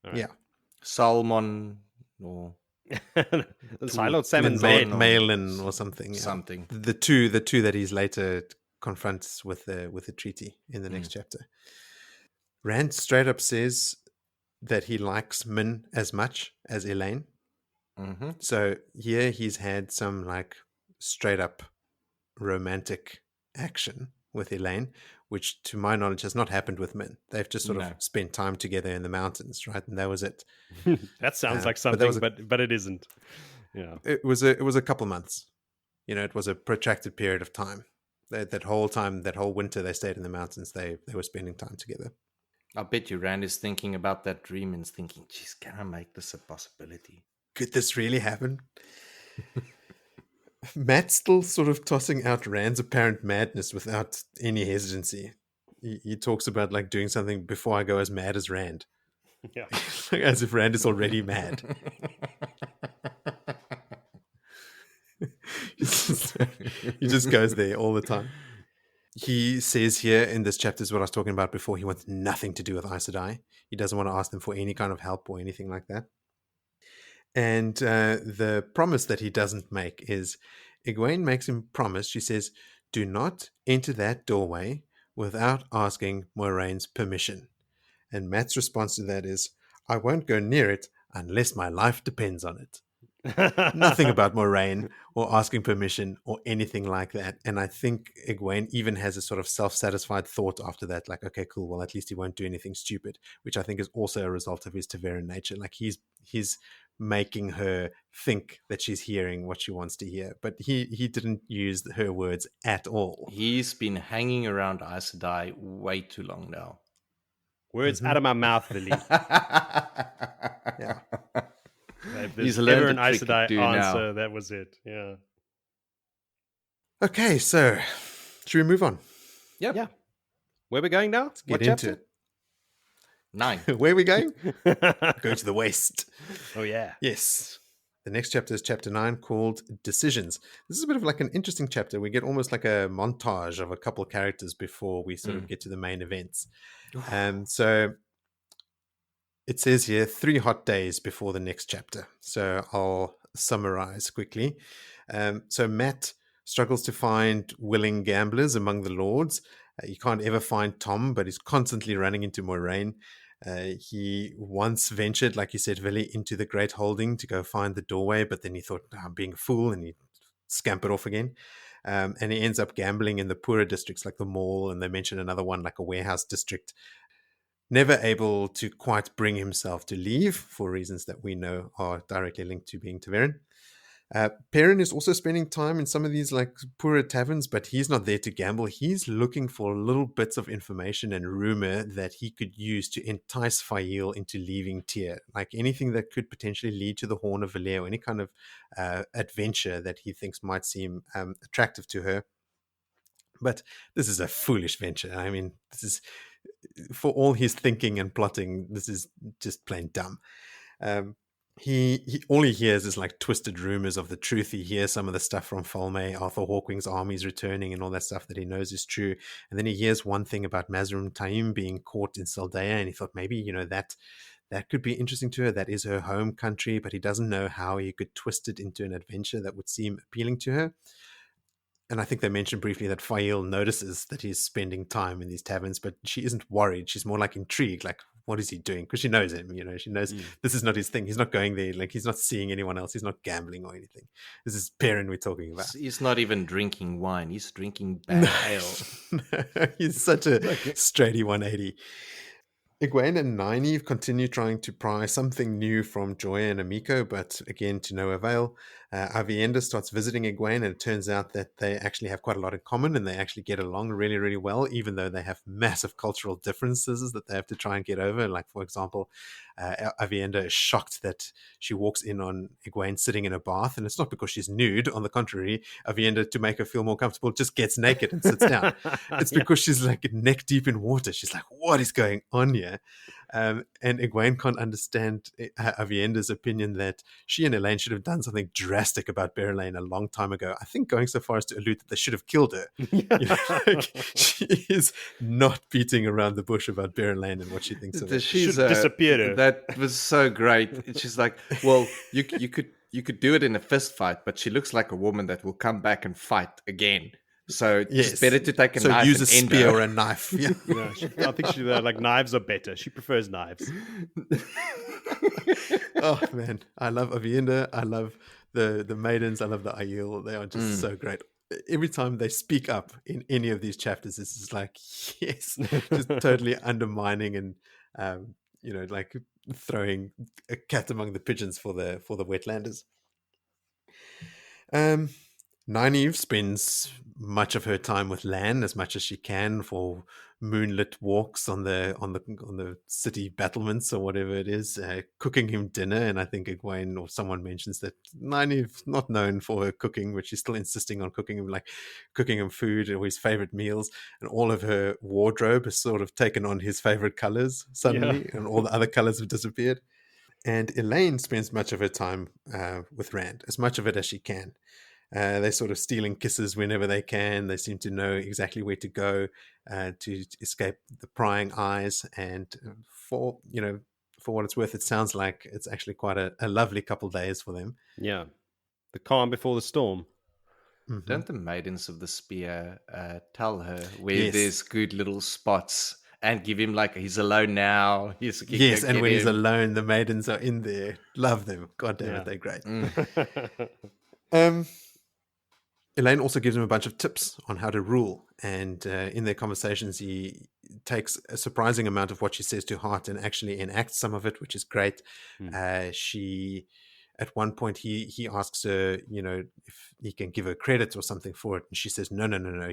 S1: Right. Yeah.
S2: Salmon or
S3: High Lord Salmon's head.
S1: Malin or something. Yeah.
S2: Something.
S1: The two that he's later confronts with the treaty in the next chapter. Rand straight up says that he likes Min as much as Elayne.
S2: Mm-hmm.
S1: So here he's had some like straight up romantic action with Elayne, which to my knowledge has not happened with Min. They've just sort of spent time together in the mountains, right? And that was it.
S3: That sounds like something, but it isn't. Yeah.
S1: It was a couple months. You know, it was a protracted period of time. That whole winter they stayed in the mountains, they were spending time together.
S2: I bet you Rand is thinking about that dream and thinking, geez, can I make this a possibility?
S1: Could this really happen? Matt's still sort of tossing out Rand's apparent madness without any hesitancy. He talks about like doing something before I go as mad as Rand.
S3: Yeah.
S1: As if Rand is already mad. He just goes there all the time. He says here in this chapter is what I was talking about before. He wants nothing to do with Aes Sedai. He doesn't want to ask them for any kind of help or anything like that. And the promise that he doesn't make is Egwene makes him promise. She says, do not enter that doorway without asking Moiraine's permission. And Matt's response to that is, I won't go near it unless my life depends on it. Nothing about Moiraine or asking permission or anything like that. And I think Egwene even has a sort of self-satisfied thought after that, like, okay, cool, well, at least he won't do anything stupid, which I think is also a result of his Taveran nature. Like he's making her think that she's hearing what she wants to hear. But he didn't use her words at all.
S2: He's been hanging around Aes Sedai way too long now.
S3: Words out of my mouth, Lily.
S1: Yeah.
S3: If there's ever an Aes Sedai answer, that was it. Yeah.
S1: Okay, so should we move on?
S2: Yep.
S3: Yeah. Where are we going now?
S1: Let's get into it.
S2: 9.
S1: Where are we going? Go to the west.
S3: Oh, yeah.
S1: Yes. The next chapter is chapter 9 called Decisions. This is a bit of like an interesting chapter. We get almost like a montage of a couple of characters before we sort of get to the main events. So it says here 3 hot days before the next chapter. So I'll summarize quickly. So Matt struggles to find willing gamblers among the lords. You can't ever find Tom, but he's constantly running into Moiraine. He once ventured, like you said, Vili, into the Great Holding to go find the doorway, but then he thought, I'm being a fool, and he scampered off again. And he ends up gambling in the poorer districts like the mall, and they mention another one like a warehouse district. Never able to quite bring himself to leave for reasons that we know are directly linked to being Taveran. Perrin is also spending time in some of these like poorer taverns, but he's not there to gamble. He's looking for little bits of information and rumor that he could use to entice Fail into leaving Tyr, like anything that could potentially lead to the Horn of Valere, any kind of adventure that he thinks might seem attractive to her. But this is a foolish venture. I mean, this is, for all his thinking and plotting, this is just plain dumb. He all he hears is like twisted rumors of the truth. He hears some of the stuff from Falme, Arthur Hawkwing's armies returning and all that stuff that he knows is true. And then he hears one thing about Mazrim Taim being caught in Saldaea, and he thought maybe, that could be interesting to her. That is her home country, but he doesn't know how he could twist it into an adventure that would seem appealing to her. and I think they mentioned briefly that Fael notices that he's spending time in these taverns, but she isn't worried. She's more like intrigued, like, what is he doing? Because she knows him, she knows this is not his thing. He's not going there, like, he's not seeing anyone else. He's not gambling or anything. This is Perrin we're talking about.
S2: He's not even drinking wine. He's drinking bad ale.
S1: He's such a straighty 180. Egwene and Nynaeve continue trying to pry something new from Joya and Amiko, but again, to no avail. Avienda starts visiting Egwene, and it turns out that they actually have quite a lot in common, and they actually get along really, really well, even though they have massive cultural differences that they have to try and get over. Like, for example, Avienda is shocked that she walks in on Egwene sitting in a bath, and it's not because she's nude. On the contrary, Avienda, to make her feel more comfortable, just gets naked and sits down. It's because she's like neck deep in water. She's like, what is going on here? And Egwene can't understand Avienda's opinion that she and Elayne should have done something drastic about Elayne a long time ago. I think going so far as to allude that they should have killed her. She is not beating around the bush about Elayne and what she thinks of her.
S2: She's
S3: disappeared her.
S2: That was so great. She's like, well, you could do it in a fist fight, but she looks like a woman that will come back and fight again. So it's better to take a knife.
S1: So use a
S2: and
S1: spear or a knife. Yeah.
S3: I think she like knives are better. She prefers knives.
S1: Oh man, I love Avienda. I love the maidens. I love the Aiel. They are just so great. Every time they speak up in any of these chapters, it's just like, yes, just totally undermining and like throwing a cat among the pigeons for the wetlanders. Nynaeve spends much of her time with Lan, as much as she can, for moonlit walks on the city battlements or whatever it is, cooking him dinner. And I think Egwene or someone mentions that Nynaeve's not known for her cooking, but she's still insisting on cooking him food or his favorite meals. And all of her wardrobe has sort of taken on his favorite colors suddenly, and all the other colors have disappeared. And Elayne spends much of her time with Rand, as much of it as she can. They're sort of stealing kisses whenever they can. They seem to know exactly where to go to escape the prying eyes. And for what it's worth, it sounds like it's actually quite a lovely couple days for them.
S3: Yeah, the calm before the storm.
S2: Mm-hmm. Don't the maidens of the spear tell her where there's good little spots and give him like he's alone now?
S1: Yes, and when he's alone, the maidens are in there. Love them. God damn it, they're great. Elayne also gives him a bunch of tips on how to rule, and in their conversations, he takes a surprising amount of what she says to heart and actually enacts some of it, which is great. She, at one point, he asks her, if he can give her credit or something for it, and she says, no.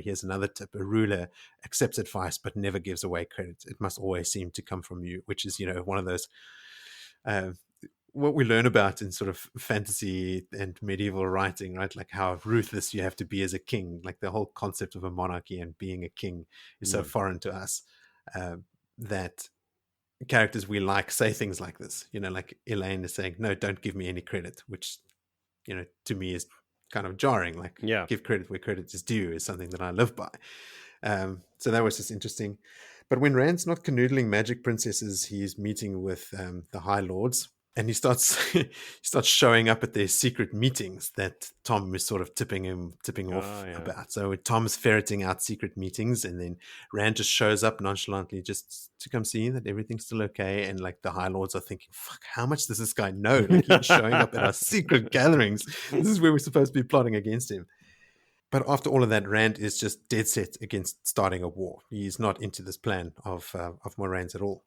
S1: Here's another tip: a ruler accepts advice but never gives away credit. It must always seem to come from you, which is, one of those. What we learn about in sort of fantasy and medieval writing, right? Like how ruthless you have to be as a king. Like the whole concept of a monarchy and being a king is so foreign to us that characters we like say things like this. Like Elayne is saying, no, don't give me any credit, which, to me is kind of jarring. Like, give credit where credit is due is something that I live by. So that was just interesting. But when Rand's not canoodling magic princesses, he's meeting with the High Lords. And he starts showing up at their secret meetings that Tom is sort of tipping off about. So Tom's ferreting out secret meetings, and then Rand just shows up nonchalantly just to come see that everything's still okay. And like the High Lords are thinking, fuck, how much does this guy know? Like he's showing up at our secret gatherings. This is where we're supposed to be plotting against him. But after all of that, Rand is just dead set against starting a war. He's not into this plan of Moiraine's at all.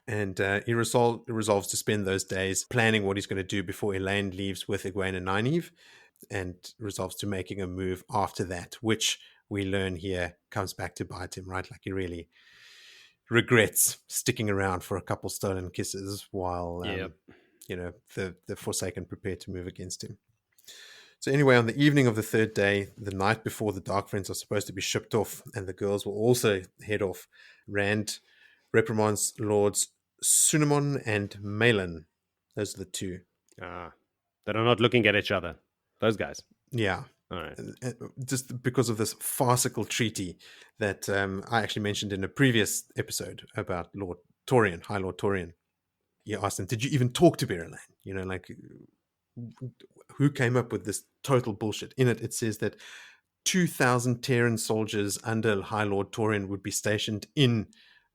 S1: And he resolves to spend those days planning what he's going to do before Elayne leaves with Egwene and Nynaeve, and resolves to making a move after that, which we learn here comes back to bite him, right? Like he really regrets sticking around for a couple stolen kisses while, the Forsaken prepare to move against him. So anyway, on the evening of the third day, the night before the Dark Friends are supposed to be shipped off, and the girls will also head off, Rand reprimands Lords Sunamon and Malin. Those are the two.
S3: That are not looking at each other. Those guys.
S1: Yeah.
S3: All right.
S1: Just because of this farcical treaty that I actually mentioned in a previous episode about Lord Torian, High Lord Torian. You asked him, did you even talk to Elayne? Who came up with this total bullshit? In it says that 2,000 Terran soldiers under High Lord Torian would be stationed in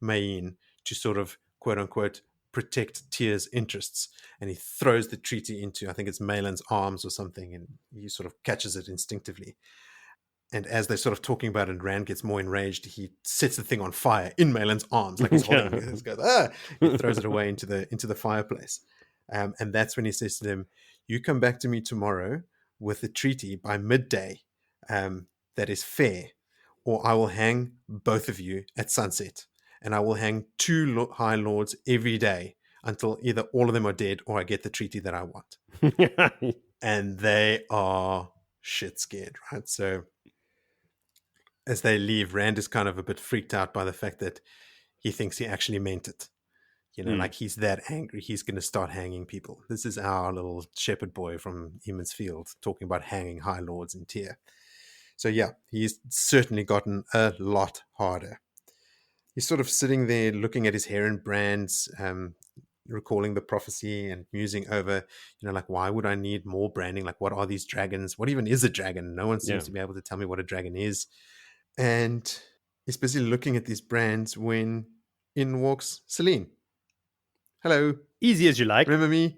S1: Mayene to sort of, quote unquote, protect Tyr's interests. And he throws the treaty into, I think it's Malin's arms or something, and he sort of catches it instinctively. And as they're sort of talking about it, and Rand gets more enraged, he sets the thing on fire in Malin's arms, like he's holding it. He goes, ah! He throws it away into the fireplace. And that's when he says to them, you come back to me tomorrow with the treaty by midday that is fair, or I will hang both of you at sunset. And I will hang 2 High Lords every day until either all of them are dead or I get the treaty that I want. And they are shit scared, right? So as they leave, Rand is kind of a bit freaked out by the fact that he thinks he actually meant it. Like he's that angry, he's going to start hanging people. This is our little shepherd boy from Eamon's Field talking about hanging High Lords in Tyr. So yeah, he's certainly gotten a lot harder. He's sort of sitting there looking at his hair and brands, recalling the prophecy and musing over, like, why would I need more branding? Like, what are these dragons? What even is a dragon? No one seems to be able to tell me what a dragon is. And he's busy looking at these brands when in walks Selene. Hello.
S3: Easy as you like.
S1: Remember me?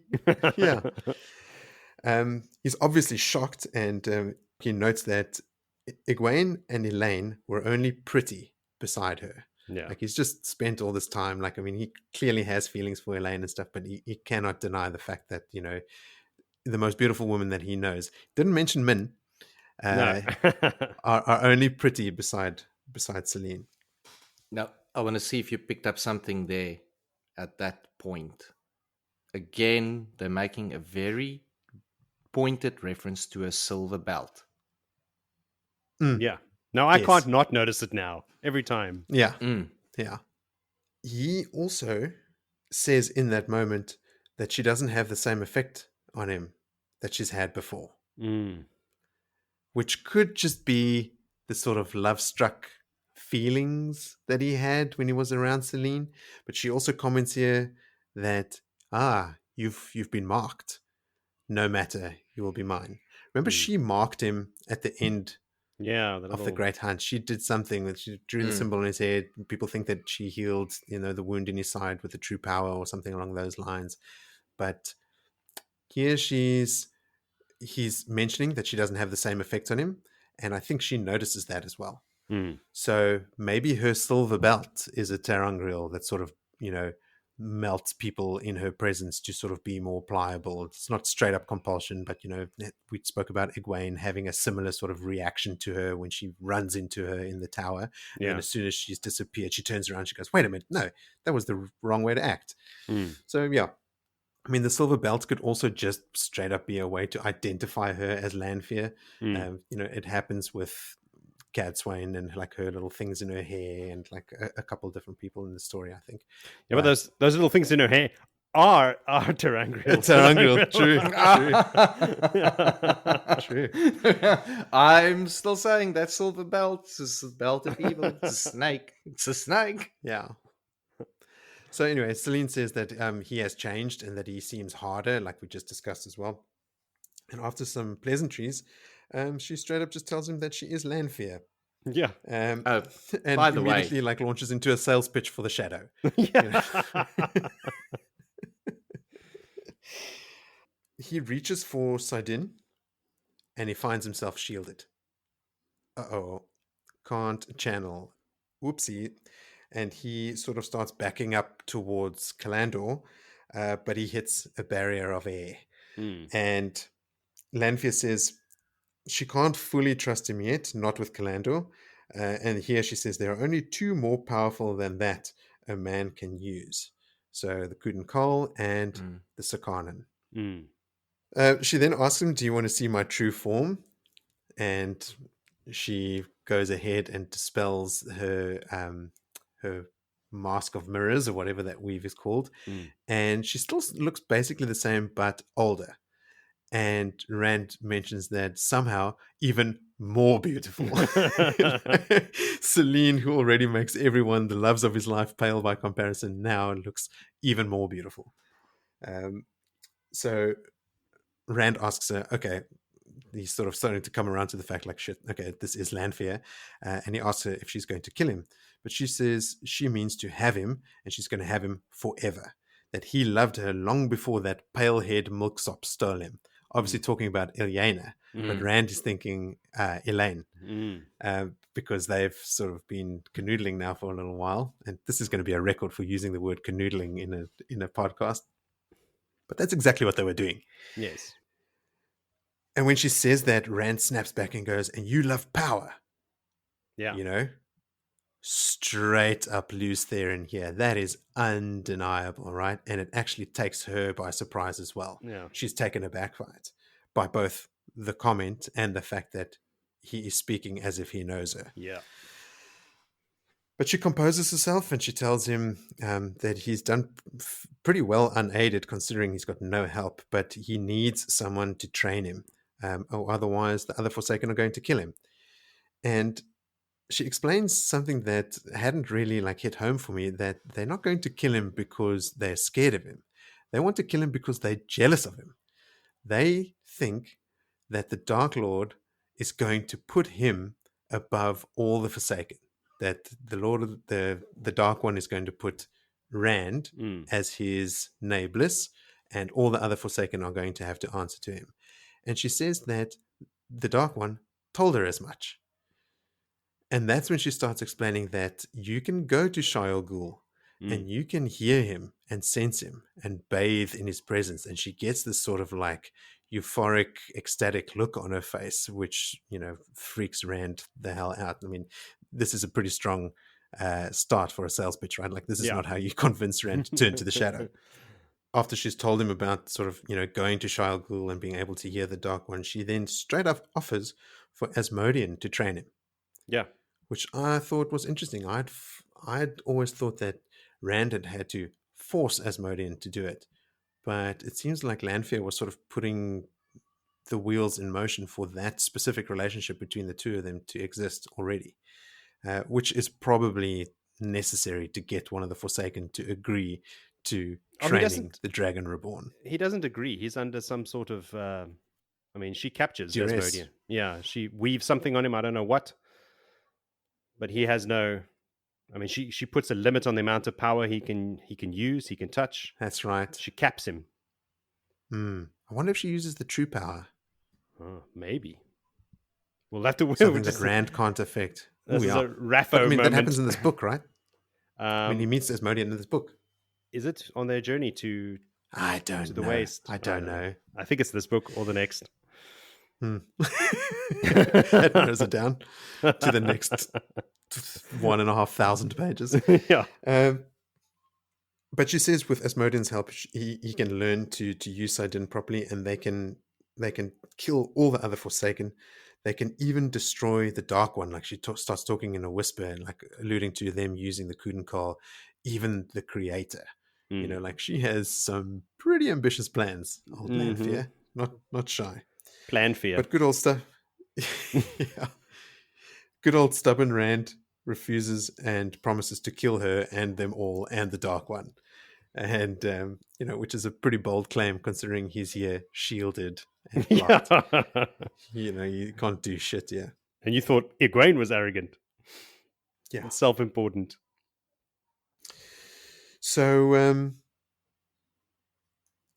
S1: Yeah. He's obviously shocked, and he notes that Egwene and Elayne were only pretty beside her.
S3: Yeah.
S1: Like, he's just spent all this time. Like, I mean, he clearly has feelings for Elayne and stuff, but he cannot deny the fact that, the most beautiful woman that he knows, didn't mention Min,
S3: No.
S1: are only pretty beside Selene.
S2: Now, I want to see if you picked up something there at that point. Again, they're making a very pointed reference to a silver belt.
S3: Yeah. No, I can't not notice it now. Every time.
S1: Yeah. Yeah. He also says in that moment that she doesn't have the same effect on him that she's had before. Which could just be the sort of love-struck feelings that he had when he was around Selene. But she also comments here that, you've been marked. No matter, you will be mine. Remember, she marked him at the end of the Great Hunt. She did something that she drew the symbol on his head. People think that she healed, the wound in his side with the true power or something along those lines. But here he's mentioning that she doesn't have the same effect on him. And I think she notices that as well. So maybe her silver belt is a ter'angreal that sort of, melts people in her presence to sort of be more pliable. It's not straight up compulsion, but, we spoke about Egwene having a similar sort of reaction to her when she runs into her in the tower. Yeah. And as soon as she's disappeared, she turns around, she goes, wait a minute, no, that was the wrong way to act. So, yeah. I mean, the silver belt could also just straight up be a way to identify her as Lanfear. It happens with Cadswain and like her little things in her hair and like a couple of different people in the story, I think.
S3: Yeah, but those little things in her hair are ter'angreal.
S2: True. I'm still saying that silver belt is a belt of evil. It's a snake. It's a snake.
S1: Yeah. So anyway, Selene says that he has changed and that he seems harder, like we just discussed as well. And after some pleasantries, she straight up just tells him that she is Lanfear.
S3: Yeah.
S1: And
S2: by the
S1: immediately
S2: way,
S1: launches into a sales pitch for the Shadow.
S3: Yeah.
S1: He reaches for Saidin and he finds himself shielded. Can't channel. Whoopsie. And he sort of starts backing up towards Calandor, but he hits a barrier of air. And Lanfear says she can't fully trust him yet, not with Calandor. And here she says there are only 2 more powerful than that a man can use. So the Kuden Kol and the Sarkhanen. She then asks him, do you want to see my true form? And she goes ahead and dispels her mask of mirrors or whatever that weave is called. And she still looks basically the same, but older. And Rand mentions that somehow even more beautiful. Selene, who already makes everyone the loves of his life pale by comparison, now looks even more beautiful. So Rand asks her, okay, he's sort of starting to come around to the fact, like, shit, okay, this is Lanfear. And he asks her if she's going to kill him. But she says she means to have him, and she's going to have him forever. That he loved her long before that pale-haired milksop stole him. Obviously talking about Elayne, but Rand is thinking Elayne, because they've sort of been canoodling now for a little while. And this is going to be a record for using the word canoodling in a podcast. But that's exactly what they were doing.
S3: Yes.
S1: And when she says that, Rand snaps back and goes, and you love power.
S3: Yeah.
S1: You know? Straight up loose there in here. That is undeniable, right? And it actually takes her by surprise as well.
S3: Yeah.
S1: She's taken aback by both the comment and the fact that he is speaking as if he knows her.
S3: Yeah.
S1: But she composes herself and she tells him that he's done pretty well unaided, considering he's got no help, but he needs someone to train him, or otherwise the other Forsaken are going to kill him. And she explains something that hadn't really hit home for me, that they're not going to kill him because they're scared of him. They want to kill him because they're jealous of him. They think that the Dark Lord is going to put him above all the Forsaken. That the Lord of the Dark One is going to put Rand as his nameless, and all the other Forsaken are going to have to answer to him. And she says that the Dark One told her as much. And that's when she starts explaining that you can go to Shaiol Ghul and you can hear him and sense him and bathe in his presence. And she gets this sort of euphoric, ecstatic look on her face, which, freaks Rand the hell out. I mean, this is a pretty strong start for a sales pitch, right? This is not how you convince Rand to turn to the shadow. After she's told him about sort of, going to Shaiol Ghul and being able to hear the Dark One, she then straight up offers for Asmodean to train him.
S3: Yeah.
S1: Which I thought was interesting. I'd always thought that Rand had to force Asmodean to do it. But it seems like Lanfear was sort of putting the wheels in motion for that specific relationship between the two of them to exist already, which is probably necessary to get one of the Forsaken to agree to training the Dragon Reborn.
S3: He doesn't agree. He's under some sort of... she captures Asmodean. Yeah, she weaves something on him. I don't know what. But he has no... she puts a limit on the amount of power he can use, he can touch.
S1: That's right.
S3: She caps him.
S1: I wonder if she uses the true power.
S3: Oh, maybe. We'll have to...
S1: Something that Rand can't affect.
S3: This is a Raffo moment.
S1: That happens in this book, right? When he meets Asmodean in this book.
S3: Is it on their journey to the waste?
S1: I don't know.
S3: I think it's this book or the next.
S1: It narrows it down to the next 1,500 pages.
S3: Yeah.
S1: But she says with Asmodean's help, he can learn to use Saidin properly, and they can kill all the other Forsaken. They can even destroy the Dark One. She starts talking in a whisper and alluding to them using the Kudenkaal, even the Creator. She has some pretty ambitious plans, old Lanfear. Not shy.
S3: Plan fear.
S1: But good old stuff. Yeah. Good old stubborn Rand refuses and promises to kill her and them all and the Dark One. And, which is a pretty bold claim considering he's here shielded and blocked.
S3: Yeah.
S1: You can't do shit, yeah.
S3: And you thought Egwene was arrogant.
S1: Yeah.
S3: And self-important.
S1: So,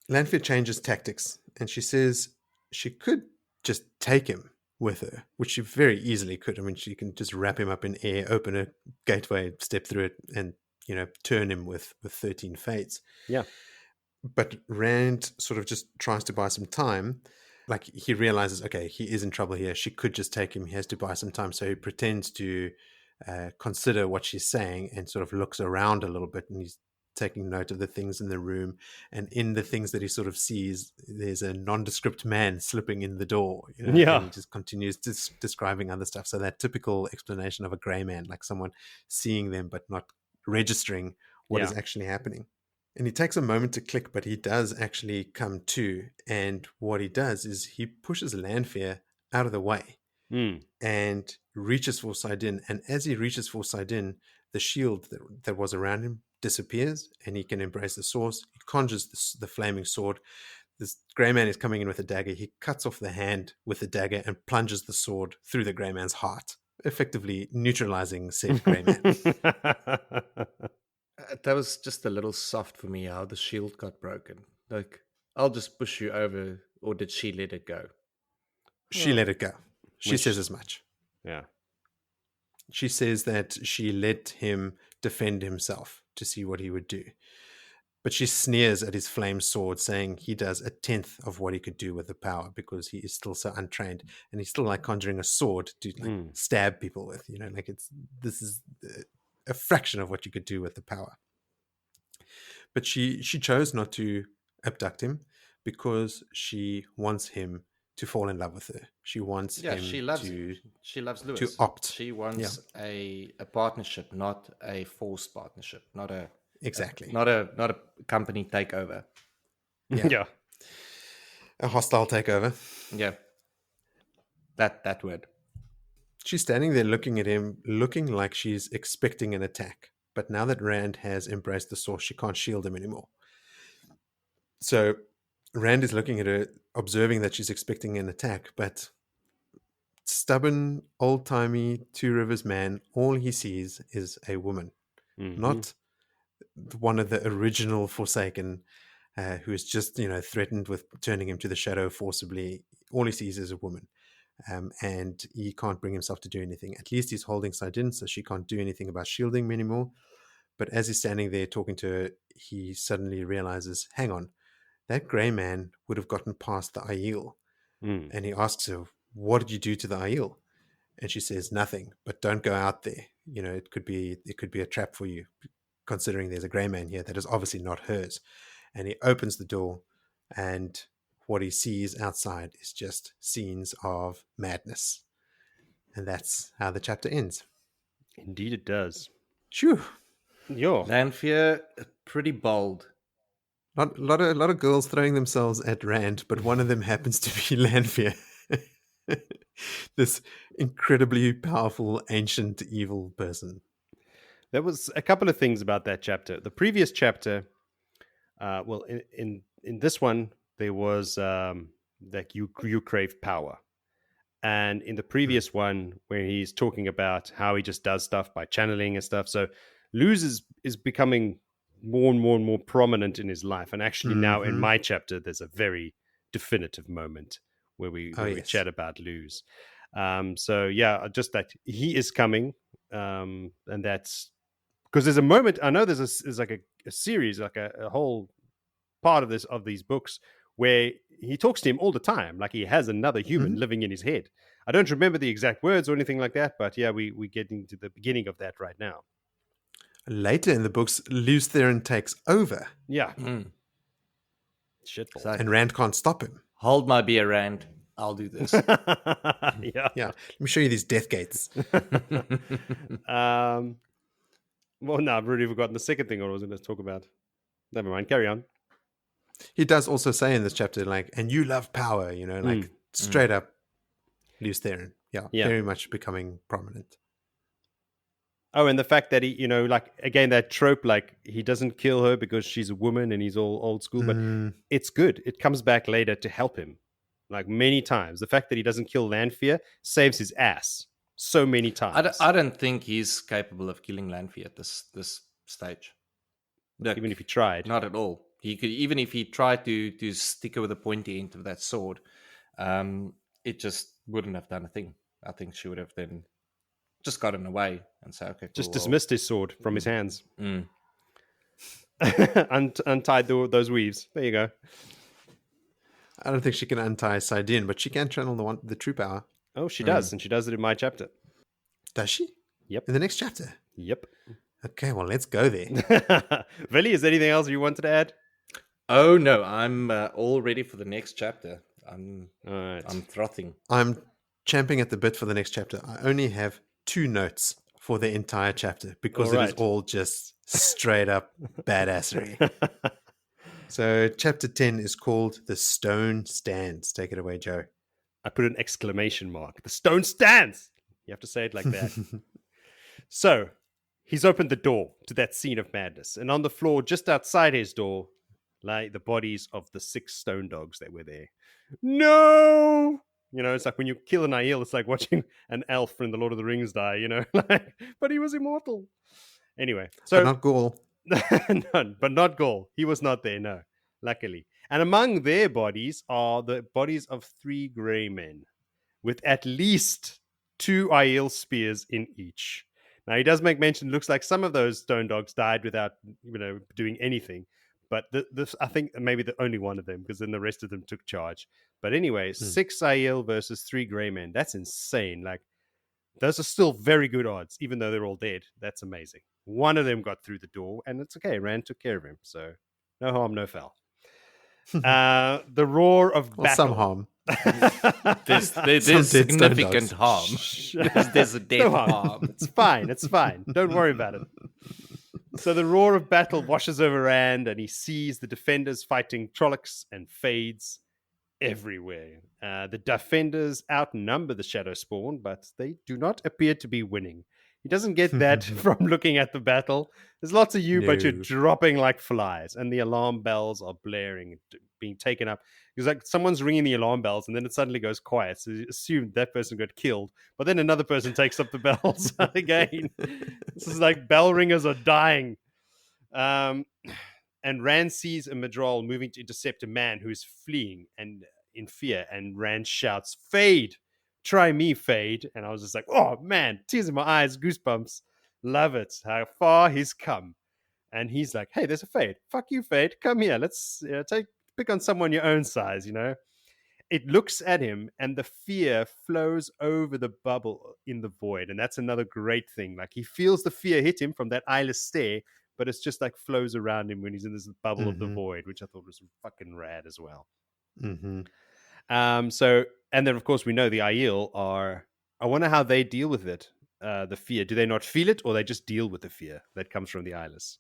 S1: Lanfear changes tactics and she says she could just take him with her, which she very easily could. She can just wrap him up in air, open a gateway, step through it, and turn him with 13 fates.
S3: Yeah.
S1: But Rand sort of just tries to buy some time. He realizes, okay, he is in trouble here. She could just take him. He has to buy some time. So he pretends to consider what she's saying and sort of looks around a little bit, and he's taking note of the things in the room, and in the things that he sort of sees, there's a nondescript man slipping in the door.
S3: Yeah.
S1: And he just continues describing other stuff. So that typical explanation of a grey man, someone seeing them but not registering what is actually happening. And he takes a moment to click, but he does actually come to. And what he does is he pushes Lanfear out of the way and reaches for Saidin. And as he reaches for Saidin, the shield that was around him disappears and he can embrace the source. He conjures the flaming sword. this grey man is coming in with a dagger. He cuts off the hand with the dagger and plunges the sword through the grey man's heart, effectively neutralizing said grey man.
S2: That was just a little soft for me, how the shield got broken. Like, I'll just push you over, or did she let it go?
S1: She let it go. She
S3: Which-
S1: says as much.
S3: Yeah.
S1: She says that she let him defend himself to see what he would do. But she sneers at his flame sword, saying he does 1/10 of what he could do with the power because he is still so untrained, and he's still like conjuring a sword to like stab people with. You know, like this is a fraction of what you could do with the power. But she chose not to abduct him because she wants him to fall in love with her. She wants him
S2: She loves Lewis.
S1: to opt.
S2: She wants a partnership, not a forced partnership, not a company takeover.
S3: Yeah.
S1: A hostile takeover.
S2: Yeah. That word.
S1: She's standing there looking at him, looking like she's expecting an attack. But now that Rand has embraced the Source, she can't shield him anymore. So Rand is looking at her, observing that she's expecting an attack, but stubborn, old-timey Two Rivers man, all he sees is a woman, not one of the original Forsaken, who is just, threatened with turning him to the shadow forcibly. All he sees is a woman. And he can't bring himself to do anything. At least he's holding Saidin, so she can't do anything about shielding him anymore. But as he's standing there talking to her, he suddenly realizes, hang on, that grey man would have gotten past the Aiel. And he asks her, what did you do to the Aiel? And she says, nothing, but don't go out there. It could be a trap for you, considering there's a grey man here that is obviously not hers. And he opens the door, and what he sees outside is just scenes of madness. And that's how the chapter ends.
S3: Indeed it does.
S1: Phew.
S3: Yeah.
S2: Lanfear, pretty bold.
S1: A lot of girls throwing themselves at Rand, but one of them happens to be Lanfear. This incredibly powerful, ancient, evil person.
S3: There was a couple of things about that chapter. The previous chapter, in this one, there was that you crave power. And in the previous one, where he's talking about how he just does stuff by channeling and stuff. So Luz is becoming more and more and more prominent in his life. And actually now in my chapter, there's a very definitive moment where we chat about Luz. Just that he is coming. And that's because there's a moment, I know there's like a series, like a whole part of these books where he talks to him all the time, like he has another human living in his head. I don't remember the exact words or anything like that, but yeah, we get into the beginning of that right now.
S1: Later in the books, Luz Theron takes over.
S3: Yeah. Shitball.
S1: And Rand can't stop him.
S2: Hold my beer, Rand. I'll do this.
S1: Yeah. Let me show you these death gates.
S3: Well, no, I've already forgotten the second thing I was going to talk about. Never mind. Carry on.
S1: He does also say in this chapter, like, and you love power, straight up Luz Theron. Yeah, very much becoming prominent.
S3: Oh, and the fact that he, again, that trope, like he doesn't kill her because she's a woman and he's all old school, but it's good. It comes back later to help him, like many times. The fact that he doesn't kill Lanfear saves his ass so many times.
S2: I don't think he's capable of killing Lanfear at this stage.
S3: Look, even if he tried.
S2: Not at all. He could, even if he tried to stick her with the pointy end of that sword, it just wouldn't have done a thing. I think she would have then just gotten away and say, okay, cool,
S3: just dismissed his sword from his hands. Untied those weaves. There you go.
S1: I don't think she can untie Saidin, but she can channel the true power.
S3: Oh, she does, and she does it in my chapter.
S1: Does she?
S3: Yep.
S1: In the next chapter?
S3: Yep.
S1: Okay, well, let's go there.
S3: Veli, is there anything else you wanted to add?
S2: Oh, no, I'm all ready for the next chapter. I'm frothing.
S1: I'm champing at the bit for the next chapter. I only have 2 notes for the entire chapter because it is all just straight up badassery. So chapter 10 is called The Stone Stands. Take it away, Joe.
S3: I put an exclamation mark. The stone stands! You have to say it like that. So, he's opened the door to that scene of madness. And on the floor just outside his door lie the bodies of the 6 stone dogs that were there. No! It's like when you kill an Aiel, it's like watching an elf in the Lord of the Rings die, but he was immortal. Anyway, so
S1: but not Gaul.
S3: None, but not Gaul. He was not there, no, luckily. And among their bodies are the bodies of 3 grey men with at least 2 Aiel spears in each. Now, he does make mention, looks like some of those stone dogs died without, doing anything. But this, I think maybe the only one of them, because then the rest of them took charge. But anyway, 6 Aiel versus 3 grey men. That's insane. Like, those are still very good odds, even though they're all dead. That's amazing. One of them got through the door, and it's okay. Rand took care of him, so no harm, no foul. The roar of battle.
S1: Some harm.
S2: There's significant harm. There's a dead harm.
S3: It's fine. Don't worry about it. So the roar of battle washes over Rand, and he sees the defenders fighting Trollocs and Fades everywhere. The defenders outnumber the Shadow Spawn, but they do not appear to be winning. He doesn't get that from looking at the battle. There's lots of you, but you're dropping like flies, and the alarm bells are blaring, being taken up. It's like someone's ringing the alarm bells, and then it suddenly goes quiet. So you assume that person got killed, but then another person takes up the bells again. This is like bell ringers are dying. And Rand sees a Madrol moving to intercept a man who is fleeing and in fear, and Rand shouts, "Fade! Try me, Fade." And I was just like, oh man, tears in my eyes, goosebumps. Love it. How far he's come. And he's like, hey, there's a Fade. Fuck you, Fade. Come here. Let's pick on someone your own size, It looks at him, and the fear flows over the bubble in the void. And that's another great thing. Like, he feels the fear hit him from that eyeless stare, but it's just like flows around him when he's in this bubble of the void, which I thought was fucking rad as well. And then of course we know the Aiel are, I wonder how they deal with it, the fear. Do they not feel it, or they just deal with the fear that comes from the Eyeless?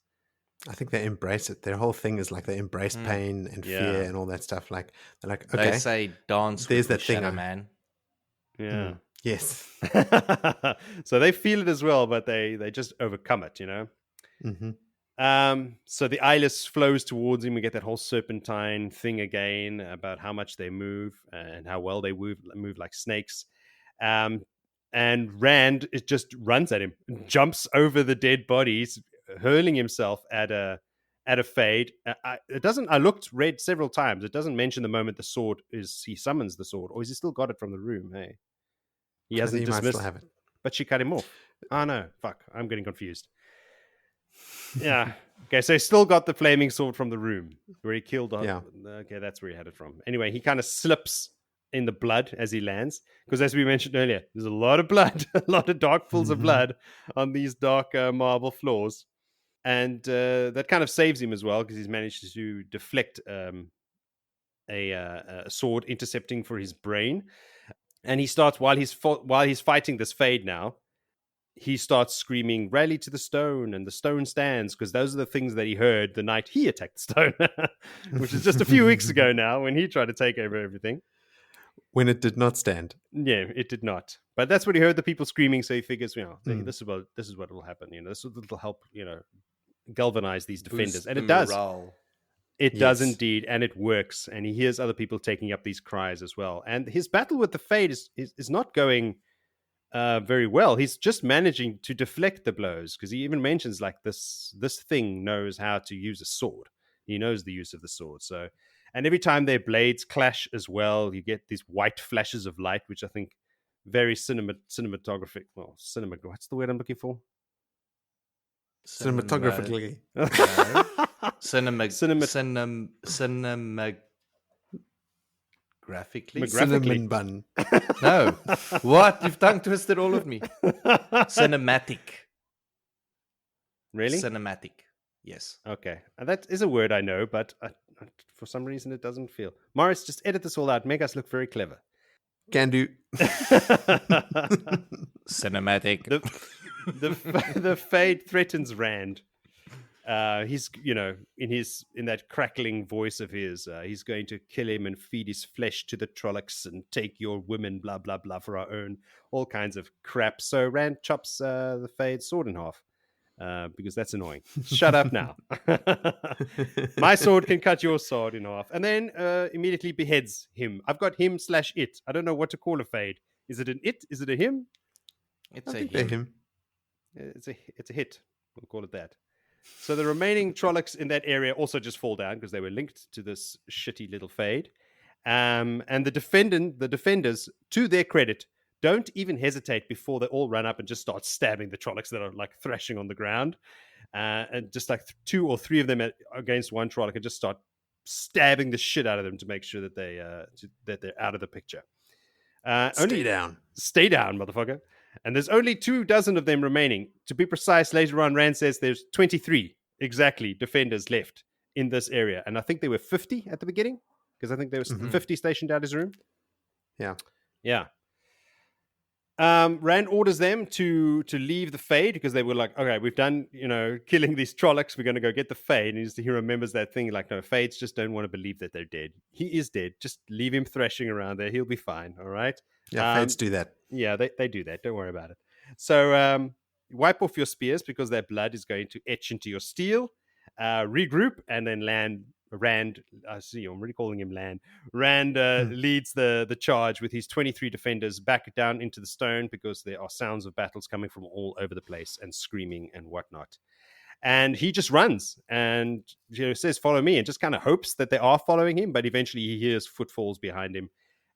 S1: I think they embrace it. Their whole thing is like they embrace pain and fear and all that stuff. Like, they're like, okay,
S2: they say dance
S1: there's
S2: with
S1: that
S2: the
S1: thing,
S2: Shadow Man.
S3: Yeah.
S1: Yes.
S3: So they feel it as well, but they just overcome it, So the Eyeless flows towards him. We get that whole serpentine thing again about how much they move and how well they move like snakes. And Rand, it just runs at him, jumps over the dead bodies, hurling himself at a Fade. I read several times. It doesn't mention the moment the sword he summons the sword, or has he still got it from the room? Hey, he hasn't dismissed.
S1: Might still have it.
S3: But she cut him off. Oh no, fuck! I'm getting confused. Yeah. Okay, so he still got the flaming sword from the room where he killed. Yeah. Okay, that's where he had it from. Anyway, he kind of slips in the blood as he lands, because as we mentioned earlier, there's a lot of blood, a lot of dark pools of blood on these dark marble floors, and that kind of saves him as well, because he's managed to deflect a sword intercepting for his brain, and he starts while he's fighting this Fade now. He starts screaming, "Rally to the stone," and the stone stands, because those are the things that he heard the night he attacked the stone, which is just a few weeks ago now, when he tried to take over everything.
S1: When it did not stand.
S3: Yeah, it did not. But that's what he heard, the people screaming, so he figures, this is what will happen. This will help, galvanize these defenders.
S2: Boost
S3: and it does.
S2: Morale.
S3: It does indeed, and it works. And he hears other people taking up these cries as well. And his battle with the Fade is not going very well. He's just managing to deflect the blows, because he even mentions like this thing knows how to use a sword. He knows the use of the sword. So, and every time their blades clash as well, you get these white flashes of light, which I think very cinematographic. Well, what's the word I'm looking for?
S1: Cinematographically.
S2: Graphically?
S1: Cinnamon bun.
S2: No. What? You've tongue twisted all of me. Cinematic.
S3: Really?
S2: Cinematic. Yes.
S3: Okay. That is a word I know, but for some reason it doesn't feel. Morris, just edit this all out. Make us look very clever.
S1: Can do.
S2: Cinematic.
S3: The Fade threatens Rand. He's, in that crackling voice of his, he's going to kill him and feed his flesh to the Trollocs and take your women, blah, blah, blah, for our own, all kinds of crap. So Rand chops the Fade's sword in half. because that's annoying. Shut up now. My sword can cut your sword in half. And then immediately beheads him. I've got him/it. I don't know what to call a fade. Is it an it? Is it a him?
S2: It's
S1: I
S2: a
S1: think they're
S2: him.
S1: him.
S3: It's a hit. We'll call it that. So the remaining Trollocs in that area also just fall down because they were linked to this shitty little fade. And the defenders, to their credit, don't even hesitate before they all run up and just start stabbing the Trollocs that are like thrashing on the ground. And just like 2 or 3 of them against one Trolloc and just start stabbing the shit out of them to make sure that they're out of the picture.
S1: Stay down.
S3: Stay down, motherfucker. And there's only 24 of them remaining. To be precise, later on, Rand says there's 23 exactly defenders left in this area. And I think there were 50 at the beginning, because I think there was 50 stationed out his room.
S1: Yeah.
S3: Yeah. Rand orders them to leave the Fade because they were like, okay, we've done, killing these Trollocs. We're going to go get the Fade. And he remembers that thing like, no, Fades just don't want to believe that they're dead. He is dead. Just leave him thrashing around there. He'll be fine. All right.
S1: Yeah, Fades do that.
S3: Yeah, they do that. Don't worry about it. So wipe off your spears because their blood is going to etch into your steel. Regroup and then Rand, I see, I'm really calling him Lan. Rand leads the charge with his 23 defenders back down into the stone because there are sounds of battles coming from all over the place and screaming and whatnot. And he just runs and says, follow me, and just kind of hopes that they are following him. But eventually he hears footfalls behind him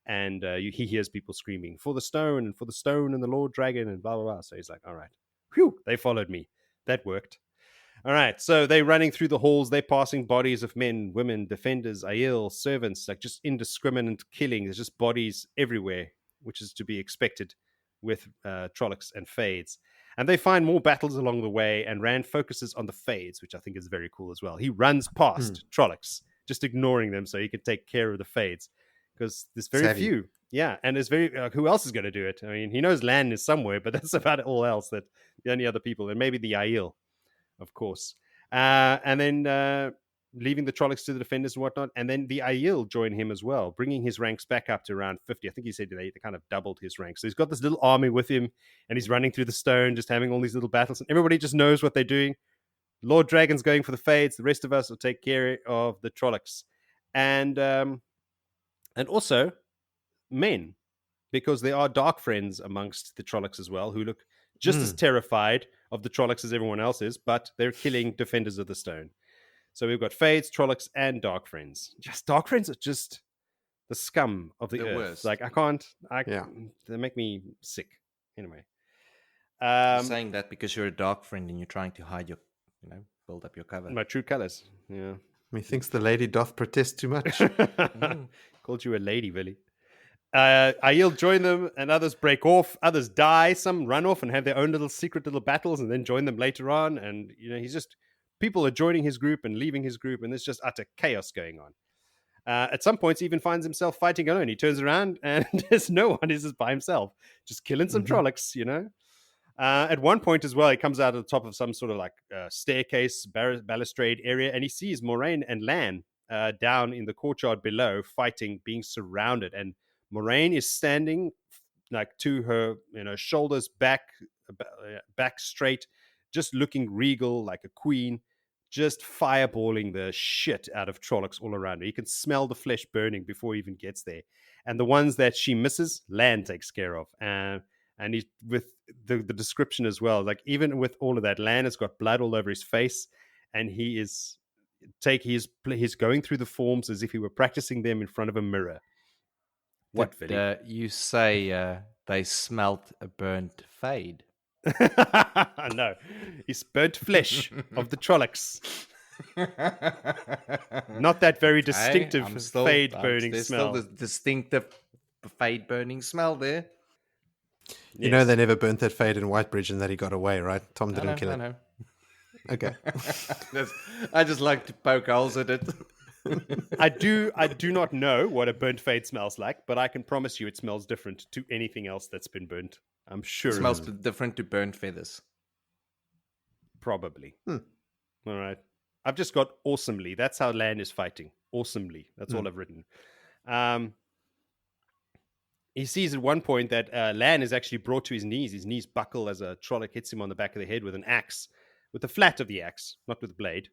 S3: and he hears people screaming, for the stone and the Lord Dragon and blah, blah, blah. So he's like, all right, whew, they followed me. That worked. All right, so they're running through the halls. They're passing bodies of men, women, defenders, Aiel, servants, like just indiscriminate killing. There's just bodies everywhere, which is to be expected with Trollocs and Fades. And they find more battles along the way, and Rand focuses on the Fades, which I think is very cool as well. He runs past Trollocs, just ignoring them so he can take care of the Fades, because there's very few. Yeah, and there's who else is going to do it? I mean, he knows Lan is somewhere, but that's about all else, that the only other people, and maybe the Aiel, of course. And then leaving the Trollocs to the defenders and whatnot. And then the Aiel join him as well, bringing his ranks back up to around 50. I think he said they kind of doubled his ranks. So he's got this little army with him, and he's running through the stone, just having all these little battles. And everybody just knows what they're doing. Lord Dragon's going for the Fades. The rest of us will take care of the Trollocs. And also men, because there are dark friends amongst the Trollocs as well, who look just as terrified of the Trollocs as everyone else is, but they're killing defenders of the stone. So we've got Fades, Trollocs, and Dark Friends. Just Dark Friends are just the scum of the earth.
S2: Worst.
S3: Like they make me sick. Anyway,
S2: You're saying that because you're a Dark Friend and you're trying to hide your, build up your cover.
S3: My true colors. Yeah.
S1: Methinks the lady doth protest too much.
S3: Called you a lady, Billy. Aiel join them, and others break off. Others die. Some run off and have their own secret little battles, and then join them later on. And he's just, people are joining his group and leaving his group, and there's just utter chaos going on. At some points, he even finds himself fighting alone. He turns around and there's no one. He's just by himself, just killing some Trollocs. At one point as well, he comes out at the top of some sort of like staircase, balustrade area, and he sees Moiraine and Lan down in the courtyard below, fighting, being surrounded. And Moiraine is standing like to her, shoulders back straight, just looking regal like a queen, just fireballing the shit out of Trollocs all around her. You can smell the flesh burning before he even gets there. And the ones that she misses, Lan takes care of. And he's with the description as well. Like even with all of that, Lan has got blood all over his face, and he's going through the forms as if he were practicing them in front of a mirror. What, Vinny?
S2: You say they smelt a burnt Fade.
S3: No, it's burnt flesh of the Trollocs. Not that very distinctive Fade burning
S2: there's
S3: smell.
S2: There's still the distinctive Fade burning smell there.
S1: You know they never burnt that Fade in Whitebridge and that he got away, right? Tom didn't kill it.
S2: I know.
S1: Okay.
S2: I just like to poke holes at it.
S3: I do not know what a burnt Fade smells like, but I can promise you it smells different to anything else that's been burnt. I'm sure
S2: it smells different to burnt feathers.
S3: Probably. All right. I've just got awesomely. That's how Lan is fighting. Awesomely. That's all I've written. He sees at one point that Lan is actually brought to his knees. His knees buckle as a Trolloc hits him on the back of the head with an axe, with the flat of the axe, not with the blade.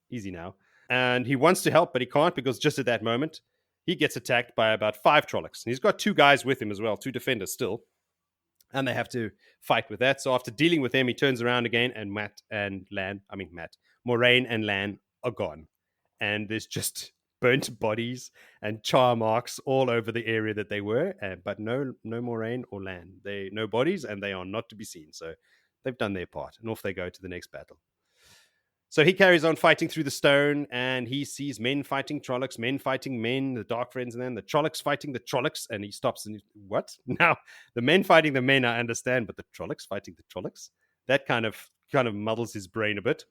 S3: Easy now. And he wants to help, but he can't because just at that moment, he gets attacked by about 5 Trollocs. And he's got 2 guys with him as well, 2 defenders still. And they have to fight with that. So after dealing with them, he turns around again, and Moiraine and Lan are gone. And there's just burnt bodies and char marks all over the area that they were, but no Moiraine or Lan. No bodies, and they are not to be seen. So they've done their part, and off they go to the next battle. So he carries on fighting through the stone, and he sees men fighting Trollocs, men fighting men, the Dark Friends, and then the Trollocs fighting the Trollocs, and he stops and what? Now, the men fighting the men, I understand, but the Trollocs fighting the Trollocs? That kind of muddles his brain a bit.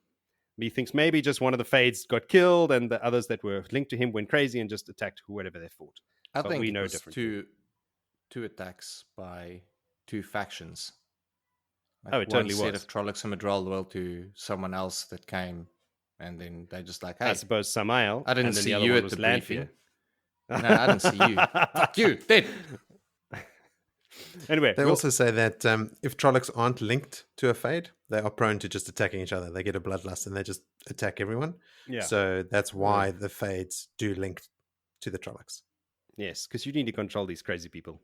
S3: He thinks maybe just one of the Fades got killed, and the others that were linked to him went crazy and just attacked whoever they fought.
S2: I think
S3: we know
S2: it was two attacks by 2 factions. Like
S3: it totally
S2: one set
S3: was.
S2: of Trollocs and Madral well to someone else that came, and then they just like, hey,
S3: I suppose Samael.
S2: I didn't
S3: and then
S2: see
S3: the other
S2: you
S3: one
S2: at
S3: was
S2: the
S3: Lanfear.
S2: briefing. No, I didn't see you. Fuck you, dead.
S3: Anyway,
S1: They also say that if Trollocs aren't linked to a Fade, they are prone to just attacking each other. They get a bloodlust and they just attack everyone.
S3: Yeah.
S1: So that's why the Fades do link to the Trollocs.
S3: Yes, because you need to control these crazy people.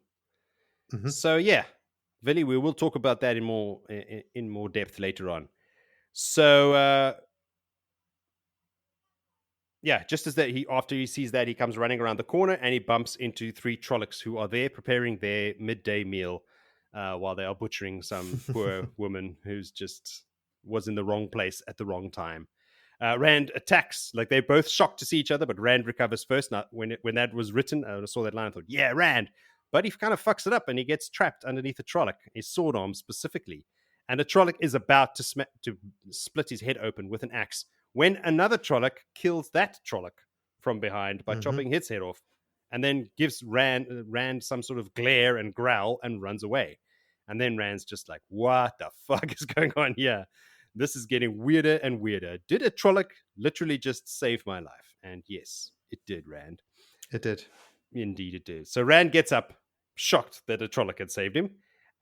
S1: Mm-hmm.
S3: So yeah, Vili, we will talk about that in more depth later on. So yeah, just as that, after he sees that, he comes running around the corner and he bumps into 3 Trollocs who are there preparing their midday meal while they are butchering some poor woman who's just was in the wrong place at the wrong time. Rand attacks, like they're both shocked to see each other, but Rand recovers first. Now, when that was written, I saw that line and thought, yeah, Rand. But he kind of fucks it up and he gets trapped underneath a Trolloc, his sword arm specifically. And a Trolloc is about to split his head open with an axe when another Trolloc kills that Trolloc from behind by chopping his head off, and then gives Rand some sort of glare and growl and runs away. And then Rand's just like, what the fuck is going on here? This is getting weirder and weirder. Did a Trolloc literally just save my life? And yes, it did, Rand.
S1: It did.
S3: Indeed it did. So Rand gets up, shocked that a Trolloc had saved him.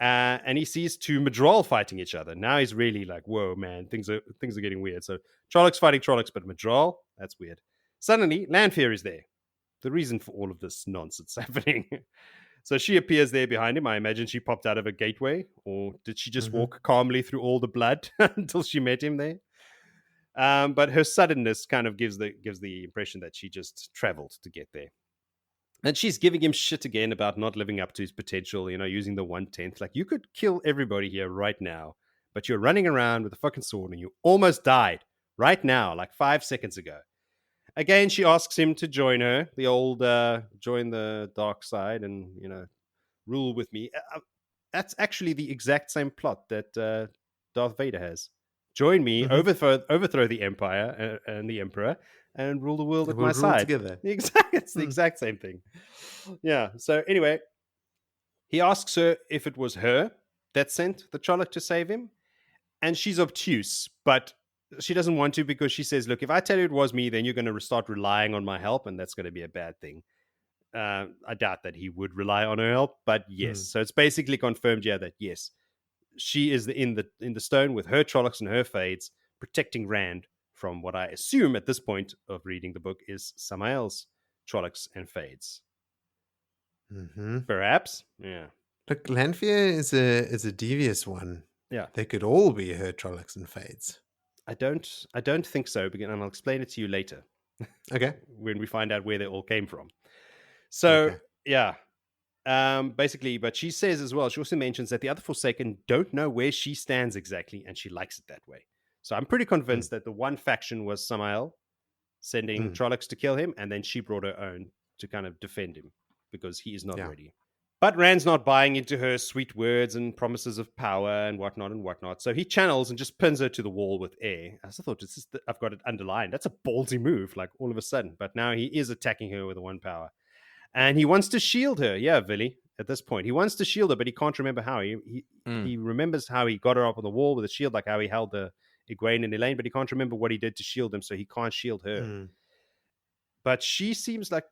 S3: And he sees 2 Madral fighting each other. Now he's really like, whoa, man, things are getting weird. So Trollocs fighting Trollocs, but Madral, that's weird. Suddenly, Lanfear is there. The reason for all of this nonsense happening. So she appears there behind him. I imagine she popped out of a gateway, or did she just walk calmly through all the blood until she met him there? But her suddenness kind of gives the impression that she just traveled to get there. And she's giving him shit again about not living up to his potential, using the 1/10. Like, you could kill everybody here right now, but you're running around with a fucking sword and you almost died right now, like 5 seconds ago. Again, she asks him to join her, the old join the dark side and, rule with me. That's actually the exact same plot that Darth Vader has. Join me, overthrow the Empire and the Emperor, and rule the world at my side.
S1: Together.
S3: It's the exact same thing. Yeah. So anyway, he asks her if it was her that sent the Trolloc to save him, and she's obtuse, but she doesn't want to because she says, "Look, if I tell you it was me, then you're going to start relying on my help, and that's going to be a bad thing." I doubt that he would rely on her help, but yes. So it's basically confirmed, that yes, she is in the stone with her Trollocs and her Fades, protecting Rand from what I assume at this point of reading the book is Samael's Trollocs and Fades. Perhaps, yeah.
S1: Look, Lanfear is a devious one.
S3: Yeah,
S1: they could all be her Trollocs and Fades.
S3: I don't think so, and I'll explain it to you later.
S1: Okay,
S3: when we find out where they all came from. So yeah. Basically, but she says as well, she also mentions that the other Forsaken don't know where she stands exactly, and she likes it that way. So I'm pretty convinced that the one faction was Samael sending Trollocs to kill him, and then she brought her own to kind of defend him because he is not ready. But Rand's not buying into her sweet words and promises of power and whatnot. So he channels and just pins her to the wall with air. I thought, I've got it underlined. That's a ballsy move, like all of a sudden. But now he is attacking her with the 1 power. And he wants to shield her. Yeah, Vili, at this point. He wants to shield her, but he can't remember how. He remembers how he got her up on the wall with a shield, like how he held the Egwene and Elayne, but he can't remember what he did to shield them, so he can't shield her. But she seems like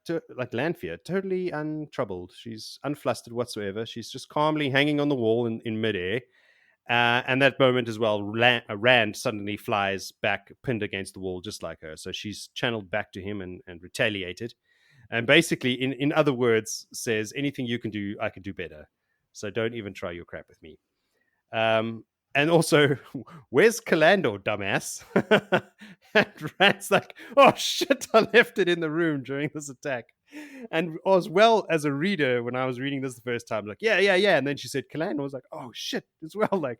S3: Lanfear, totally untroubled. She's unflustered whatsoever. She's just calmly hanging on the wall in midair. And that moment as well, Rand suddenly flies back, pinned against the wall, just like her. So she's channeled back to him and retaliated. And basically, in other words, says, anything you can do, I can do better. So don't even try your crap with me. And also, where's Calandor, dumbass? And Rand's like, oh shit, I left it in the room during this attack. And as well as a reader, when I was reading this the first time, like, yeah. And then she said Calandor. I was like, oh shit, as well. Like,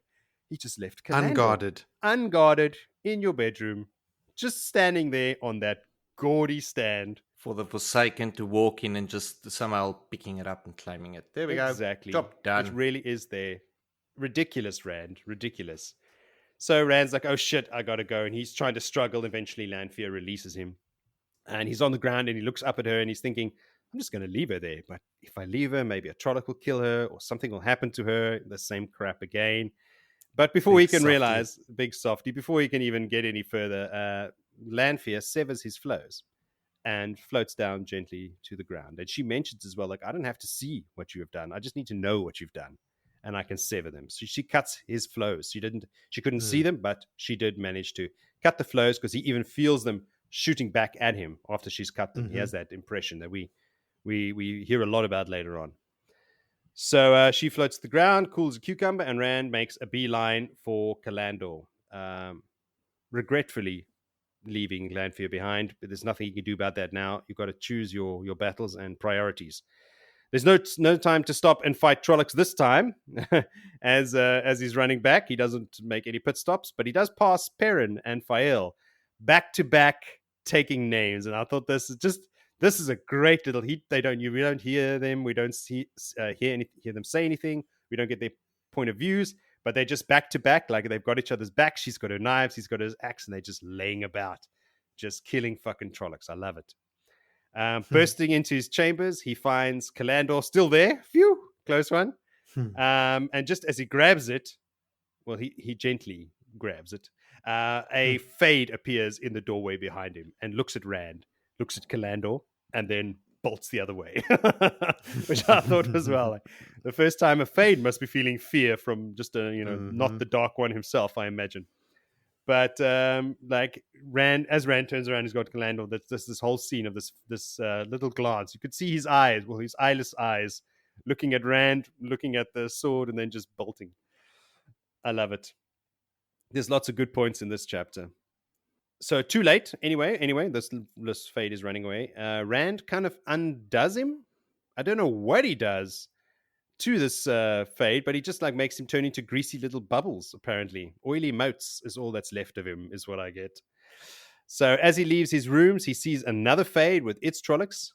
S3: he just left Calandor. Unguarded in your bedroom, just standing there on that gaudy stand.
S2: For the Forsaken to walk in and just somehow picking it up and claiming it. There we go.
S3: Exactly.
S2: Job done.
S3: It really is there. Ridiculous, Rand. Ridiculous. So Rand's like, oh shit, I gotta go. And he's trying to struggle. Eventually, Lanfear releases him. And he's on the ground and he looks up at her and he's thinking, I'm just going to leave her there. But if I leave her, maybe a Trolloc will kill her or something will happen to her. The same crap again. But before he can realize, big softy, before he can even get any further, Lanfear severs his flows and floats down gently to the ground. And she mentions as well, like, I don't have to see what you have done. I just need to know what you've done. And I can sever them. So she cuts his flows. She couldn't see them, but she did manage to cut the flows because he even feels them shooting back at him after she's cut them. He has that impression that we hear a lot about later on. So she floats to the ground, cools a cucumber, and Rand makes a beeline for Calandor, regretfully leaving Lanfear behind. But there's nothing you can do about that now. You've got to choose your battles and priorities. There's no time to stop and fight Trollocs this time. As he's running back, he doesn't make any pit stops, but he does pass Perrin and Fael back to back, taking names. And I thought this is a great little heat. We don't hear them. We don't hear them say anything. We don't get their point of views, but they're just back to back. Like they've got each other's backs. She's got her knives. He's got his axe, and they're just laying about, just killing fucking Trollocs. I love it. Bursting into his chambers, he finds Calandor still there. Phew, close one. And just as he grabs it, well, he gently grabs it. A Fade appears in the doorway behind him and looks at Rand, looks at Calandor, and then bolts the other way, which I thought as well. Like, the first time a Fade must be feeling fear from just not the Dark One himself, I imagine. But like Rand turns around, he's got Calandor. That's this whole scene of this little glance. You could see his eyes, his eyeless eyes, looking at Rand, looking at the sword, and then just bolting. I love it. There's lots of good points in this chapter. So too late. Anyway, this Fade is running away. Rand kind of undoes him. I don't know what he does to this Fade, but he just like makes him turn into greasy little bubbles, apparently. Oily motes is all that's left of him, is what I get. So as he leaves his rooms, he sees another Fade with its Trollocs.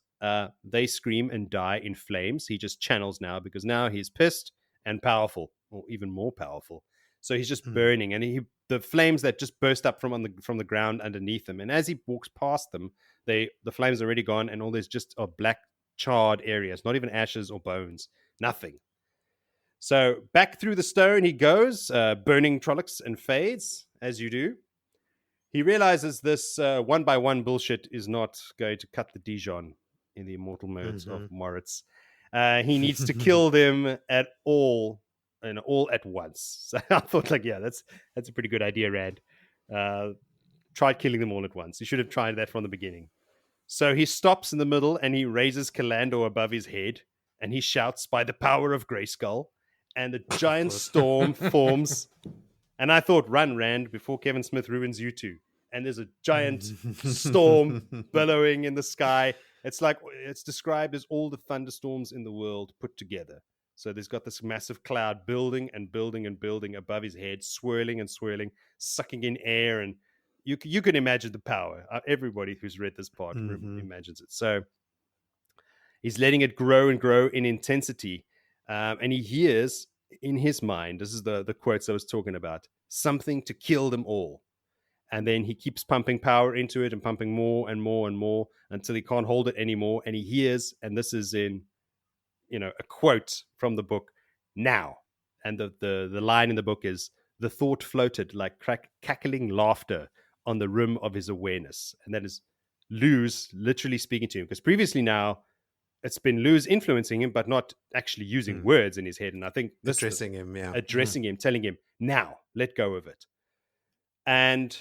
S3: They scream and die in flames. He just channels now because now he's pissed and powerful, or even more powerful. So he's just burning, and the flames that just burst up from the ground underneath him. And as he walks past them, the flames are already gone, and all there's just are black charred areas, not even ashes or bones. Nothing. So back through the stone he goes, burning Trollocs and Fades, as you do. He realizes this one-by-one bullshit is not going to cut the Dijon in the immortal modes of Moritz. He needs to kill them all at once. So I thought, like, yeah, that's a pretty good idea, Rand. Try killing them all at once. You should have tried that from the beginning. So he stops in the middle and he raises Calandor above his head. And he shouts, by the power of Grayskull. And the giant storm forms. And I thought, run, Rand, before Kevin Smith ruins you too. And there's a giant storm billowing in the sky. It's described as all the thunderstorms in the world put together. So there's got this massive cloud building and building and building above his head, swirling and swirling, sucking in air. And you can imagine the power. Everybody who's read this part imagines it. So he's letting it grow and grow in intensity. And he hears in his mind, this is the quotes I was talking about, something to kill them all. And then he keeps pumping power into it and pumping more and more and more until he can't hold it anymore. And he hears, and this is in, a quote from the book, now. And the line in the book is, the thought floated like cackling laughter on the rim of his awareness. And that is Luz literally speaking to him. Because previously now, it's been Luz influencing him, but not actually using words in his head. And I think this
S1: addressing him,
S3: addressing him, telling him, now, let go of it. And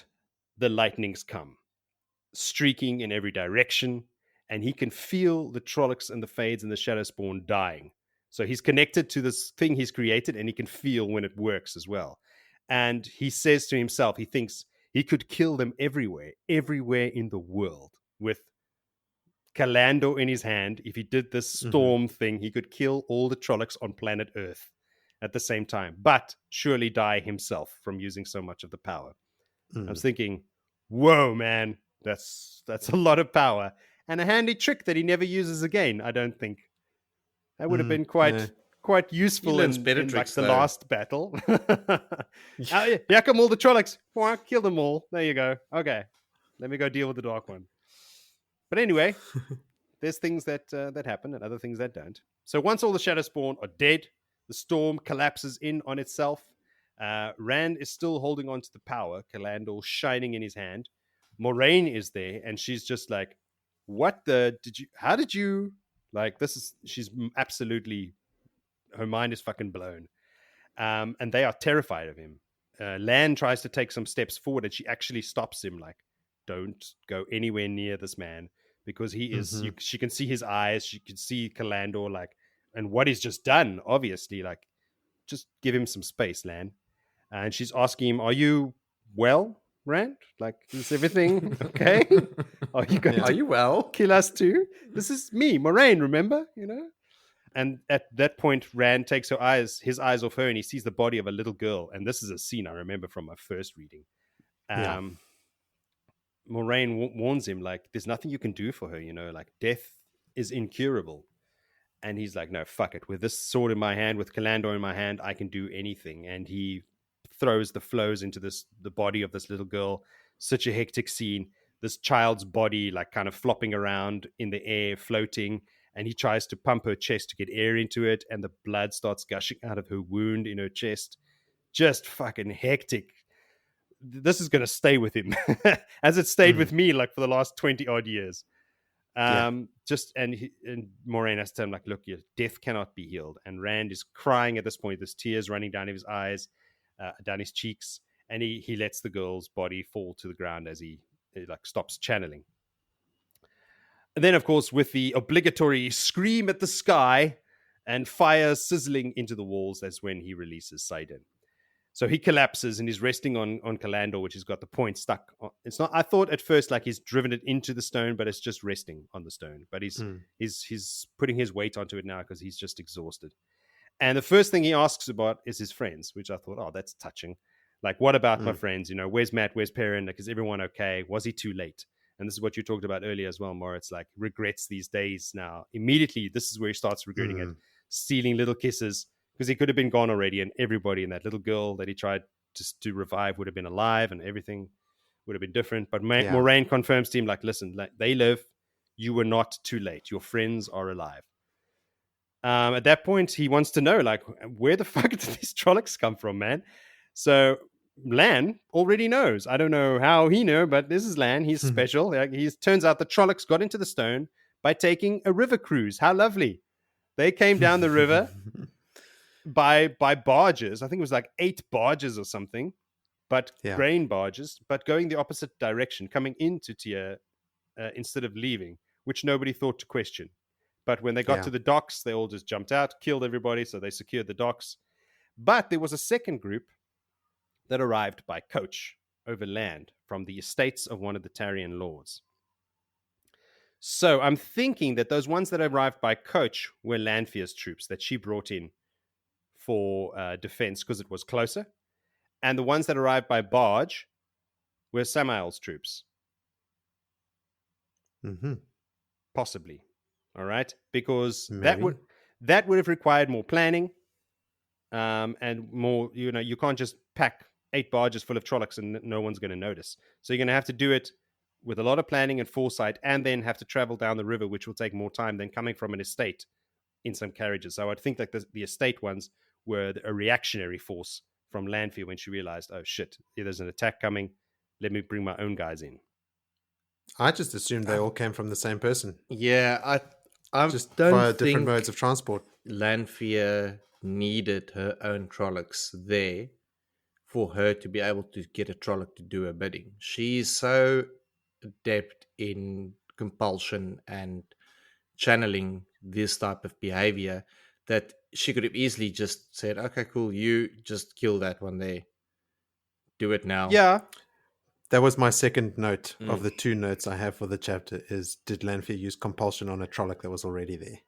S3: the lightnings come, streaking in every direction, and he can feel the Trollocs and the Fades and the Shadowspawn dying. So he's connected to this thing he's created, and he can feel when it works as well. And he says to himself, he thinks he could kill them everywhere in the world with Calando in his hand. If he did this storm thing, he could kill all the Trollocs on planet Earth at the same time, but surely die himself from using so much of the power. I was thinking, whoa, man, that's a lot of power, and a handy trick that he never uses again. I don't think that would have been quite useful in like the last battle. Here come all the Trollocs. Kill them all. There you go. Okay, let me go deal with the Dark One. But anyway, there's things that happen and other things that don't. So once all the Shadowspawn are dead, the storm collapses in on itself. Rand is still holding on to the power, Calandor shining in his hand. Moiraine is there, and she's just like, how did you, like, she's absolutely, her mind is fucking blown. And they are terrified of him. Lan tries to take some steps forward, and she actually stops him, like, don't go anywhere near this man, because he is, she can see his eyes, she can see Calandor, like, and what he's just done, obviously, like, just give him some space, Lan. And she's asking him, are you well, Rand? Like, is everything okay? Are you going
S1: Are you well?
S3: Kill us too? This is me, Moiraine, remember? You know? And at that point, Rand takes his eyes off her, and he sees the body of a little girl. And this is a scene I remember from my first reading. Moiraine warns him, like, there's nothing you can do for her, you know, like, death is incurable. And he's like, no, fuck it. With this sword in my hand, with Calandor in my hand, I can do anything. And he throws the flows into the body of this little girl. Such a hectic scene. This child's body, like, kind of flopping around in the air, floating. And he tries to pump her chest to get air into it. And the blood starts gushing out of her wound in her chest. Just fucking hectic. This is going to stay with him as it stayed with me, like, for the last 20 odd years. And Moiraine has to tell him, like, look, your death cannot be healed. And Rand is crying at this point. There's tears running down his eyes, down his cheeks, and he lets the girl's body fall to the ground as he like stops channeling. And then, of course, with the obligatory scream at the sky and fire sizzling into the walls, that's when he releases Saidin. So he collapses and he's resting on Calandor, which has got the point stuck. It's not. I thought at first, like, he's driven it into the stone, but it's just resting on the stone. But he's putting his weight onto it now because he's just exhausted. And the first thing he asks about is his friends, which I thought, oh, that's touching. Like, what about my friends? You know, where's Matt? Where's Perrin? Like, is everyone okay? Was he too late? And this is what you talked about earlier as well, Moritz. Like, regrets these days now. Immediately, this is where he starts regretting it, stealing little kisses. Because he could have been gone already, and everybody and that little girl that he tried to revive would have been alive, and everything would have been different. But Moiraine confirms to him, like, listen, like, they live. You were not too late. Your friends are alive. At that point, he wants to know, like, where the fuck did these Trollocs come from, man? So Lan already knows. I don't know how he knew, but this is Lan. He's special. Like, turns out the Trollocs got into the stone by taking a river cruise. How lovely. They came down the river by barges. I think it was like 8 barges or something, but grain barges, but going the opposite direction, coming into Tyr instead of leaving, which nobody thought to question. But when they got to the docks, they all just jumped out, killed everybody, so they secured the docks. But there was a second group that arrived by coach over land from the estates of one of the Tarian lords. So I'm thinking that those ones that arrived by coach were Lanfear's troops that she brought in for defense because it was closer. And the ones that arrived by barge were Samael's troops. Possibly. All right? Because that would have required more planning and more, you know, you can't just pack 8 barges full of Trollocs and no one's going to notice. So you're going to have to do it with a lot of planning and foresight, and then have to travel down the river, which will take more time than coming from an estate in some carriages. So I'd think that the estate ones were a reactionary force from Lanfear when she realized, oh shit, there's an attack coming. Let me bring my own guys in.
S1: I just assumed they all came from the same person.
S2: Yeah, I
S1: just
S2: don't
S1: via
S2: think
S1: different modes of transport.
S2: Lanfear needed her own Trollocs there for her to be able to get a Trolloc to do her bidding. She's so adept in compulsion and channeling this type of behavior that she could have easily just said, okay, cool, you just kill that one there. Do it now.
S3: Yeah.
S1: That was my second note of
S2: Mm.
S1: the 2 notes I have for the chapter is, did Lanfear use compulsion on a Trolloc that was already there?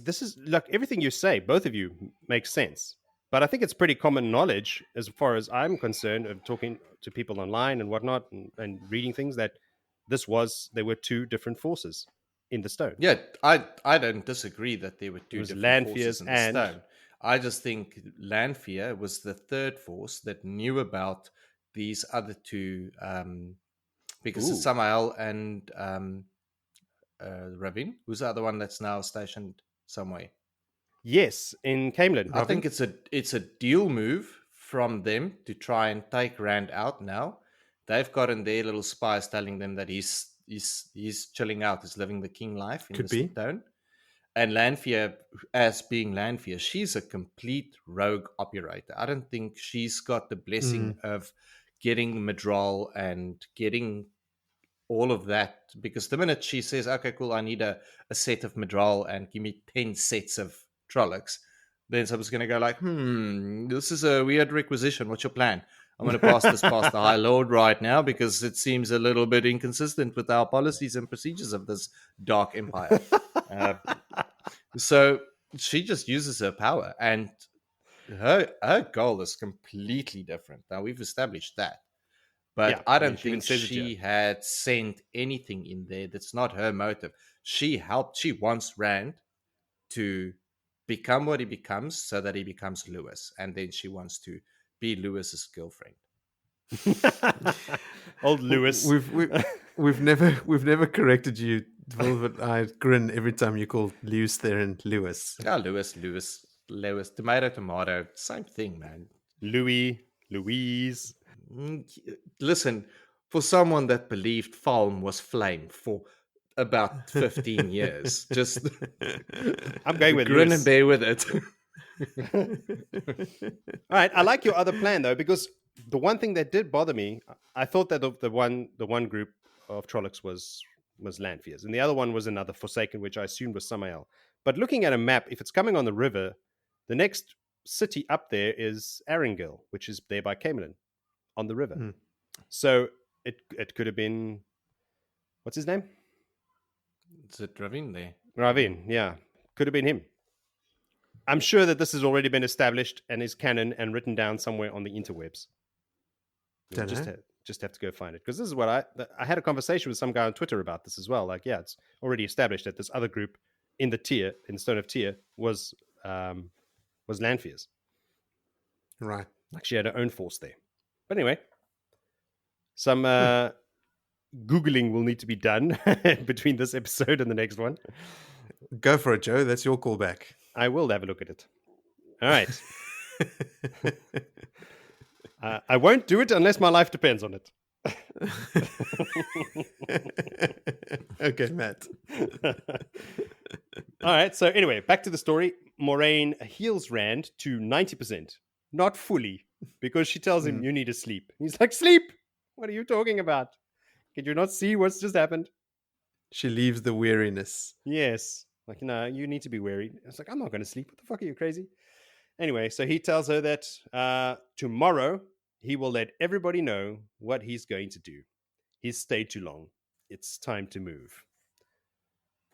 S3: This is look, everything you say, both of you makes sense. But I think it's pretty common knowledge, as far as I'm concerned, of talking to people online and whatnot, and reading things, that there were 2 different forces in the stone.
S2: Yeah, I don't disagree that there were
S3: It
S2: 2
S3: was
S2: different
S3: Lanfear's
S2: forces in the
S3: and
S2: stone. I just think Lanfear was the third force that knew about these other 2, because it's
S3: Ooh.
S2: Samael and Ravin, who's the other one that's now stationed somewhere.
S3: Yes, in Camelin.
S2: I think it's a deal move from them to try and take Rand out now. They've gotten their little spies telling them that he's chilling out, he's living the king life in
S1: Could
S2: the
S1: be.
S2: stone. And Lanfear, as being Lanfear, she's a complete rogue operator. I don't think she's got the blessing of getting Madral and getting all of that, because the minute she says, okay, cool, I need a set of Madral and give me 10 sets of Trollocs, then someone's going to go like, this is a weird requisition. What's your plan? I'm going to pass this past the High Lord right now because it seems a little bit inconsistent with our policies and procedures of this dark empire. So she just uses her power, and her goal is completely different. Now, we've established that. But
S3: Yeah,
S2: I
S3: I mean,
S2: don't
S3: she even
S2: think
S3: says it
S2: she
S3: here.
S2: had sent anything in there. That's not her motive. She wants Rand to become what he becomes so that he becomes Lewis. And then she wants to be Lewis's girlfriend.
S3: Old Lewis.
S1: We've never corrected you, Velvet. I grin every time you call Lewis Theron Lewis.
S2: Ah, Lewis. Tomato. Same thing, man.
S3: Louise.
S2: Listen, for someone that believed Falm was flame for about 15 years, just
S3: I'm going with
S2: grin
S3: Lewis.
S2: and bear with it.
S3: All right, I like your other plan though, because the one thing that did bother me, I thought that the one group of Trollocs was Lanfear's, and the other one was another Forsaken, which I assumed was Samael. But looking at a map, if it's coming on the river, the next city up there is Arringil, which is there by Camelin on the river. So it could have been, what's his name?
S2: Is it Ravin there?
S3: Ravin, yeah, could have been him. I'm sure that this has already been established and is canon and written down somewhere on the interwebs. We'll just have to go find it, because this is what I had a conversation with some guy on Twitter about this as well. Like, yeah, it's already established that this other group in the Stone of Tyr was Lanfear's.
S1: Right.
S3: Like, she had her own force there. But anyway, some Googling will need to be done between this episode and the next one.
S1: Go for it, Joe. That's your callback.
S3: I will have a look at it. All right. I won't do it unless my life depends on it.
S1: Okay, Matt.
S3: All right. So anyway, back to the story. Moiraine heals Rand to 90%, not fully, because she tells him, you need to sleep. He's like, sleep? What are you talking about? Can you not see what's just happened?
S1: She leaves the weariness.
S3: Yes. Like, no, you need to be wary. I was like, I'm not going to sleep. What the fuck, are you crazy? Anyway, so he tells her that tomorrow he will let everybody know what he's going to do. He's stayed too long. It's time to move.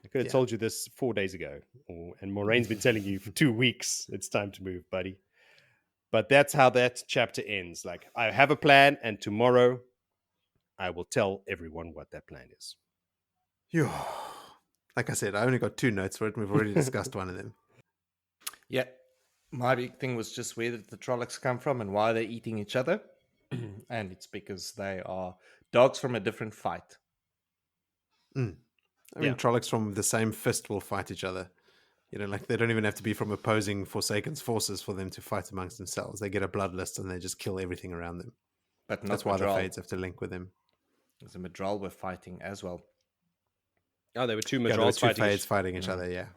S3: I could have told you this 4 days ago. And Moraine's been telling you for 2 weeks, it's time to move, buddy. But that's how that chapter ends. Like, I have a plan, and tomorrow I will tell everyone what that plan is.
S1: Like I said, I only got 2 notes for it, and we've already discussed one of them.
S2: Yeah. My big thing was just where did the Trollocs come from and why they're eating each other. And it's because they are dogs from a different fight.
S1: I mean, Trollocs from the same fist will fight each other. You know, like, they don't even have to be from opposing Forsaken's forces for them to fight amongst themselves. They get a bloodlust and they just kill everything around them.
S2: But
S1: that's why the Fades have to link with them.
S2: The Madral were fighting as well.
S3: Oh, there were two
S1: Yeah, there were
S3: Madrals
S1: two
S3: fighting
S1: fades fighting each other. Yeah.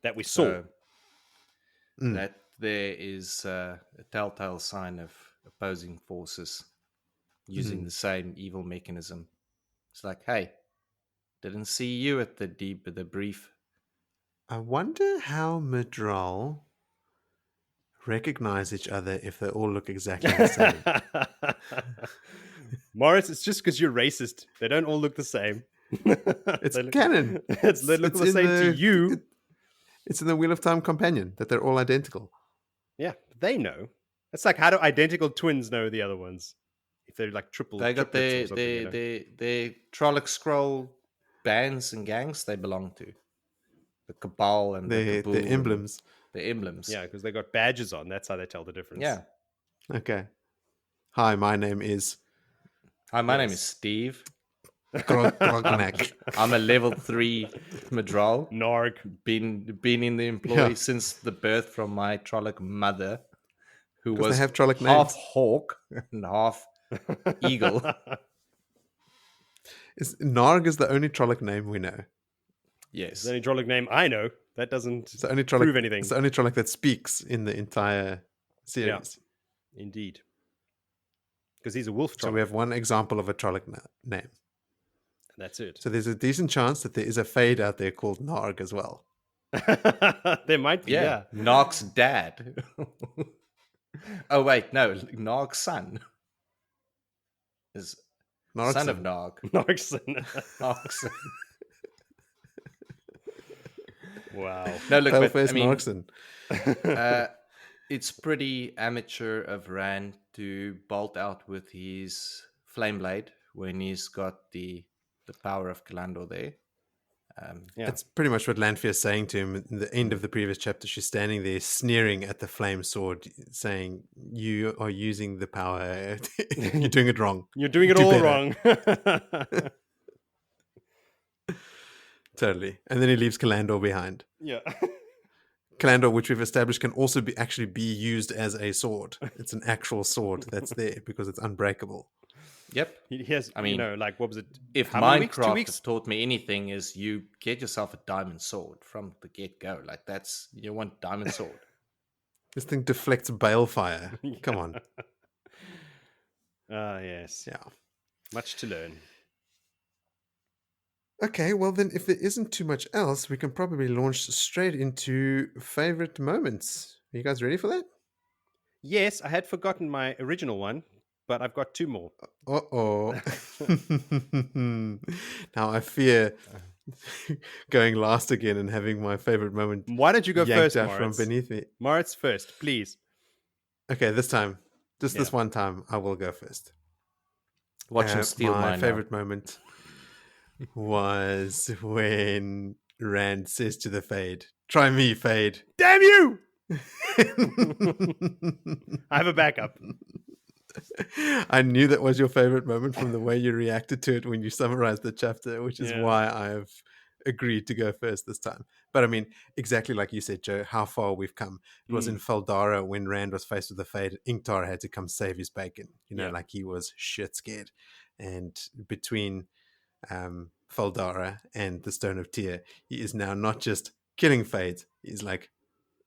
S3: that we saw.
S2: So that there is a telltale sign of opposing forces using the same evil mechanism. It's like, hey, didn't see you at the brief.
S1: I wonder how Madral recognize each other if they all look exactly the same.
S3: Morris, it's just because you're racist. They don't all look the same.
S1: It's canon.
S3: They look
S1: It's
S3: the same to you.
S1: It's in the Wheel of Time companion that they're all identical.
S3: Yeah, they know. It's like, how do identical twins know the other ones? If they're like
S2: They got their Trolloc Scroll bands and gangs they belong to. The Cabal and the
S1: emblems.
S2: The emblems.
S3: Yeah, because they got badges on. That's how they tell the difference.
S2: Yeah.
S1: Okay. Hi, my name is...
S2: Hi, my name is Steve.
S1: Grognak.
S2: I'm a level 3 Madral.
S3: Narg.
S2: Been in the employ since the birth from my Trolloc mother, who was
S1: they have Trolloc
S2: half
S1: names.
S2: hawk and half eagle.
S1: Narg is the only Trolloc name we know.
S2: Yes.
S3: It's the only Trolloc name I know. That doesn't
S1: prove anything. It's the only Trolloc that speaks in the entire series.
S3: Yeah, indeed. Because he's a wolf Trolloc.
S1: So we have one example of a Trolloc name.
S3: That's it.
S1: So there's a decent chance that there is a Fade out there called Narg as well.
S3: There might be, yeah.
S2: Narg's dad. Oh, wait, no. Narg's son. Is
S1: Narg's
S2: son of Narg.
S3: Narg's son.
S2: Narg's son.
S3: Wow.
S2: No, look,
S1: Paleface Nargson.
S2: It's pretty amateur of Rand to bolt out with his flame blade when he's got the power of Kalandor there.
S1: That's pretty much what Lanfear is saying to him at the end of the previous chapter. She's standing there sneering at the flame sword, saying, "You are using the power. You're doing it wrong.
S3: You're doing it all wrong."
S1: Totally. And then he leaves Kalandor behind.
S3: Yeah.
S1: Kalandor, which we've established, can also actually be used as a sword. It's an actual sword that's there because it's unbreakable.
S2: Yep.
S3: He has, I mean, like, what was it?
S2: If Minecraft has taught me anything, is you get yourself a diamond sword from the get-go. Like, you want diamond sword.
S1: This thing deflects balefire. Come on.
S3: Yes.
S1: Yeah.
S3: Much to learn.
S1: Okay, well then, if there isn't too much else, we can probably launch straight into favorite moments. Are you guys ready for that?
S3: Yes, I had forgotten my original one, but I've got two more.
S1: Uh-oh. Now I fear going last again and having my favorite moment.
S3: Why don't you go first,
S1: out
S3: Moritz?
S1: from beneath me?
S3: Moritz first, please.
S1: Okay, this time. This one time, I will go first.
S2: Watch him steal
S1: my
S2: mine
S1: favorite moment was when Rand says to the Fade, "Try me, Fade."
S3: Damn you! I have a backup.
S1: I knew that was your favorite moment from the way you reacted to it when you summarized the chapter, which is why I've agreed to go first this time. But I mean, exactly like you said, Joe, how far we've come. It was in Feldara when Rand was faced with the Fade. Ingtar had to come save his bacon. Like he was shit scared. And between Feldara and the Stone of Tyr, he is now not just killing Fades, he's like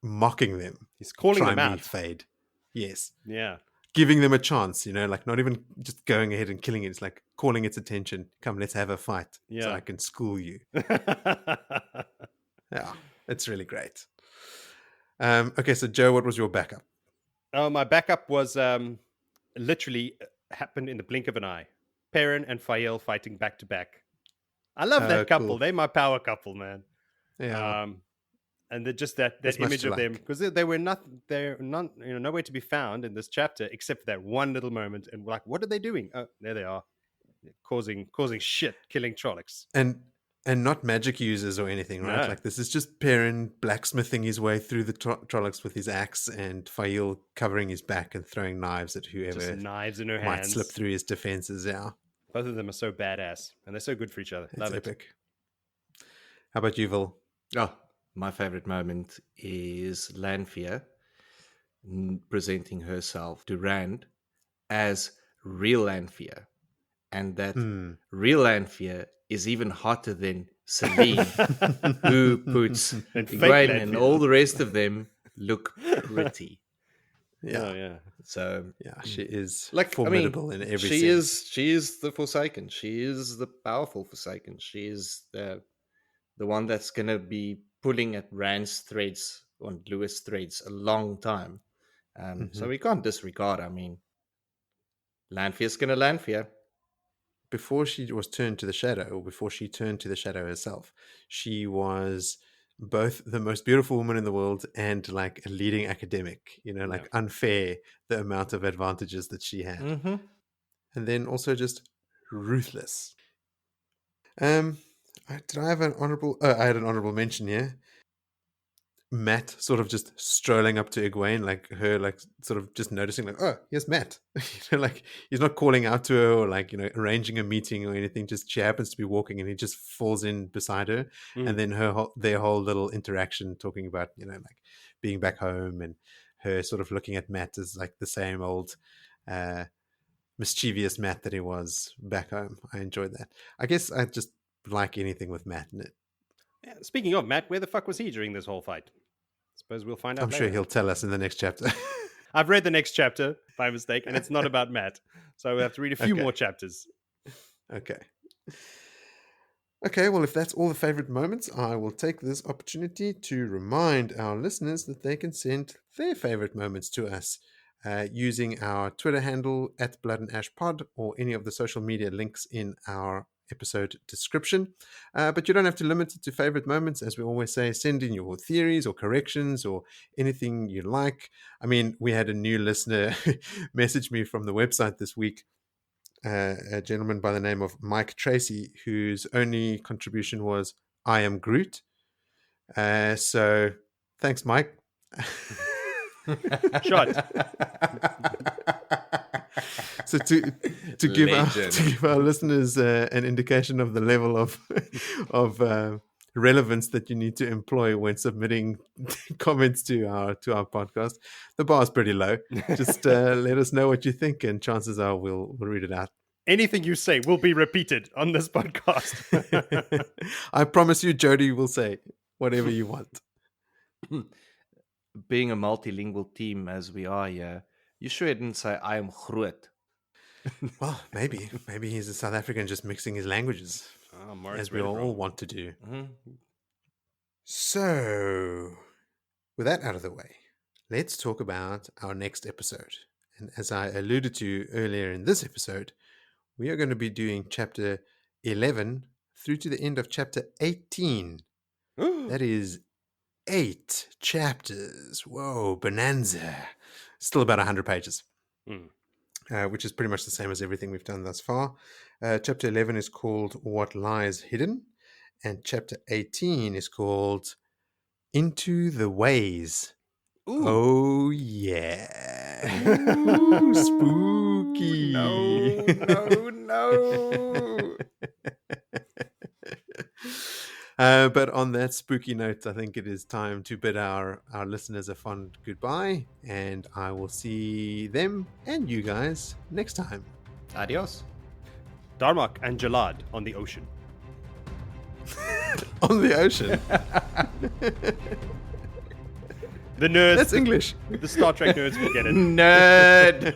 S1: mocking them.
S3: He's calling them out.
S1: Fade. Yes.
S3: Yeah.
S1: Giving them a chance, like not even just going ahead and killing it. It's like calling its attention. Come, let's have a fight so I can school you. Yeah, it's really great. Okay, so Joe, what was your backup?
S3: Oh, my backup was literally happened in the blink of an eye. Perrin and Fael fighting back to back. I love that couple. Cool. They're my power couple, man.
S1: Yeah.
S3: And just that image of them, because they're not nowhere to be found in this chapter except for that one little moment. And we're like, what are they doing? Oh, there they are, causing shit, killing Trollocs.
S1: And not magic users or anything, right? No. Like this is just Perrin blacksmithing his way through the Trollocs with his axe, and Fael covering his back and throwing knives at whoever
S3: just knives in her
S1: might
S3: hands.
S1: Slip through his defenses. Yeah,
S3: both of them are so badass, and they're so good for each other. Love it.
S1: Epic. How about you, Vil?
S2: Oh, my favorite moment is Lanfear presenting herself to Rand as real Lanfear. And that real Lanfear is even hotter than Celine, who puts
S3: And fake
S2: Egwene and
S3: Lanfear.
S2: all the rest of them look pretty.
S1: Yeah.
S3: Oh, yeah.
S2: So
S1: Yeah, she is
S2: like
S1: formidable in every
S2: she
S1: sense.
S2: she is the Forsaken. She is the powerful Forsaken. She is the one that's gonna be pulling at Rand's threads, on Lewis' threads, a long time. So we can't disregard. I mean, Lanfear's gonna Lanfear.
S1: Before she was turned to the shadow, or before she turned to the shadow herself, she was both the most beautiful woman in the world and like a leading academic, like unfair the amount of advantages that she had.
S2: Mm-hmm.
S1: And then also just ruthless. Did I have an honorable? I had an honorable mention here. Matt sort of just strolling up to Egwene, like her, like sort of just noticing, like, oh, here's Matt. Like he's not calling out to her or like arranging a meeting or anything. Just she happens to be walking and he just falls in beside her, and then their whole little interaction, talking about like being back home and her sort of looking at Matt as like the same old mischievous Matt that he was back home. I enjoyed that. I guess I just like anything with Matt in it.
S3: Yeah, speaking of Matt, where the fuck was he during this whole fight? Suppose we'll find out
S1: I'm
S3: later.
S1: sure he'll tell us in the next chapter.
S3: I've read the next chapter by mistake, and it's not about Matt. So we'll have to read a few more chapters.
S1: Okay. Okay, well, if that's all the favorite moments, I will take this opportunity to remind our listeners that they can send their favorite moments to us using our Twitter handle @BloodandAshPod or any of the social media links in our episode description. But you don't have to limit it to favorite moments. As we always say, send in your theories or corrections or anything you like. I mean, we had a new listener message me from the website this week, a gentleman by the name of Mike Tracy, whose only contribution was "I am Groot." So thanks, Mike.
S3: Shot.
S1: So to give our listeners an indication of the level of relevance that you need to employ when submitting comments to our podcast, the bar is pretty low. Just let us know what you think, and chances are we'll read it out.
S3: Anything you say will be repeated on this podcast.
S1: I promise you, Jody will say whatever you want.
S2: Being a multilingual team as we are here, you sure didn't say I am Groot?
S1: Well, maybe he's a South African just mixing his languages, as we all want to do.
S2: Mm-hmm.
S1: So, with that out of the way, let's talk about our next episode. And as I alluded to earlier in this episode, we are going to be doing chapter 11 through to the end of chapter 18. That is 8 chapters. Whoa, bonanza. Still about 100 pages. Which is pretty much the same as everything we've done thus far. Chapter 11 is called What Lies Hidden, and chapter 18 is called Into the Ways. Ooh. Oh, yeah. Ooh, spooky.
S2: No.
S1: But on that spooky note, I think it is time to bid our listeners a fond goodbye, and I will see them and you guys next time.
S2: Adios.
S3: Darmok and Jalad on the ocean.
S1: On the ocean?
S3: The nerds.
S1: That's English.
S3: The Star Trek nerds will get it.
S2: Nerd.